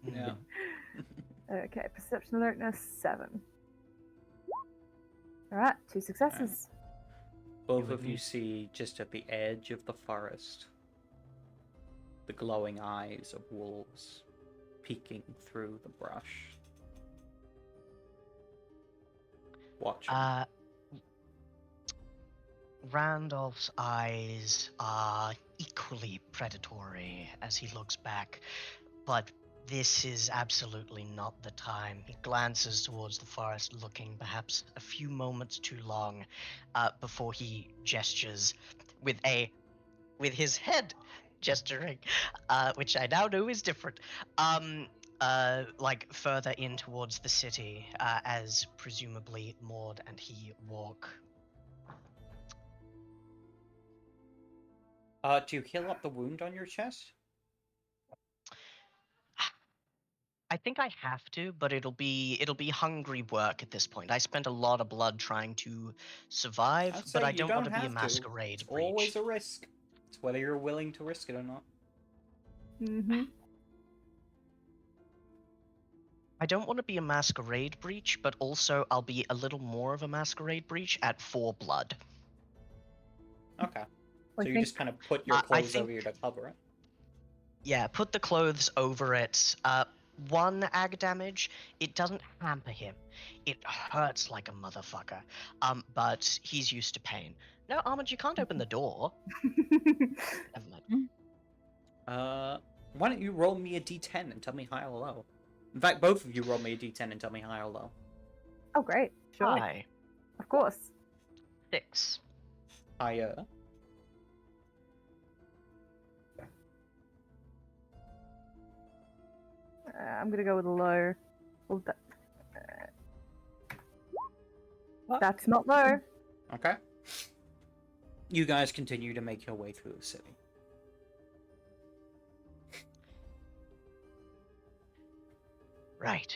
Yeah. Okay, perception alertness 7. All right, 2 successes. Both with of you me? see just at the edge of the forest the glowing eyes of wolves peeking through the brush. Watching. Randolph's eyes are equally predatory as he looks back, but this is absolutely not the time. He glances towards the forest, looking perhaps a few moments too long before he gestures with his head gesturing, which I now know is different. Like further in towards the city, as presumably Maud and he walk. Do you heal up the wound on your chest? I think I have to, but it'll be hungry work at this point. I spent a lot of blood trying to survive, I'd but say I you don't want don't to be a have to. masquerade It's breach. always a risk. It's whether you're willing to risk it or not. Mm-hmm. I don't want to be a masquerade breach, but also I'll be a little more of a masquerade breach at 4 blood. Okay. I So you think- just kind of put your I clothes think- over you to cover it. Yeah, put the clothes over it. 1 ag damage. It doesn't hamper him. It hurts like a motherfucker. But he's used to pain. No, Armand, you can't open the door. Never mind. Why don't you roll me a d10 and tell me high or low? In fact, both of you roll me a d10 and tell me high or low. Oh, great. Sure. Hi. Of course. 6. Higher. I'm gonna go with a low. Well, that's not low. Okay. You guys continue to make your way through the city. Right.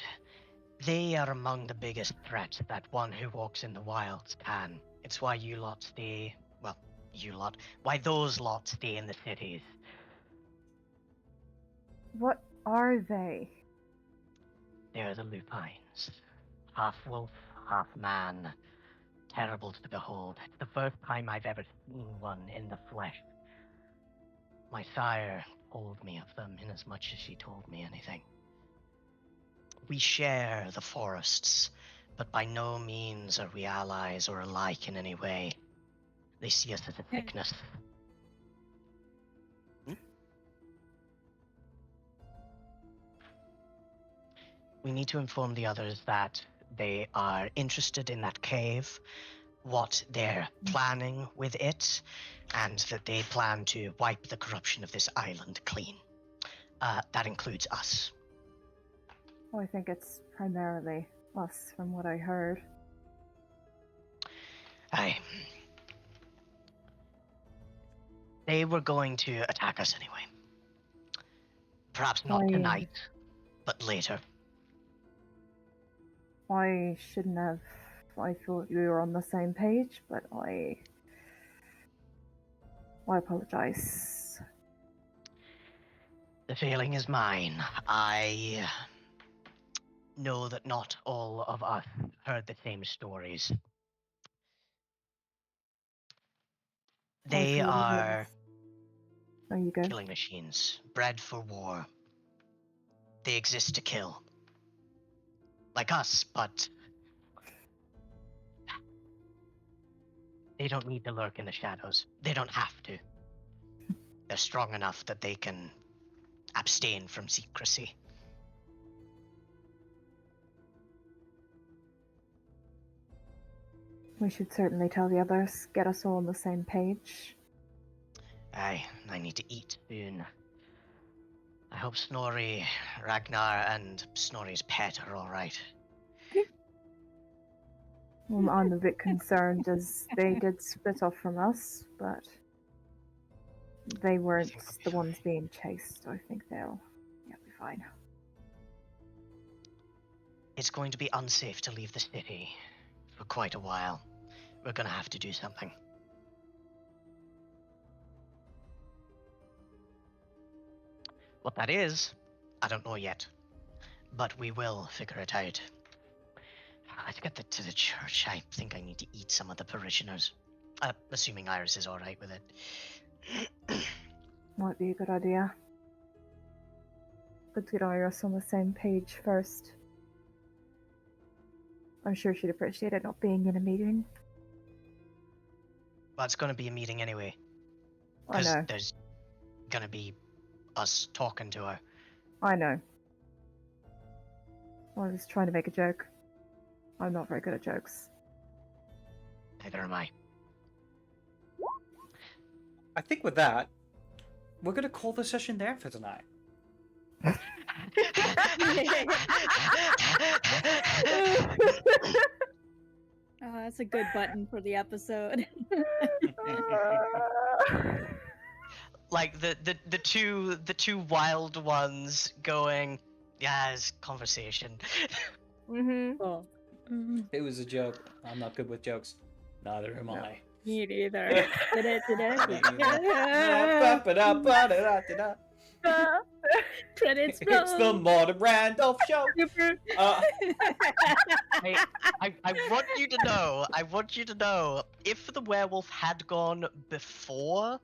They are among the biggest threats that one who walks in the wilds can. It's why you lot stay, well, you lot, why those lot stay in the cities. What are they? They're the lupines. Half wolf, half man. Terrible to behold. It's the first time I've ever seen one in the flesh. My sire told me of them inasmuch as she told me anything. We share the forests, but by no means are we allies or alike in any way. They see us as a thickness. We need to inform the others that they are interested in that cave, what they're planning with it, and that they plan to wipe the corruption of this island clean. That includes us. Oh, I think it's primarily us, from what I heard. They were going to attack us anyway. Perhaps not I- tonight, but later. I shouldn't have. I thought we were on the same page, but I apologize. The feeling is mine. I know that not all of us heard the same stories. They feel are There you go. killing machines, bred for war. They exist to kill. Like us, but they don't need to lurk in the shadows. They don't have to. They're strong enough that they can abstain from secrecy. We should certainly tell the others, get us all on the same page. I need to eat soon. I hope Snorri, Ragnar, and Snorri's pet are alright. Well, I'm a bit concerned as they did split off from us, but they weren't think they'll be the ones fine. being chased. I think they'll be fine. It's going to be unsafe to leave the city for quite a while. We're gonna have to do something. What that is, I don't know yet. But we will figure it out. Let's get to the church. I think I need to eat some of the parishioners. Assuming Iris is alright with it. Might be a good idea. Let's get Iris on the same page first. I'm sure she'd appreciate it not being in a meeting. Well, it's gonna be a meeting anyway. I Because know. there's gonna be us talking to her. I know. I was trying to make a joke. I'm not very good at jokes. Neither am I. I think with that, we're gonna call the session there for tonight. Oh, that's a good button for the episode. Like the two wild ones going, yeah, it's conversation. Mm-hmm. Oh, It was a joke. I'm not good with jokes. Neither am I. me neither. Credits It's the from Mortem Randolph Show. Super. I want you to know. I want you to know. If the werewolf had gone before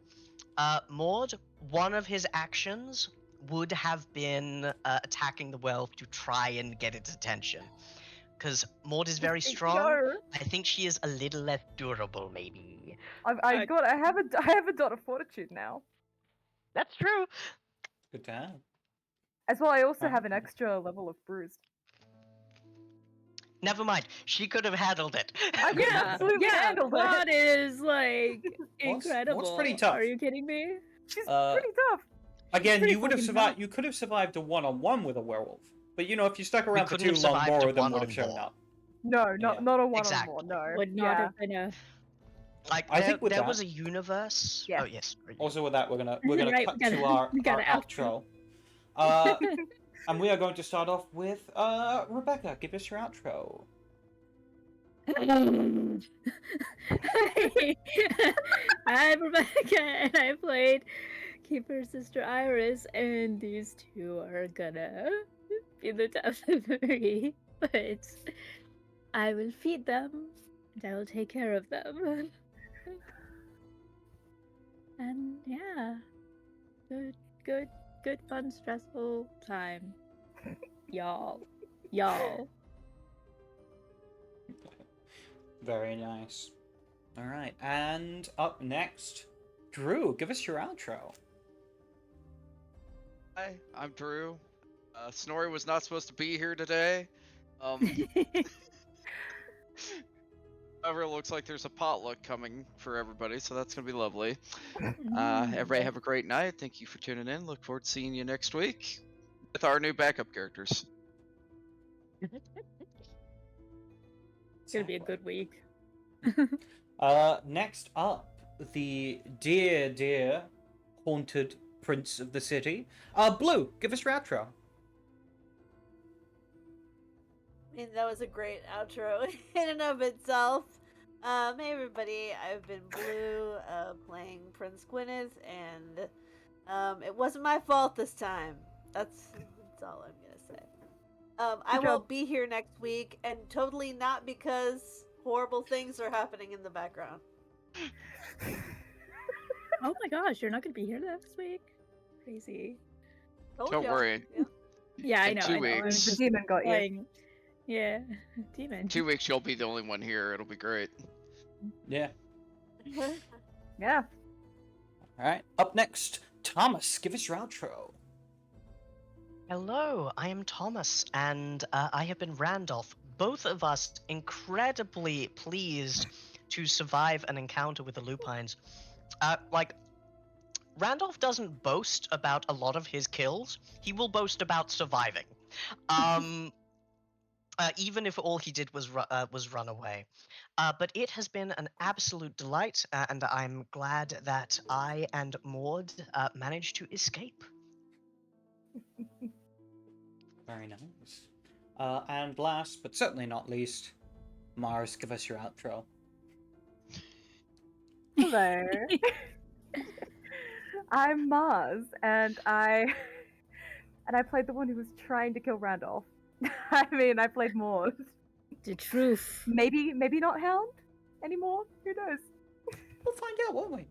Maud, one of his actions would have been attacking the werewolf to try and get its attention. Because Maud is very strong. I think she is a little less durable, maybe. I have a dot of fortitude now. That's true. Good time. As well, I also Right. have an extra level of bruised. Never mind. She could have handled it. I could Yeah, absolutely handle that. Claude is like What's incredible. pretty tough? Are you kidding me? She's Uh, pretty tough. Again, pretty you would have fucking survived. tough. You could have survived a one-on-one with a werewolf. But you know, if you stuck around for couldn't too have long, survived more a of them would have shown one-on-one. up. No, Yeah. not a one-on-one. Exactly. No. Would not have been a. Like I there, think with there that- was a universe. Yes. Oh yes. Also, with that, we're gonna Right, cut we gotta- to our we gotta outro. And we are going to start off with Rebecca. Give us your outro. I'm Rebecca, and I played Keeper's sister Iris, and these two are gonna be the death of me. But I will feed them, and I will take care of them. And yeah, good, fun, stressful time, y'all. Very nice. All right, and up next, Drew. Give us your outro. Hi, I'm Drew. Snorri was not supposed to be here today. However, it looks like there's a potluck coming for everybody, so that's gonna be lovely. Everybody have a great night. Thank you for tuning in. Look forward to seeing you next week with our new backup characters. It's gonna be a good week. Next up, the dear haunted prince of the city. Blue. Give us your outro. I mean, that was a great outro in and of itself. Hey everybody, I've been Blue, playing Prince Gwyneth, and it wasn't my fault this time. That's all I'm gonna say. I won't be here next week, and totally not because horrible things are happening in the background. Oh my gosh, you're not gonna be here next week? Crazy. Don't worry. Yeah, I In know. 2 I know. I'm weeks. The just demon got you. playing. Yeah, demon. 2 weeks, you'll be the only one here. It'll be great. Yeah. Yeah. All right. Up next, Thomas. Give us your outro. Hello, I am Thomas, and I have been Randolph. Both of us incredibly pleased to survive an encounter with the Lupines. Randolph doesn't boast about a lot of his kills. He will boast about surviving. Even if all he did was run away. But it has been an absolute delight, and I'm glad that I and Maud managed to escape. Very nice. And last, but certainly not least, Mars. Give us your outro. Hello. I'm Mars, and I played the one who was trying to kill Randolph. I mean, I played Maud. The truth. Maybe not Hound anymore. Who knows? We'll find out, won't we?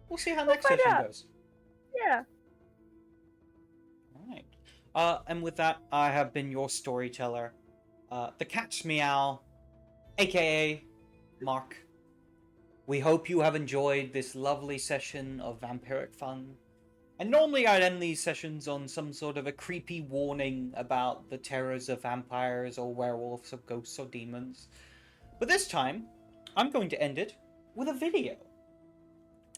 We'll see how We'll next find session out. goes. Yeah. All right. And with that, I have been your storyteller, the CatsMeow, aka Mark. We hope you have enjoyed this lovely session of vampiric fun. And normally I'd end these sessions on some sort of a creepy warning about the terrors of vampires or werewolves or ghosts or demons. But this time, I'm going to end it with a video.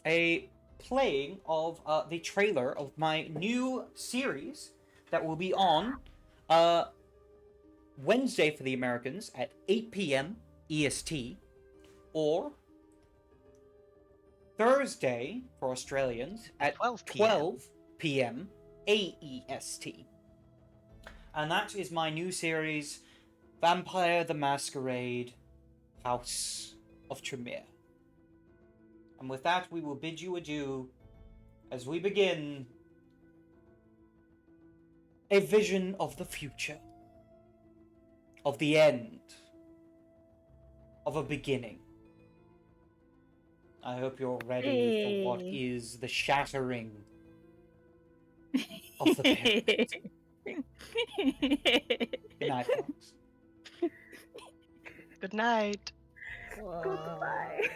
A playing of the trailer of my new series that will be on Wednesday for the Americans at 8 p.m. EST, or Thursday for Australians at 12 p.m. AEST. And that is my new series, Vampire the Masquerade, House of Tremere. And with that, we will bid you adieu as we begin a vision of the future, of the end, of a beginning. I hope you're ready for what is the shattering of the pyramid. Good night, folks. Good night. Goodbye.